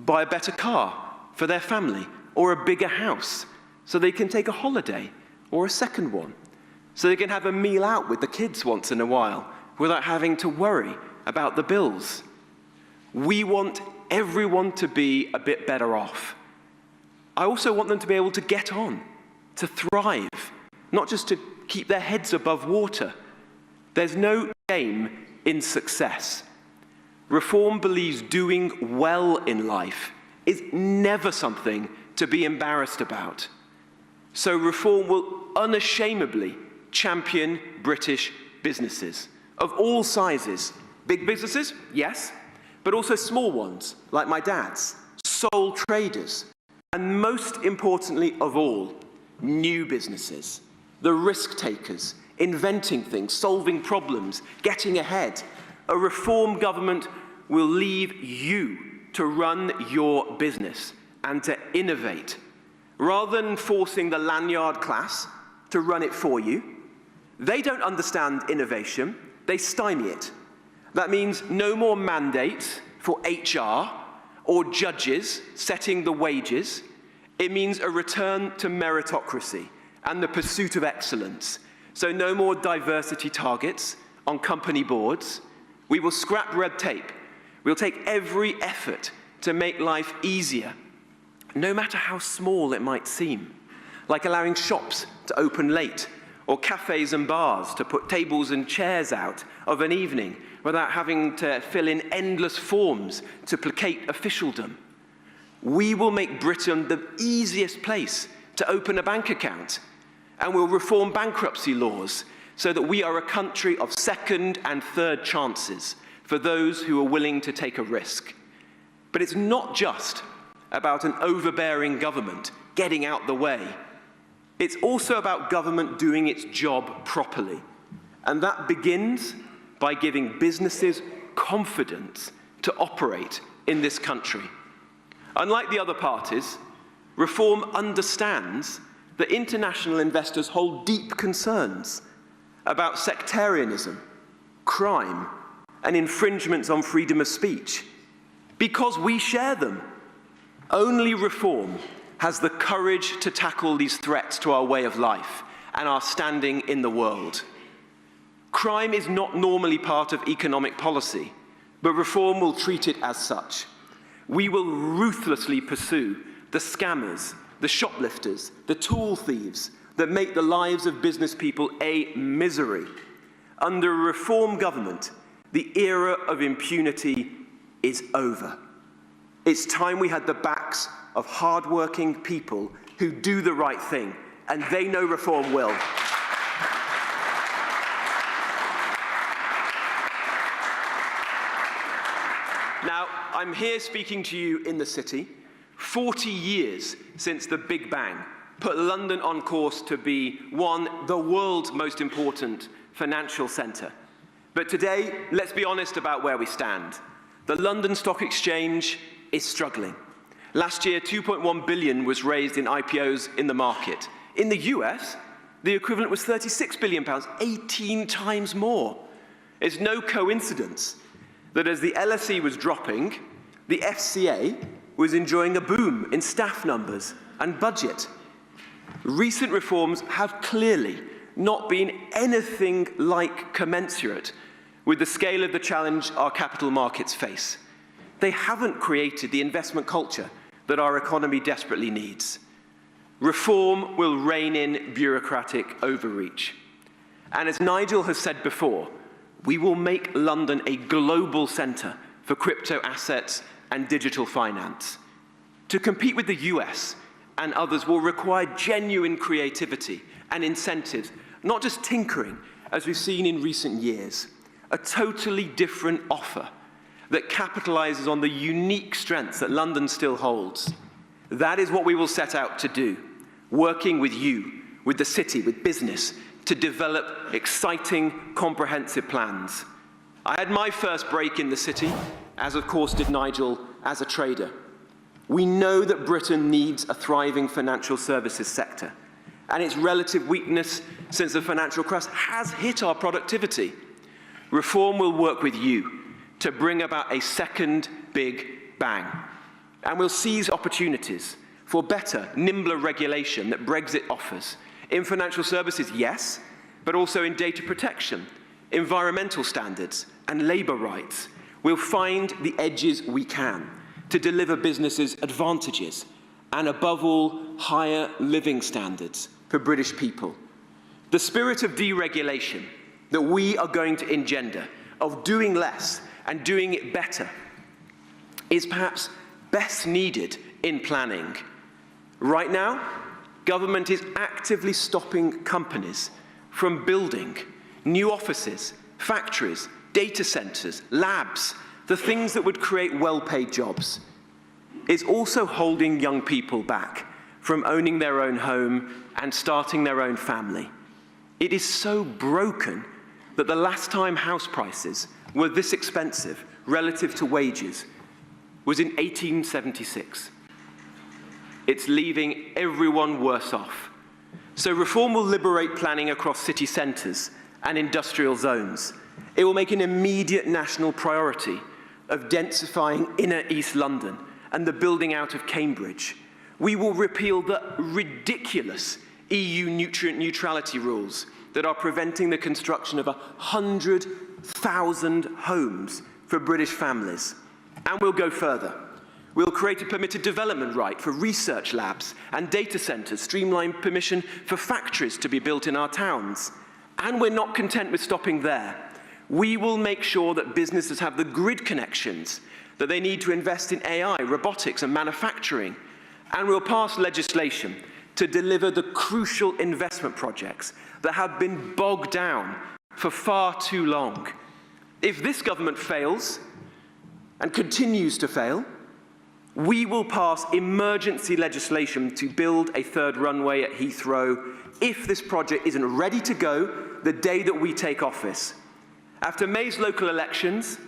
buy a better car for their family or a bigger house so they can take a holiday or a second one. So they can have a meal out with the kids once in a while without having to worry about the bills. We want everyone to be a bit better off. I also want them to be able to get on, to thrive, not just to keep their heads above water. There's no shame in success. Reform believes doing well in life is never something to be embarrassed about. So reform will unashamedly champion British businesses of all sizes. Big businesses, yes, but also small ones, like my dad's, sole traders, and most importantly of all, new businesses, the risk takers, inventing things, solving problems, getting ahead. A reform government will leave you to run your business and to innovate, rather than forcing the lanyard class to run it for you. They don't understand innovation, they stymie it. That means no more mandates for HR or judges setting the wages. It means a return to meritocracy and the pursuit of excellence. So no more diversity targets on company boards. We will scrap red tape. We'll take every effort to make life easier, no matter how small it might seem, like allowing shops to open late or cafes and bars to put tables and chairs out of an evening without having to fill in endless forms to placate officialdom. We will make Britain the easiest place to open a bank account, and we'll reform bankruptcy laws so that we are a country of second and third chances for those who are willing to take a risk. But it's not just about an overbearing government getting out the way. It's also about government doing its job properly. And that begins by giving businesses confidence to operate in this country. Unlike the other parties, Reform understands that international investors hold deep concerns about sectarianism, crime, and infringements on freedom of speech, because we share them. Only reform has the courage to tackle these threats to our way of life and our standing in the world. Crime is not normally part of economic policy, but reform will treat it as such. We will ruthlessly pursue the scammers, the shoplifters, the tool thieves that make the lives of business people a misery. Under a reform government, the era of impunity is over. It's time we had the backs of hard-working people who do the right thing, and they know reform will. Now, I'm here speaking to you in the city, 40 years since the Big Bang put London on course to be the world's most important financial centre. But today, let's be honest about where we stand. The London Stock Exchange is struggling. Last year, 2.1 billion was raised in IPOs in the market. In the US, the equivalent was 36 billion pounds, 18 times more. It's no coincidence that as the LSE was dropping, the FCA was enjoying a boom in staff numbers and budget. Recent reforms have clearly not been anything like commensurate with the scale of the challenge our capital markets face. They haven't created the investment culture that our economy desperately needs. Reform will rein in bureaucratic overreach. And as Nigel has said before, we will make London a global centre for crypto assets and digital finance. To compete with the US and others will require genuine creativity and incentives, not just tinkering, as we've seen in recent years. A totally different offer that capitalises on the unique strengths that London still holds. That is what we will set out to do, working with you, with the city, with business, to develop exciting, comprehensive plans. I had my first break in the city, as of course did Nigel, as a trader. We know that Britain needs a thriving financial services sector, and its relative weakness since the financial crisis has hit our productivity. Reform will work with you to bring about a second big bang, and we'll seize opportunities for better, nimbler regulation that Brexit offers. In financial services, yes, but also in data protection, environmental standards, and labour rights. We'll find the edges we can to deliver businesses advantages and, above all, higher living standards for British people. The spirit of deregulation that we are going to engender, of doing less and doing it better, is perhaps best needed in planning. Right now, government is actively stopping companies from building new offices, factories, data centres, labs, the things that would create well-paid jobs. It's also holding young people back from owning their own home and starting their own family. It is so broken that the last time house prices were this expensive relative to wages was in 1876. It's leaving everyone worse off. So reform will liberate planning across city centres and industrial zones. It will make an immediate national priority of densifying inner East London and the building out of Cambridge. We will repeal the ridiculous EU nutrient neutrality rules that are preventing the construction of 100,000 homes for British families. And we'll go further. We'll create a permitted development right for research labs and data centres, streamline permission for factories to be built in our towns. And we're not content with stopping there. We will make sure that businesses have the grid connections that they need to invest in AI, robotics, and manufacturing. And we'll pass legislation to deliver the crucial investment projects that have been bogged down for far too long. If this government fails and continues to fail, we will pass emergency legislation to build a third runway at Heathrow if this project isn't ready to go the day that we take office. After May's local elections,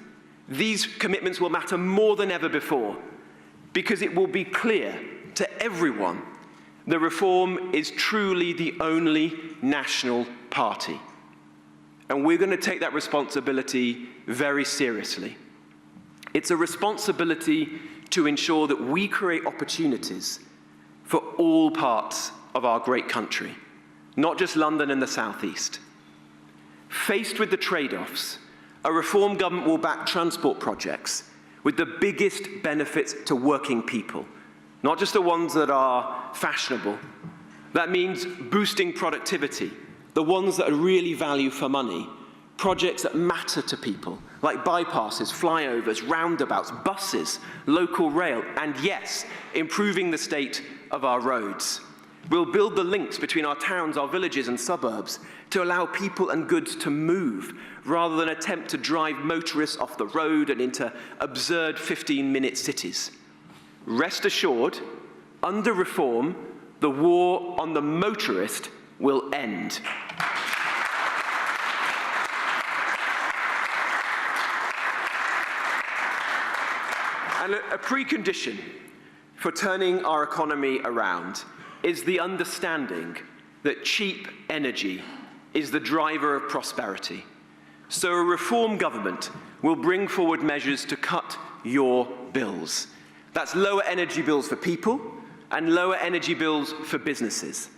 these commitments will matter more than ever before, because it will be clear to everyone, the Reform is truly the only national party. And we're going to take that responsibility very seriously. It's a responsibility to ensure that we create opportunities for all parts of our great country, not just London and the South East. Faced with the trade-offs, a Reform government will back transport projects with the biggest benefits to working people, not just the ones that are fashionable. That means boosting productivity, the ones that are really value for money, projects that matter to people, like bypasses, flyovers, roundabouts, buses, local rail, and yes, improving the state of our roads. We'll build the links between our towns, our villages and suburbs to allow people and goods to move rather than attempt to drive motorists off the road and into absurd 15-minute cities. Rest assured, under Reform, the war on the motorist will end. And a precondition for turning our economy around is the understanding that cheap energy is the driver of prosperity. So a Reform government will bring forward measures to cut your bills. That's lower energy bills for people and lower energy bills for businesses.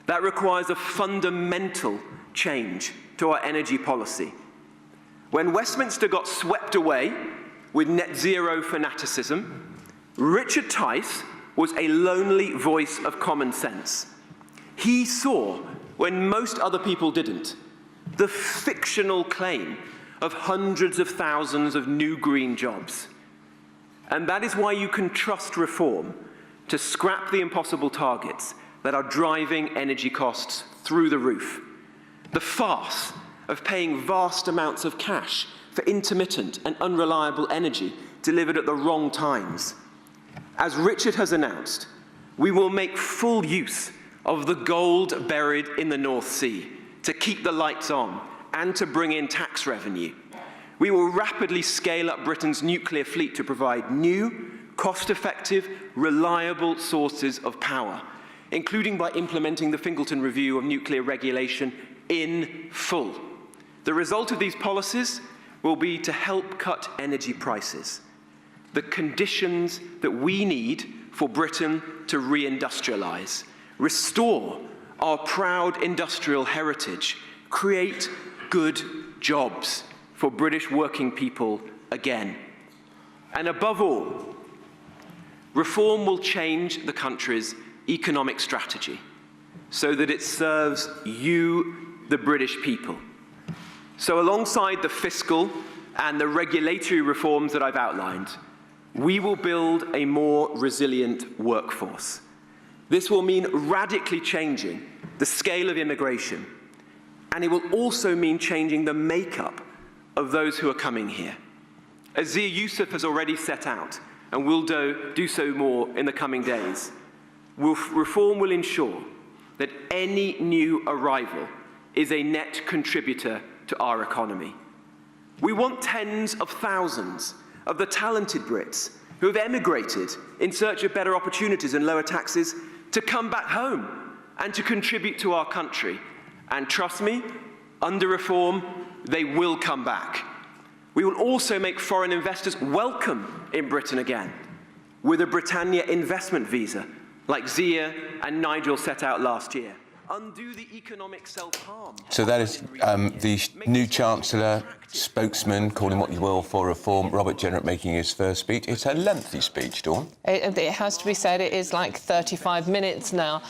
That requires a fundamental change to our energy policy. When Westminster got swept away with net zero fanaticism, Richard Tice was a lonely voice of common sense. He saw, when most other people didn't, the fictional claim of hundreds of thousands of new green jobs. And that is why you can trust Reform to scrap the impossible targets that are driving energy costs through the roof. The farce of paying vast amounts of cash for intermittent and unreliable energy delivered at the wrong times. As Richard has announced, we will make full use of the gold buried in the North Sea to keep the lights on and to bring in tax revenue. We will rapidly scale up Britain's nuclear fleet to provide new, cost-effective, reliable sources of power, including by implementing the Fingleton Review of nuclear regulation in full. The result of these policies will be to help cut energy prices, the conditions that we need for Britain to reindustrialise, restore our proud industrial heritage, create good jobs for British working people again. And above all, Reform will change the country's economic strategy so that it serves you, the British people. So alongside the fiscal and the regulatory reforms that I've outlined, we will build a more resilient workforce. This will mean radically changing the scale of immigration, and it will also mean changing the makeup of those who are coming here. As Zia Youssef has already set out, and will do so more in the coming days, Reform will ensure that any new arrival is a net contributor to our economy. We want tens of thousands of the talented Brits who have emigrated in search of better opportunities and lower taxes to come back home and to contribute to our country. And trust me, under Reform, they will come back. We will also make foreign investors welcome in Britain again with a Britannia investment visa, like Zia and Nigel set out last year. Undo the economic self-harm. So that is the new Chancellor, spokesman, call him what you will, for Reform, Robert Jenrick, making his first speech. It's a lengthy speech, Dawn. It has to be said, it is like 35 minutes now.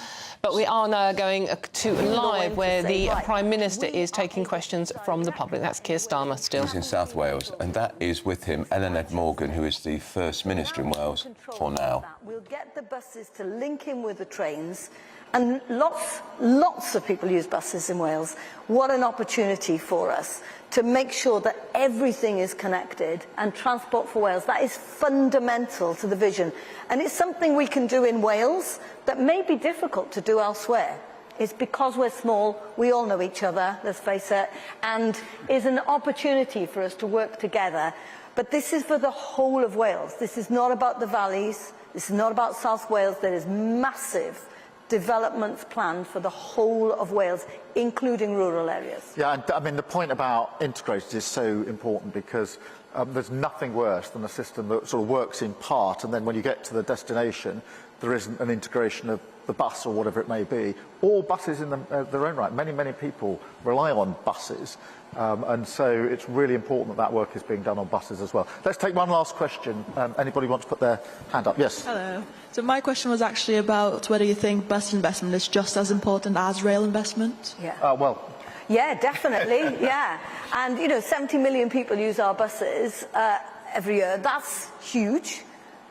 But we are now going to live, where the Prime Minister is taking questions from the public. That's Keir Starmer still. He's in South Wales, and that is with him Ellen Ed Morgan, who is the First Minister in Wales for now. We'll get the buses to link in with the trains, and lots of people use buses in Wales. What an opportunity for us to make sure that everything is connected, and Transport for Wales, that is fundamental to the vision. And it's something we can do in Wales that may be difficult to do elsewhere. It's because we're small, we all know each other, let's face it, and is an opportunity for us to work together But this is for the whole of Wales. This is not about the valleys. This is not about South Wales. There is massive developments planned for the whole of Wales, including rural areas. Yeah, and I mean, the point about integrated is so important because there's nothing worse than a system that sort of works in part, and then when you get to the destination, there isn't an integration of the bus or whatever it may be, or buses in their own right. Many, many people rely on buses, and so it's really important that that work is being done on buses as well. Let's take one last question. Anybody want to put their hand up? Yes. Hello. So my question was actually about whether you think bus investment is just as important as rail investment. Yeah. Well. Yeah, definitely. Yeah. And, you know, 70 million people use our buses every year. That's huge.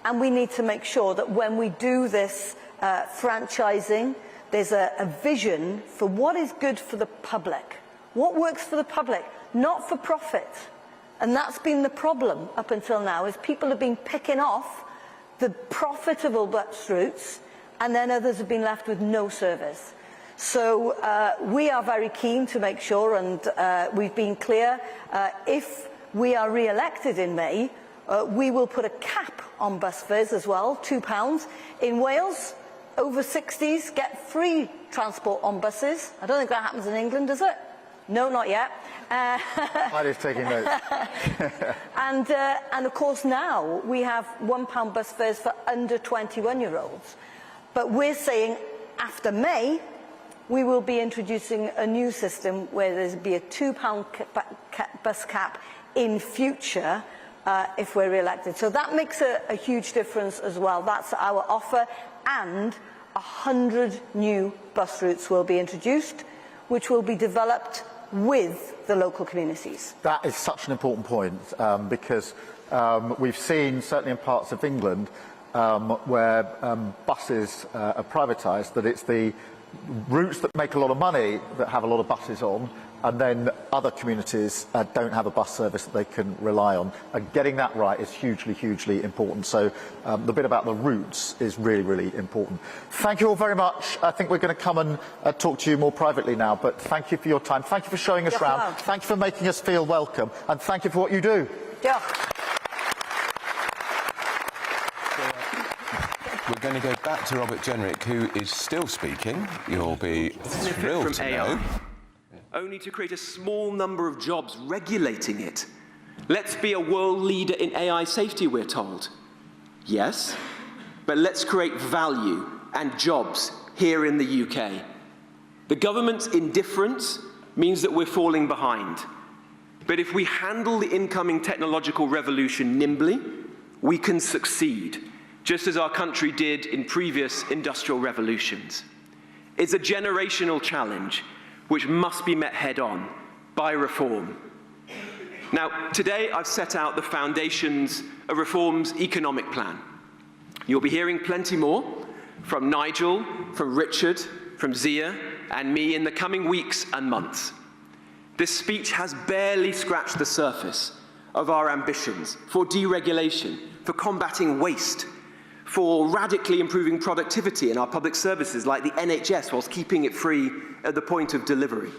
And we need to make sure that when we do this franchising, there's a vision for what is good for the public. What works for the public, not for profit. And that's been the problem up until now, is people have been picking off the profitable bus routes, and then others have been left with no service. So we are very keen to make sure, and we've been clear, if we are re-elected in May, we will put a cap on bus fares as well, £2. In Wales, over 60s get free transport on buses. I don't think that happens in England, does it? No, not yet. I was taking notes. And of course now we have £1 bus fares for under 21-year-olds. But we're saying after May, we will be introducing a new system where there'll be a £2 bus cap in future if we're re-elected. So that makes a huge difference as well. That's our offer, and 100 new bus routes will be introduced, which will be developed with the local communities. That is such an important point because we've seen, certainly in parts of England, where buses are privatised, that it's the routes that make a lot of money that have a lot of buses on, and then other communities don't have a bus service that they can rely on. And getting that right is hugely, hugely important. So the bit about the routes is really, really important. Thank you all very much. I think we're going to come and talk to you more privately now, but thank you for your time. Thank you for showing us around. Thank you for making us feel welcome, and thank you for what you do. Yeah. We're going to go back to Robert Jenrick, who is still speaking. You'll be thrilled to know. Only to create a small number of jobs regulating it. Let's be a world leader in AI safety, we're told. Yes, but let's create value and jobs here in the UK. The government's indifference means that we're falling behind. But if we handle the incoming technological revolution nimbly, we can succeed, just as our country did in previous industrial revolutions. It's a generational challenge which must be met head-on by reform. Now, today I've set out the foundations of Reform's economic plan. You'll be hearing plenty more from Nigel, from Richard, from Zia, and me in the coming weeks and months. This speech has barely scratched the surface of our ambitions for deregulation, for combating waste, for radically improving productivity in our public services like the NHS whilst keeping it free at the point of delivery,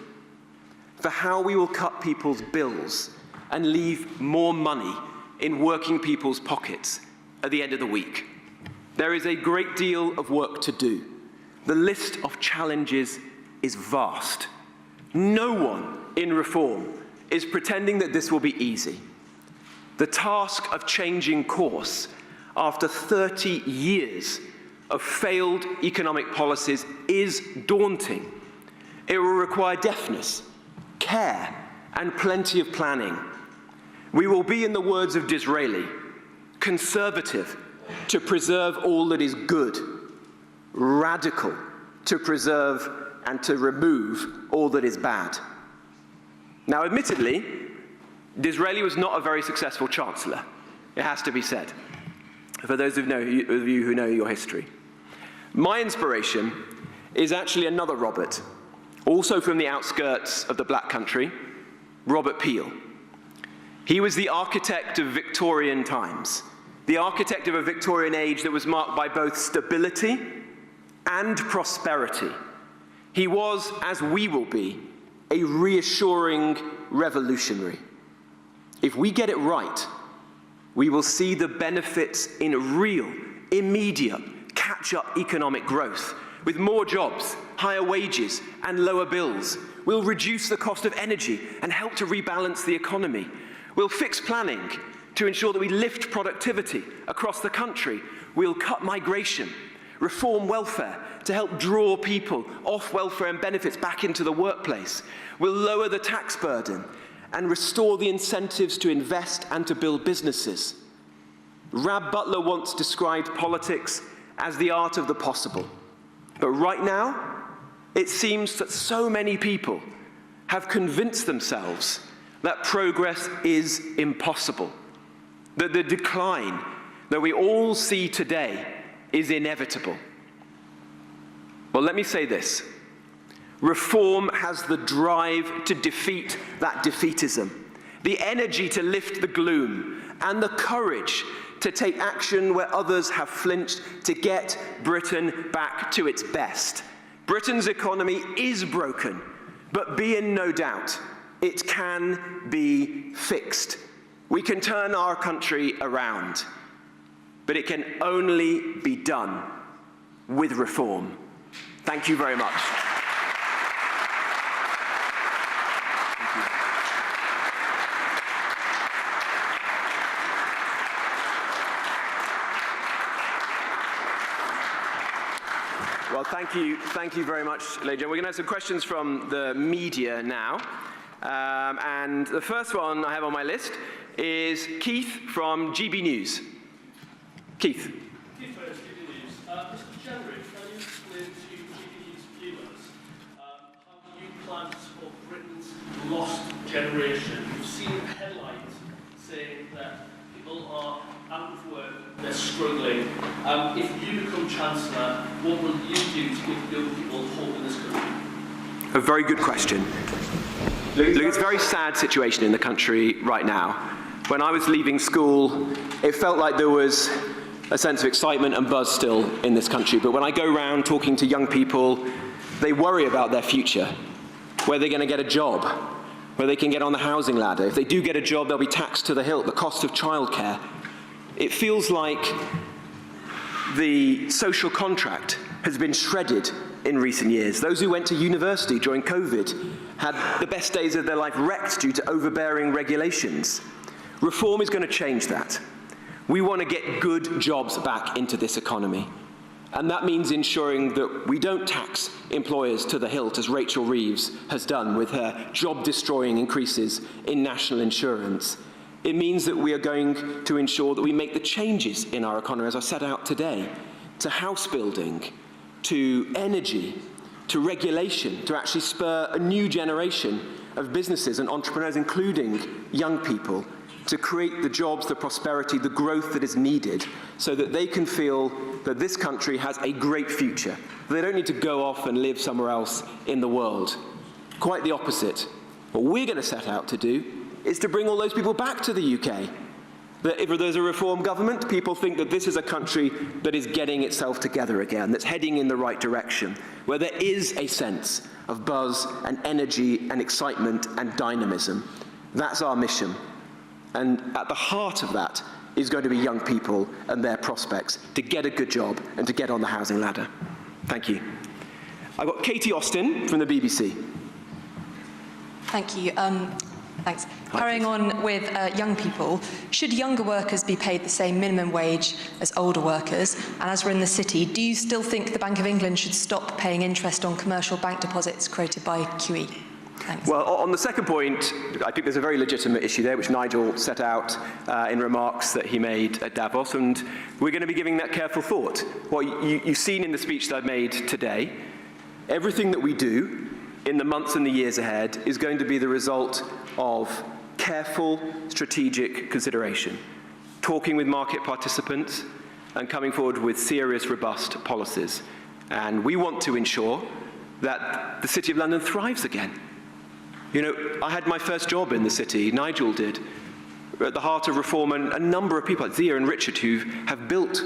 for how we will cut people's bills and leave more money in working people's pockets at the end of the week. There is a great deal of work to do. The list of challenges is vast. No one in Reform is pretending that this will be easy. The task of changing course after 30 years of failed economic policies is daunting. It will require deftness, care, and plenty of planning. We will be, in the words of Disraeli, conservative to preserve all that is good, radical to preserve and to remove all that is bad. Now, admittedly, Disraeli was not a very successful chancellor, it has to be said, for those of you who know your history. My inspiration is actually another Robert, also from the outskirts of the Black Country, Robert Peel. He was the architect of Victorian times, the architect of a Victorian age that was marked by both stability and prosperity. He was, as we will be, a reassuring revolutionary. If we get it right, we will see the benefits in real, immediate, catch-up economic growth, with more jobs, higher wages, and lower bills. We'll reduce the cost of energy and help to rebalance the economy. We'll fix planning to ensure that we lift productivity across the country. We'll cut migration, reform welfare to help draw people off welfare and benefits back into the workplace. We'll lower the tax burden and restore the incentives to invest and to build businesses. Rab Butler once described politics as the art of the possible. But right now, it seems that so many people have convinced themselves that progress is impossible, that the decline that we all see today is inevitable. Well, let me say this. Reform has the drive to defeat that defeatism, the energy to lift the gloom, and the courage to take action where others have flinched to get Britain back to its best. Britain's economy is broken, but be in no doubt, it can be fixed. We can turn our country around, but it can only be done with reform. Thank you very much. Well, thank you very much, ladies and gentlemen. We're going to have some questions from the media now. And the first one I have on my list is Keith from GBNews. Keith. Keith from GBNews. Mr. Jenrick, can you explain to GBNews viewers how you plan to support Britain's lost generation? We've seen headlines saying that people are out of work, they're struggling. If you become Chancellor, what will you do to give young people hope in this country? A very good question. Look, it's a very sad situation in the country right now. When I was leaving school, it felt like there was a sense of excitement and buzz still in this country. But when I go around talking to young people, they worry about their future, where they're going to get a job, where they can get on the housing ladder. If they do get a job, they'll be taxed to the hilt, the cost of childcare. It feels like the social contract has been shredded in recent years. Those who went to university during COVID had the best days of their life wrecked due to overbearing regulations. Reform is going to change that. We want to get good jobs back into this economy. And that means ensuring that we don't tax employers to the hilt, as Rachel Reeves has done with her job-destroying increases in national insurance. It means that we are going to ensure that we make the changes in our economy, as I set out today, to house building, to energy, to regulation, to actually spur a new generation of businesses and entrepreneurs, including young people, to create the jobs, the prosperity, the growth that is needed so that they can feel that this country has a great future. They don't need to go off and live somewhere else in the world. Quite the opposite. What we're going to set out to do is to bring all those people back to the UK. That if there's a reform government, people think that this is a country that is getting itself together again, that's heading in the right direction, where there is a sense of buzz and energy and excitement and dynamism. That's our mission. And at the heart of that is going to be young people and their prospects to get a good job and to get on the housing ladder. Thank you. I've got Katie Austin from the BBC. Thank you. Thanks. Carrying on with young people, should younger workers be paid the same minimum wage as older workers? And as we're in the city, do you still think the Bank of England should stop paying interest on commercial bank deposits created by QE? Thanks. Well, on the second point, I think there's a very legitimate issue there, which Nigel set out in remarks that he made at Davos, and we're going to be giving that careful thought. Well, you've seen in the speech that I've made today, everything that we do in the months and the years ahead is going to be the result of careful, strategic consideration, talking with market participants and coming forward with serious, robust policies. And we want to ensure that the City of London thrives again. You know, I had my first job in the city, Nigel did, at the heart of reform, and a number of people, like Zia and Richard, who have built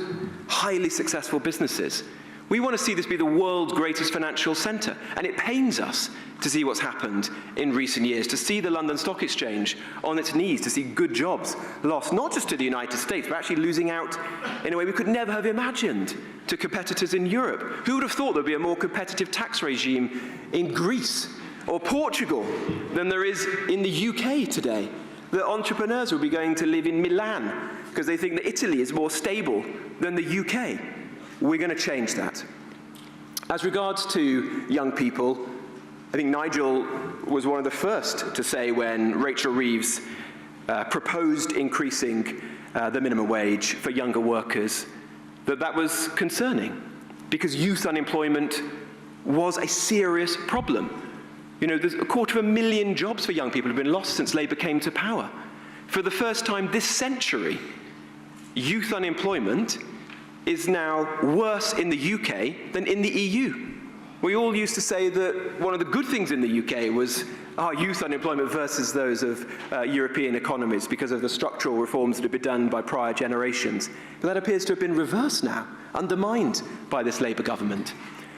highly successful businesses. We want to see this be the world's greatest financial centre, and it pains us to see what's happened in recent years, to see the London Stock Exchange on its knees, to see good jobs lost, not just to the United States, but actually losing out in a way we could never have imagined to competitors in Europe. Who would have thought there'd be a more competitive tax regime in Greece or Portugal than there is in the UK today? That entrepreneurs will be going to live in Milan because they think that Italy is more stable than the UK. We're going to change that. As regards to young people, I think Nigel was one of the first to say when Rachel Reeves proposed increasing the minimum wage for younger workers that that was concerning because youth unemployment was a serious problem. You know, there's 250,000 jobs for young people have been lost since Labour came to power. For the first time this century, youth unemployment is now worse in the UK than in the EU. We all used to say that one of the good things in the UK was our youth unemployment versus those of European economies because of the structural reforms that had been done by prior generations. But that appears to have been reversed now, undermined by this Labour government.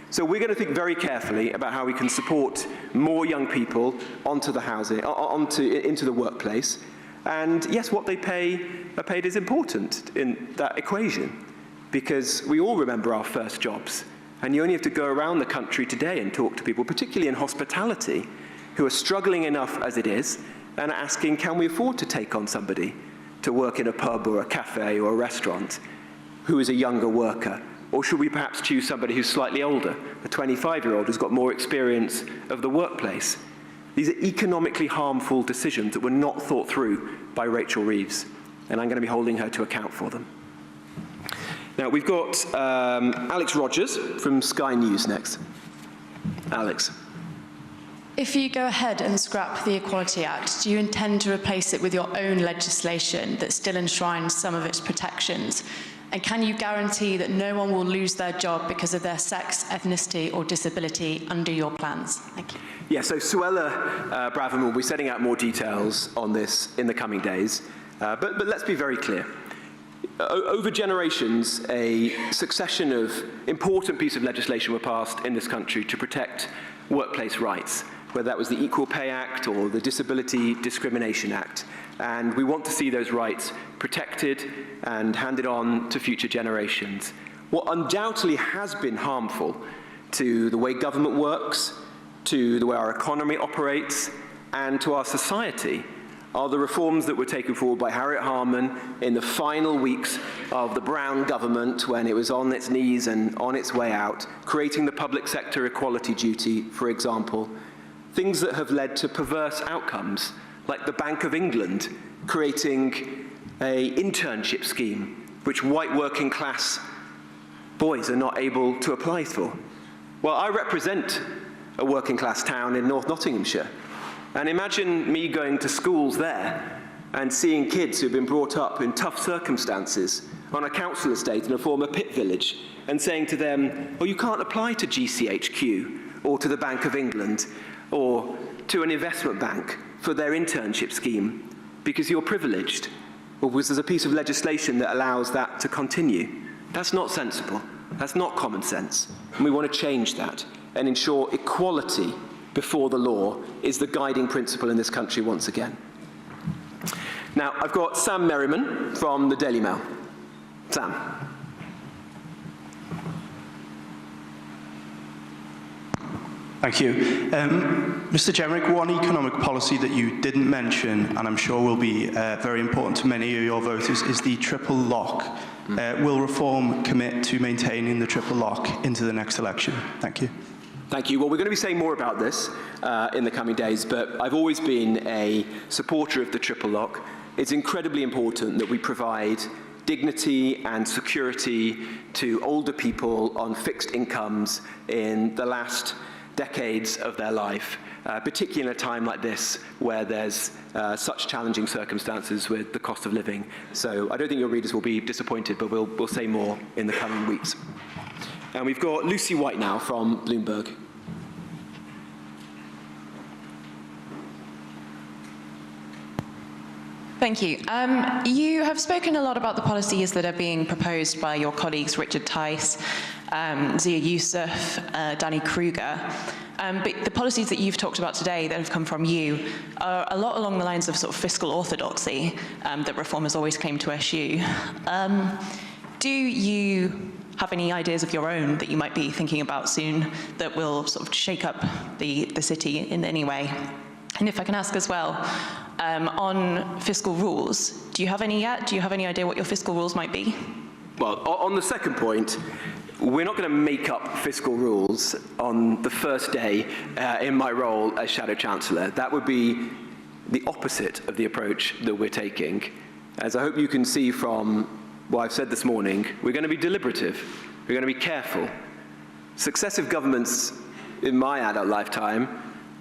So we're going to think very carefully about how we can support more young people onto the housing, into the workplace. And yes, what they are paid is important in that equation, because we all remember our first jobs. And you only have to go around the country today and talk to people, particularly in hospitality, who are struggling enough as it is and are asking, can we afford to take on somebody to work in a pub or a cafe or a restaurant who is a younger worker? Or should we perhaps choose somebody who's slightly older, a 25-year-old who's got more experience of the workplace? These are economically harmful decisions that were not thought through by Rachel Reeves, and I'm going to be holding her to account for them. Now, we've got Alex Rogers from Sky News next. Alex. If you go ahead and scrap the Equality Act, do you intend to replace it with your own legislation that still enshrines some of its protections? And can you guarantee that no one will lose their job because of their sex, ethnicity or disability under your plans? Thank you. Yeah, so Suella Braverman will be setting out more details on this in the coming days. But let's be very clear. Over generations, a succession of important pieces of legislation were passed in this country to protect workplace rights, whether that was the Equal Pay Act or the Disability Discrimination Act. And we want to see those rights protected and handed on to future generations. What undoubtedly has been harmful to the way government works, to the way our economy operates, and to our society are the reforms that were taken forward by Harriet Harman in the final weeks of the Brown government when it was on its knees and on its way out, creating the public sector equality duty, for example, things that have led to perverse outcomes, like the Bank of England creating an internship scheme which white working class boys are not able to apply for. Well, I represent a working class town in North Nottinghamshire. And imagine me going to schools there and seeing kids who've been brought up in tough circumstances on a council estate in a former pit village and saying to them, oh, you can't apply to GCHQ or to the Bank of England or to an investment bank for their internship scheme because you're privileged, or because there's a piece of legislation that allows that to continue. That's not sensible. That's not common sense. And we want to change that and ensure equality before the law is the guiding principle in this country once again. Now, I've got Sam Merriman from the Daily Mail. Sam. Thank you. Mr. Jenrick, one economic policy that you didn't mention, and I'm sure will be very important to many of your voters, is the triple lock. Will Reform commit to maintaining the triple lock into the next election? Thank you. Thank you. Well, we're going to be saying more about this in the coming days, but I've always been a supporter of the triple lock. It's incredibly important that we provide dignity and security to older people on fixed incomes in the last decades of their life, particularly in a time like this where there's such challenging circumstances with the cost of living. So I don't think your readers will be disappointed, but we'll say more in the coming weeks. And we've got Lucy White now from Bloomberg. Thank you. You have spoken a lot about the policies that are being proposed by your colleagues, Richard Tice Zia Youssef, Danny Kruger. But the policies that you've talked about today that have come from you are a lot along the lines of sort of fiscal orthodoxy that reformers always claim to eschew. Do you have any ideas of your own that you might be thinking about soon that will sort of shake up the city in any way? And if I can ask as well, on fiscal rules, do you have any yet? Do you have any idea what your fiscal rules might be? Well, on the second point, we're not going to make up fiscal rules on the first day in my role as Shadow Chancellor. That would be the opposite of the approach that we're taking. As I hope you can see from what I've said this morning, we're going to be deliberative. We're going to be careful. Successive governments in my adult lifetime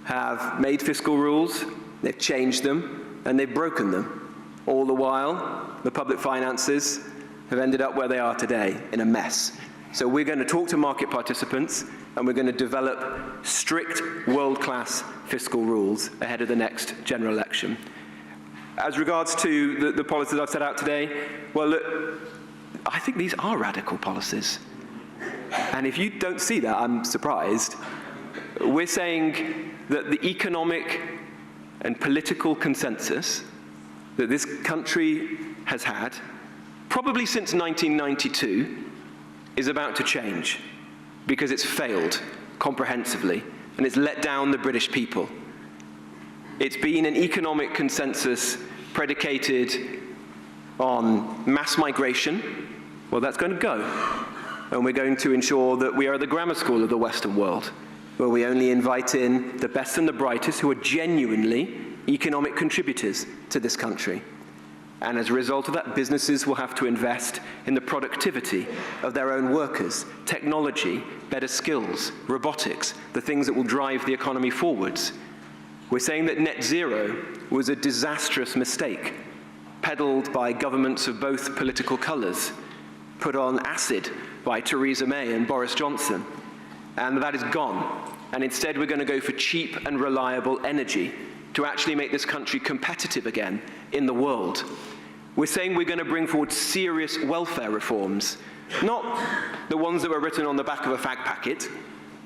have made fiscal rules, they've changed them, and they've broken them. All the while, the public finances have ended up where they are today, in a mess. So we're going to talk to market participants, and we're going to develop strict, world-class fiscal rules ahead of the next general election. As regards to the policies I've set out today, well, look, I think these are radical policies. And if you don't see that, I'm surprised. We're saying that the economic and political consensus that this country has had, probably since 1992, is about to change because it's failed comprehensively and it's let down the British people. It's been an economic consensus predicated on mass migration. Well, that's going to go. And we're going to ensure that we are the grammar school of the Western world, where we only invite in the best and the brightest who are genuinely economic contributors to this country. And as a result of that, businesses will have to invest in the productivity of their own workers, technology, better skills, robotics, the things that will drive the economy forwards. We're saying that net zero was a disastrous mistake, peddled by governments of both political colours, put on acid by Theresa May and Boris Johnson, and that is gone. And instead we're going to go for cheap and reliable energy to actually make this country competitive again in the world. We're saying we're going to bring forward serious welfare reforms, not the ones that were written on the back of a fag packet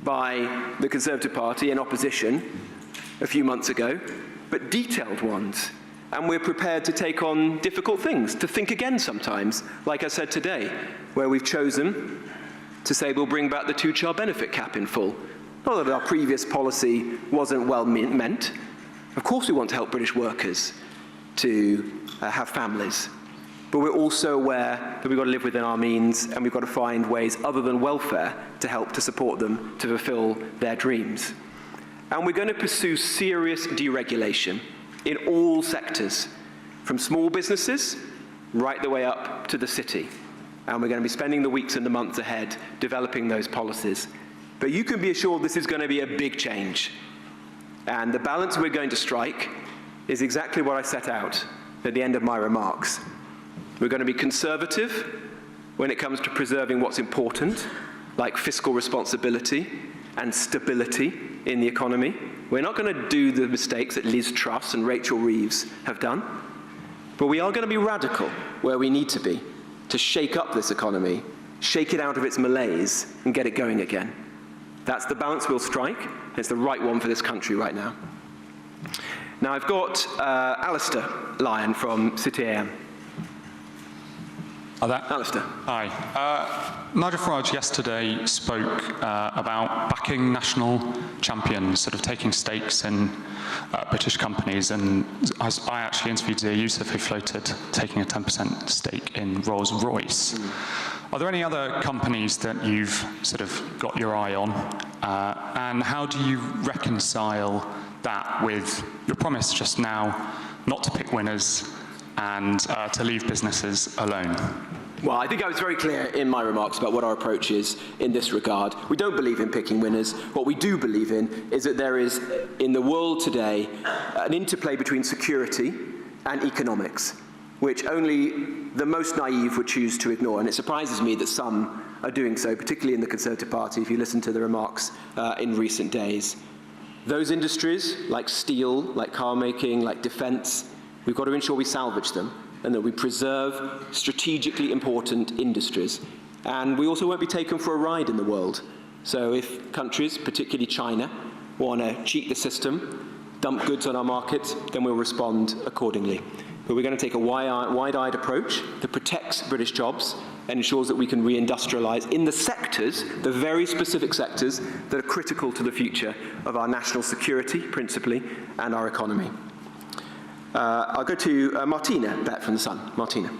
by the Conservative Party in opposition a few months ago, but detailed ones. And we're prepared to take on difficult things, to think again sometimes, like I said today, where we've chosen to say we'll bring back the two-child benefit cap in full. Not that our previous policy wasn't well meant. Of course we want to help British workers to have families. But we're also aware that we've got to live within our means and we've got to find ways other than welfare to help to support them to fulfill their dreams. And we're going to pursue serious deregulation in all sectors, from small businesses right the way up to the city. And we're going to be spending the weeks and the months ahead developing those policies. But you can be assured this is going to be a big change. And the balance we're going to strike is exactly what I set out at the end of my remarks. We're going to be conservative when it comes to preserving what's important, like fiscal responsibility and stability in the economy. We're not going to do the mistakes that Liz Truss and Rachel Reeves have done, but we are going to be radical where we need to be to shake up this economy, shake it out of its malaise, and get it going again. That's the balance we'll strike, and it's the right one for this country right now. Now, I've got Alistair Lyon from City AM. Alistair. Hi. Nigel Farage yesterday spoke about backing national champions, sort of taking stakes in British companies, and I actually interviewed Zia Youssef, who floated taking a 10% stake in Rolls-Royce. Are there any other companies that you've sort of got your eye on? And how do you reconcile that with your promise just now not to pick winners and to leave businesses alone? Well, I think I was very clear in my remarks about what our approach is in this regard. We don't believe in picking winners. What we do believe in is that there is, in the world today, an interplay between security and economics, which only the most naive would choose to ignore. And it surprises me that some are doing so, particularly in the Conservative Party, if you listen to the remarks in recent days. Those industries, like steel, like car making, like defence, we've got to ensure we salvage them and that we preserve strategically important industries. And we also won't be taken for a ride in the world. So if countries, particularly China, want to cheat the system, dump goods on our markets, then we'll respond accordingly. But we're going to take a wide-eyed approach that protects British jobs and ensures that we can reindustrialise in the sectors, the very specific sectors, that are critical to the future of our national security, principally, and our economy. I'll go to Martina back from The Sun. Martina.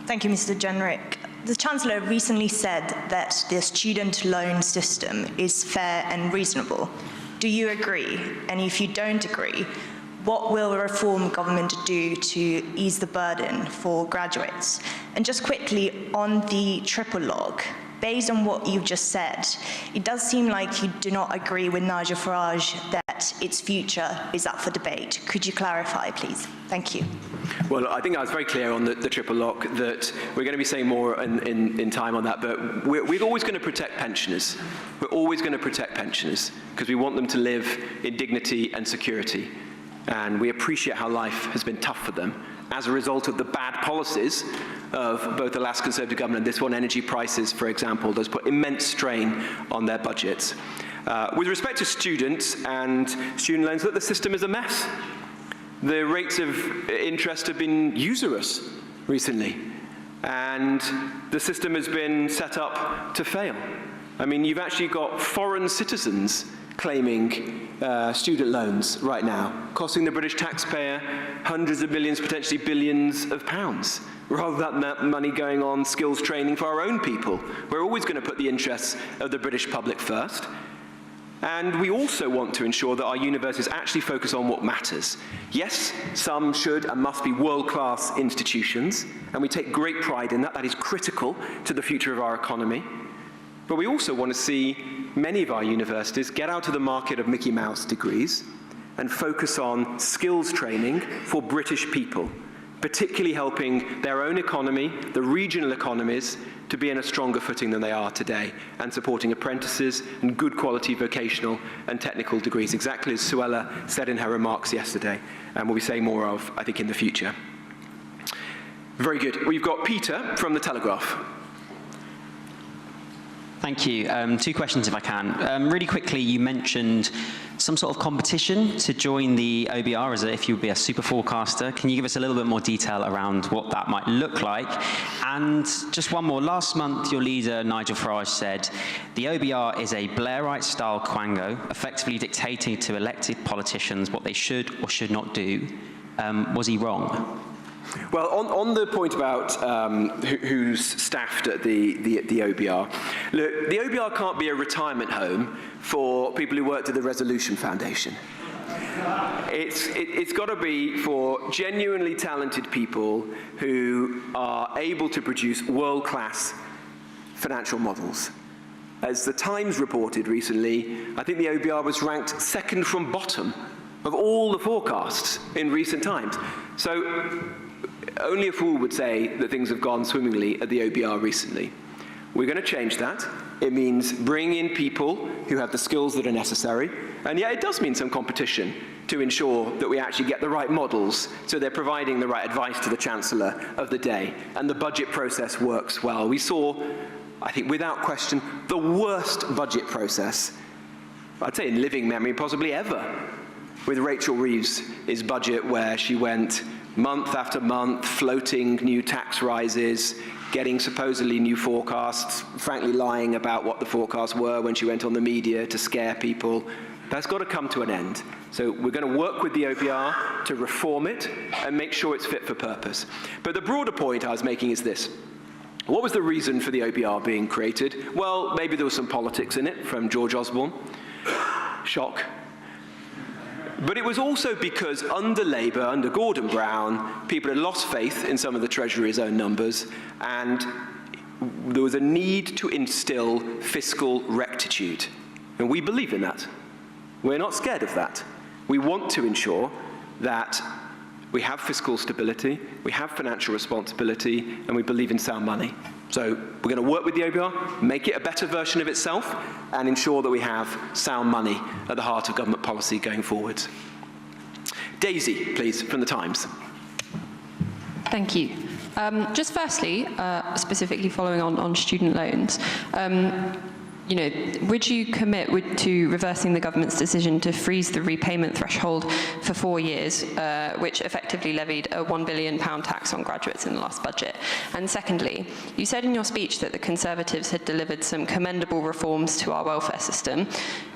Thank you, Mr. Jenrick. The Chancellor recently said that the student loan system is fair and reasonable. Do you agree? And if you don't agree, what will the reform government do to ease the burden for graduates? And just quickly on the triple lock, based on what you've just said, it does seem like you do not agree with Nigel Farage that its future is up for debate. Could you clarify, please? Thank you. Well, I think I was very clear on the triple lock that we're going to be saying more in time on that, but we're always going to protect pensioners. We're always going to protect pensioners because we want them to live in dignity and security. And we appreciate how life has been tough for them as a result of the bad policies of both the last Conservative government and this one, energy prices, for example, that's put immense strain on their budgets. With respect to students and student loans, look, the system is a mess. The rates of interest have been usurious recently, and the system has been set up to fail. I mean, you've actually got foreign citizens claiming student loans right now, costing the British taxpayer hundreds of millions, potentially billions of pounds, rather than that money going on skills training for our own people. We're always going to put the interests of the British public first. And we also want to ensure that our universities actually focus on what matters. Yes, some should and must be world-class institutions, and we take great pride in that. That is critical to the future of our economy. But we also want to see many of our universities get out of the market of Mickey Mouse degrees and focus on skills training for British people, particularly helping their own economy, the regional economies, to be in a stronger footing than they are today, and supporting apprentices and good quality vocational and technical degrees, exactly as Suella said in her remarks yesterday, and we'll be saying more of, I think, in the future. Very good. We've got Peter from The Telegraph. Thank you. Two questions, if I can. Really quickly, you mentioned some sort of competition to join the OBR as if you would be a super forecaster. Can you give us a little bit more detail around what that might look like? And just one more. Last month, your leader, Nigel Farage, said the OBR is a Blairite-style quango, effectively dictating to elected politicians what they should or should not do. Was he wrong? Well, on the point about who's staffed at the OBR, look, the OBR can't be a retirement home for people who worked at the Resolution Foundation. It's got to be for genuinely talented people who are able to produce world-class financial models. As the Times reported recently, I think the OBR was ranked second from bottom of all the forecasts in recent times. So only a fool would say that things have gone swimmingly at the OBR recently. We're going to change that. It means bring in people who have the skills that are necessary. And yeah, it does mean some competition to ensure that we actually get the right models so they're providing the right advice to the Chancellor of the day and the budget process works well. We saw, I think without question, the worst budget process, I'd say in living memory, possibly ever, with Rachel Reeves' budget, where she went month after month, floating new tax rises, getting supposedly new forecasts, frankly lying about what the forecasts were when she went on the media to scare people. That's got to come to an end. So we're going to work with the OBR to reform it and make sure it's fit for purpose. But the broader point I was making is this. What was the reason for the OBR being created? Well, maybe there was some politics in it from George Osborne. Shock. But it was also because under Labour, under Gordon Brown, people had lost faith in some of the Treasury's own numbers, and there was a need to instill fiscal rectitude. And we believe in that. We're not scared of that. We want to ensure that we have fiscal stability, we have financial responsibility, and we believe in sound money. So we're going to work with the OBR, make it a better version of itself, and ensure that we have sound money at the heart of government policy going forwards. Daisy, please, from the Times. Thank you. Just firstly, specifically following on student loans, would you commit to reversing the government's decision to freeze the repayment threshold for 4 years, which effectively levied a £1 billion tax on graduates in the last budget? And secondly, you said in your speech that the Conservatives had delivered some commendable reforms to our welfare system.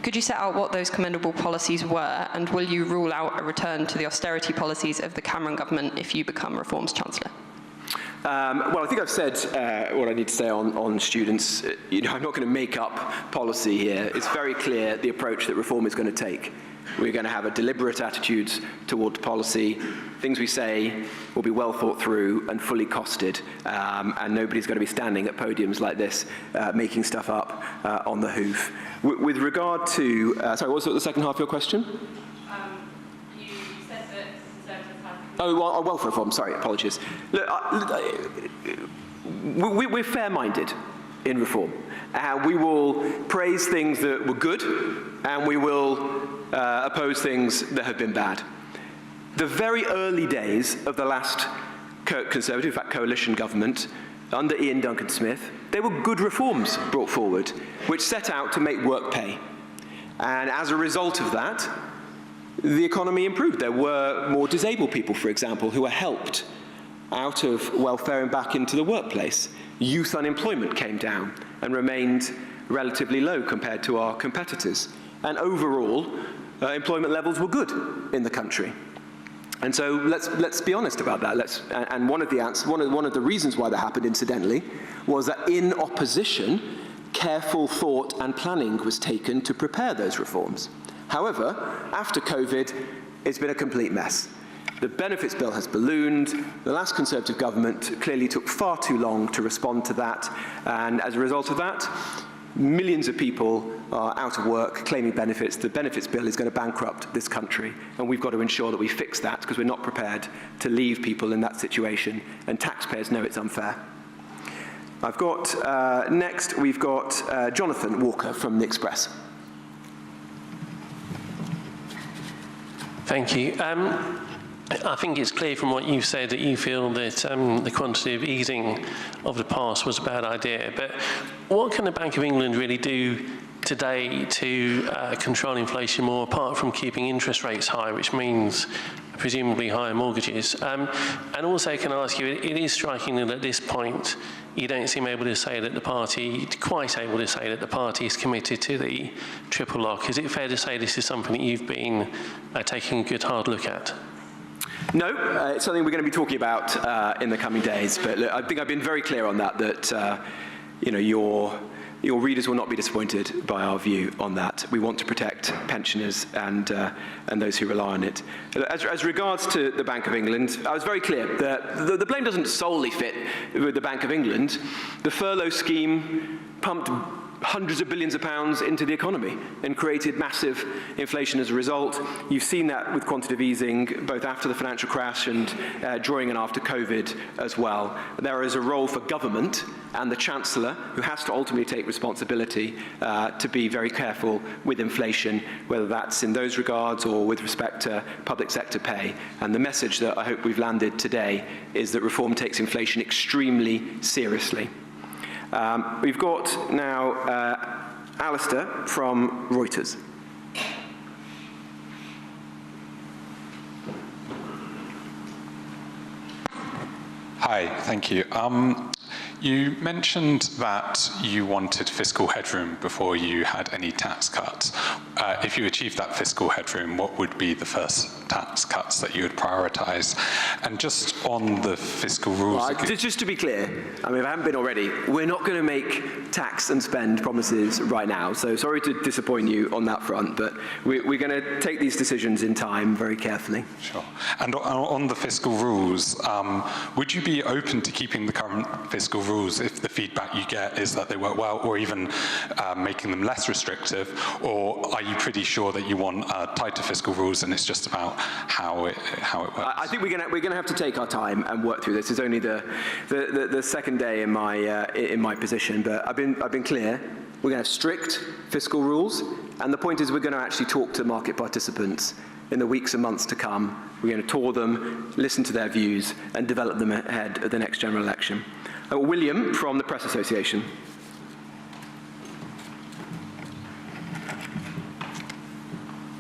Could you set out what those commendable policies were, and will you rule out a return to the austerity policies of the Cameron government if you become Reform's Chancellor? Well, I think I've said what I need to say on students. I'm not going to make up policy here. It's very clear the approach that Reform is going to take. We're going to have a deliberate attitude towards policy. Things we say will be well thought through and fully costed, and nobody's going to be standing at podiums like this making stuff up on the hoof. With regard to... sorry, what was the second half of your question? Oh, welfare reform, sorry, apologies. Look, we're fair-minded in Reform. We will praise things that were good, and we will oppose things that have been bad. The very early days of the last Conservative, in fact, coalition government, under Ian Duncan Smith, there were good reforms brought forward, which set out to make work pay. And as a result of that, the economy improved. There were more disabled people, for example, who were helped out of welfare and back into the workplace. Youth unemployment came down and remained relatively low compared to our competitors. And overall, employment levels were good in the country. And so let's be honest about that. And one of the reasons why that happened, incidentally, was that in opposition, careful thought and planning was taken to prepare those reforms. However, after COVID, it's been a complete mess. The benefits bill has ballooned. The last Conservative government clearly took far too long to respond to that. And as a result of that, millions of people are out of work claiming benefits. The benefits bill is going to bankrupt this country. And we've got to ensure that we fix that, because we're not prepared to leave people in that situation. And taxpayers know it's unfair. I've got, next, we've got Jonathan Walker from The Express. Thank you. I think it's clear from what you've said that you feel that the quantitative easing of the past was a bad idea. But what can the Bank of England really do today to control inflation more, apart from keeping interest rates high, which means presumably higher mortgages? And also, can I ask you, it is striking that at this point you don't seem able to say that the party, quite able to say that the party is committed to the triple lock. Is it fair to say this is something that you've been taking a good hard look at? No, it's something we're going to be talking about in the coming days. But look, I think I've been very clear on that, your readers will not be disappointed by our view on that. We want to protect pensioners and those who rely on it. As regards to the Bank of England, I was very clear that the blame doesn't solely fit with the Bank of England. The furlough scheme pumped hundreds of billions of pounds into the economy and created massive inflation as a result. You've seen that with quantitative easing, both after the financial crash and during and after COVID as well. There is a role for government and the Chancellor, who has to ultimately take responsibility to be very careful with inflation, whether that's in those regards or with respect to public sector pay. And the message that I hope we've landed today is that Reform takes inflation extremely seriously. We've got now Alistair from Reuters. Hi, thank you. You mentioned that you wanted fiscal headroom before you had any tax cuts. If you achieved that fiscal headroom, what would be the first tax cuts that you would prioritise? And just on the fiscal rules... Just to be clear, I mean, if I haven't been already, we're not going to make tax and spend promises right now. So sorry to disappoint you on that front, but we're going to take these decisions in time very carefully. Sure. And on the fiscal rules, would you be open to keeping the current fiscal rules if the feedback you get is that they work well, or even making them less restrictive? Or are you pretty sure that you want tighter fiscal rules and it's just about how it works? I think we're going to have to take our time and work through this. It's only the second day in my position, but I've been clear. We're going to have strict fiscal rules, and the point is we're going to actually talk to market participants in the weeks and months to come. We're going to tour them, listen to their views, and develop them ahead of the next general election. William from the Press Association.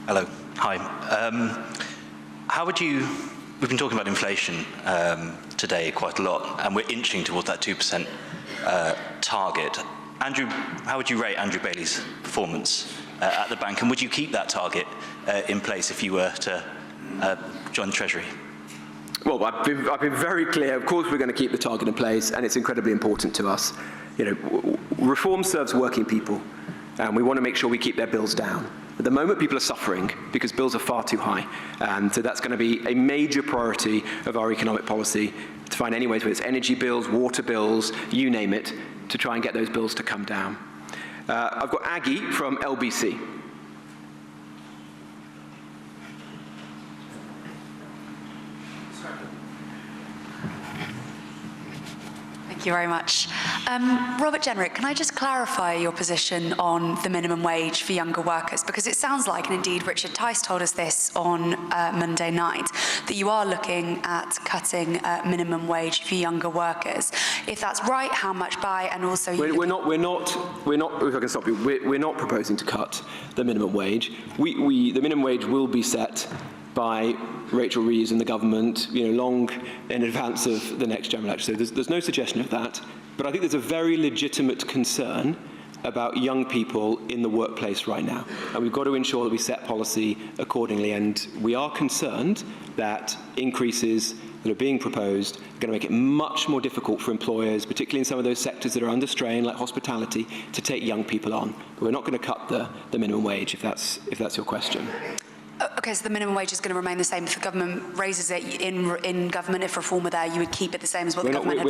Hello. Hi. How would you... We've been talking about inflation today quite a lot, and we're inching towards that 2% target. Andrew, how would you rate Andrew Bailey's performance at the bank, and would you keep that target in place if you were to join the Treasury? Well, I've been very clear. Of course, we're going to keep the target in place, and it's incredibly important to us. You know, reform serves working people, and we want to make sure we keep their bills down. At the moment, people are suffering because bills are far too high, and so that's going to be a major priority of our economic policy, to find any ways, whether it's energy bills, water bills, you name it, to try and get those bills to come down. I've got Aggie from LBC. Thank you very much. Robert Jenrick, can I just clarify your position on the minimum wage for younger workers? Because it sounds like, and indeed Richard Tice told us this on Monday night, that you are looking at cutting minimum wage for younger workers. If that's right, how much by, and also... We're not, if I can stop you, we're not proposing to cut the minimum wage. The minimum wage will be set by Rachel Reeves and the government, long in advance of the next general election. So there's no suggestion of that. But I think there's a very legitimate concern about young people in the workplace right now. And we've got to ensure that we set policy accordingly. And we are concerned that increases that are being proposed are going to make it much more difficult for employers, particularly in some of those sectors that are under strain, like hospitality, to take young people on. But we're not going to cut the minimum wage, if that's your question. Okay, so the minimum wage is going to remain the same. If the government raises it in government, if reform were there, you would keep it the same as what the government had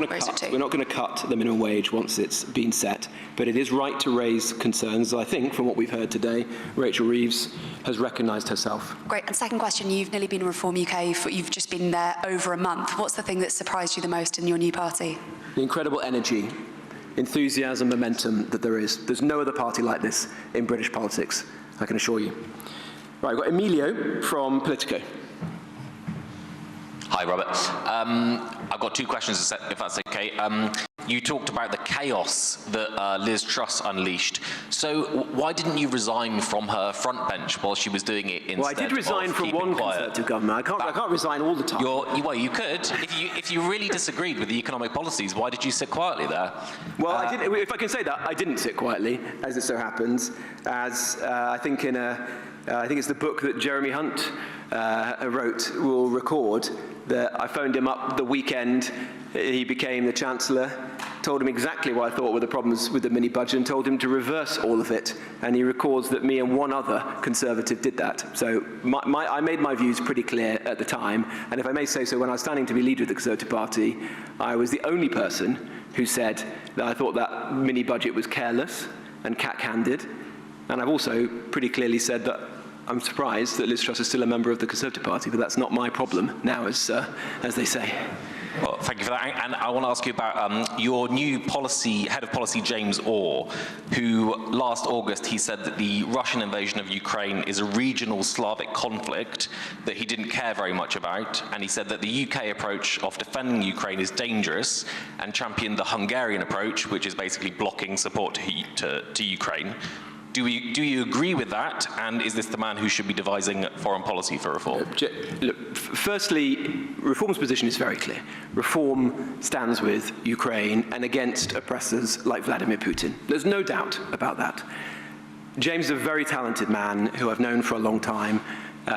raised it to? We're not going to cut the minimum wage once it's been set, but it is right to raise concerns. I think, from what we've heard today, Rachel Reeves has recognised herself. Great. And second question, you've nearly been in Reform UK, you've just been there over a month. What's the thing that surprised you the most in your new party? The incredible energy, enthusiasm, momentum that there is. There's no other party like this in British politics, I can assure you. Right, I've got Emilio from Politico. Hi, Robert. I've got two questions, if that's okay. You talked about the chaos that Liz Truss unleashed. So why didn't you resign from her front bench while she was doing it instead? Well, I did resign from one Conservative government. I can't resign all the time. Well, you could. If you really disagreed with the economic policies, why did you sit quietly there? Well, I did, if I can say that, I didn't sit quietly, as it so happens, as I think I think it's the book that Jeremy Hunt wrote will record that I phoned him up the weekend he became the Chancellor, told him exactly what I thought were the problems with the mini-budget and told him to reverse all of it. And he records that me and one other Conservative did that. So I made my views pretty clear at the time. And if I may say so, when I was standing to be leader of the Conservative Party, I was the only person who said that I thought that mini-budget was careless and cack-handed. And I've also pretty clearly said that I'm surprised that Liz Truss is still a member of the Conservative Party, but that's not my problem now, as they say. Well, thank you for that. And I want to ask you about your new head of policy, James Orr, who last August he said that the Russian invasion of Ukraine is a regional Slavic conflict that he didn't care very much about. And he said that the UK approach of defending Ukraine is dangerous and championed the Hungarian approach, which is basically blocking support to Ukraine. Do you agree with that? And is this the man who should be devising foreign policy for reform? Look, firstly, Reform's position is very clear. Reform stands with Ukraine and against oppressors like Vladimir Putin. There's no doubt about that. James is a very talented man who I've known for a long time.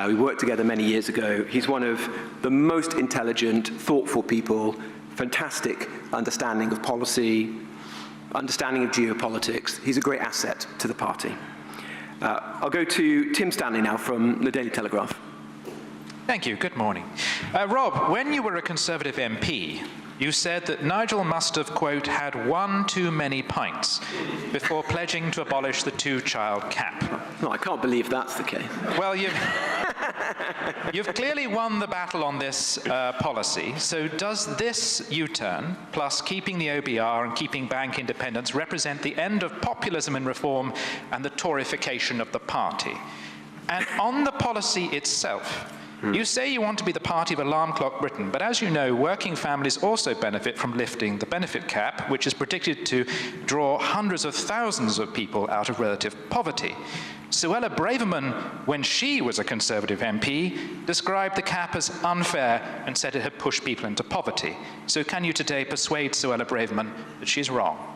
We worked together many years ago. He's one of the most intelligent, thoughtful people, fantastic understanding of policy, understanding of geopolitics. He's a great asset to the party. I'll go to Tim Stanley now from the Daily Telegraph. Thank you. Good morning. Rob, when you were a Conservative MP, you said that Nigel must have, quote, had one too many pints before pledging to abolish the two-child cap. No, I can't believe that's the case. Well, you've clearly won the battle on this policy. So does this U-turn, plus keeping the OBR and keeping bank independence, represent the end of populism in reform and the Toryfication of the party? And on the policy itself, you say you want to be the party of alarm clock Britain, but as you know, working families also benefit from lifting the benefit cap, which is predicted to draw hundreds of thousands of people out of relative poverty. Suella Braverman, when she was a Conservative MP, described the cap as unfair and said it had pushed people into poverty. So can you today persuade Suella Braverman that she's wrong?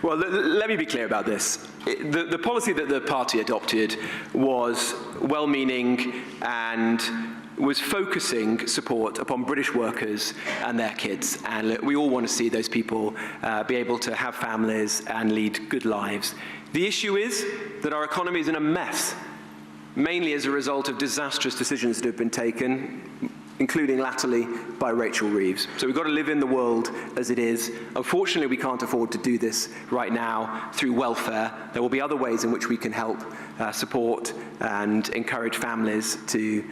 Well, let me be clear about this. The policy that the party adopted was well-meaning and was focusing support upon British workers and their kids. And look, we all want to see those people be able to have families and lead good lives. The issue is that our economy is in a mess, mainly as a result of disastrous decisions that have been taken, including latterly by Rachel Reeves. So we've got to live in the world as it is. Unfortunately, we can't afford to do this right now through welfare. There will be other ways in which we can help support and encourage families to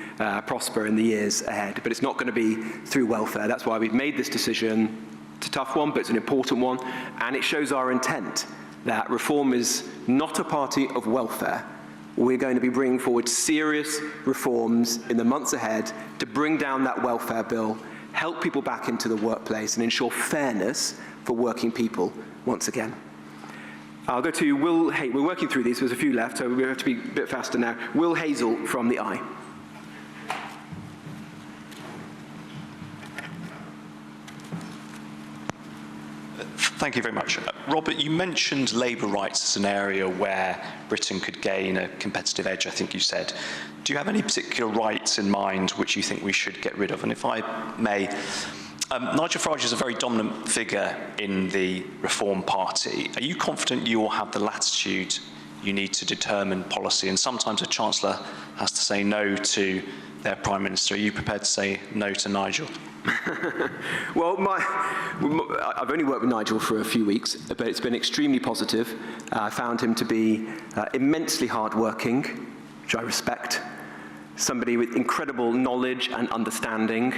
prosper in the years ahead. But it's not going to be through welfare. That's why we've made this decision. It's a tough one, but it's an important one. And it shows our intent that Reform is not a party of welfare. We're going to be bringing forward serious reforms in the months ahead to bring down that welfare bill, help people back into the workplace, and ensure fairness for working people once again. I'll go to Will Hazel. We're working through these. There's a few left, so we have to be a bit faster now. Will Hazel from the Eye. Thank you very much. Robert, you mentioned labour rights as an area where Britain could gain a competitive edge, I think you said. Do you have any particular rights in mind which you think we should get rid of? And if I may, Nigel Farage is a very dominant figure in the Reform Party. Are you confident you will have the latitude you need to determine policy? And sometimes a Chancellor has to say no to their Prime Minister. Are you prepared to say no to Nigel? Well, I've only worked with Nigel for a few weeks, but it's been extremely positive. I found him to be immensely hardworking, which I respect. Somebody with incredible knowledge and understanding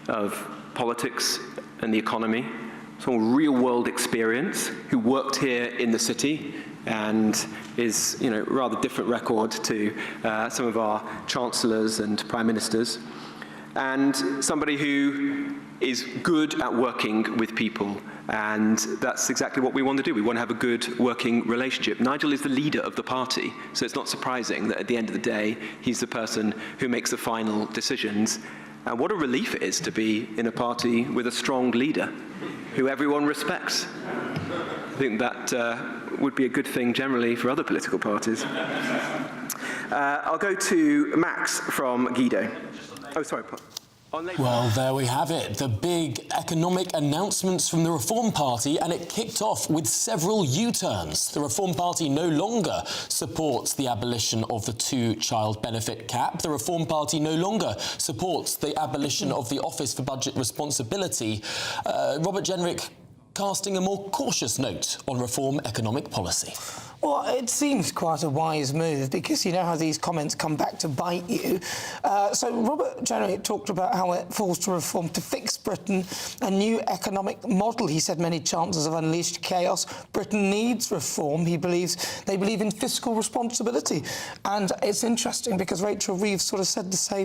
of politics and the economy. Some real-world experience, who worked here in the city and is, rather different record to some of our chancellors and prime ministers. And somebody who is good at working with people, and that's exactly what we want to do. We want to have a good working relationship. Nigel is the leader of the party, so it's not surprising that at the end of the day, he's the person who makes the final decisions. And what a relief it is to be in a party with a strong leader who everyone respects. I think that would be a good thing generally for other political parties. I'll go to Max from Guido. Oh, sorry. Well, there we have it, the big economic announcements from the Reform Party, and it kicked off with several U-turns. The Reform Party no longer supports the abolition of the two-child benefit cap. The Reform Party no longer supports the abolition of the Office for Budget Responsibility. Robert Jenrick casting a more cautious note on reform economic policy. Well, it seems quite a wise move, because you know how these comments come back to bite you. So Robert Jenrick talked about how it falls to Reform to fix Britain, a new economic model. He said many chances of unleashed chaos. Britain needs reform. They believe in fiscal responsibility. And it's interesting because Rachel Reeves sort of said the same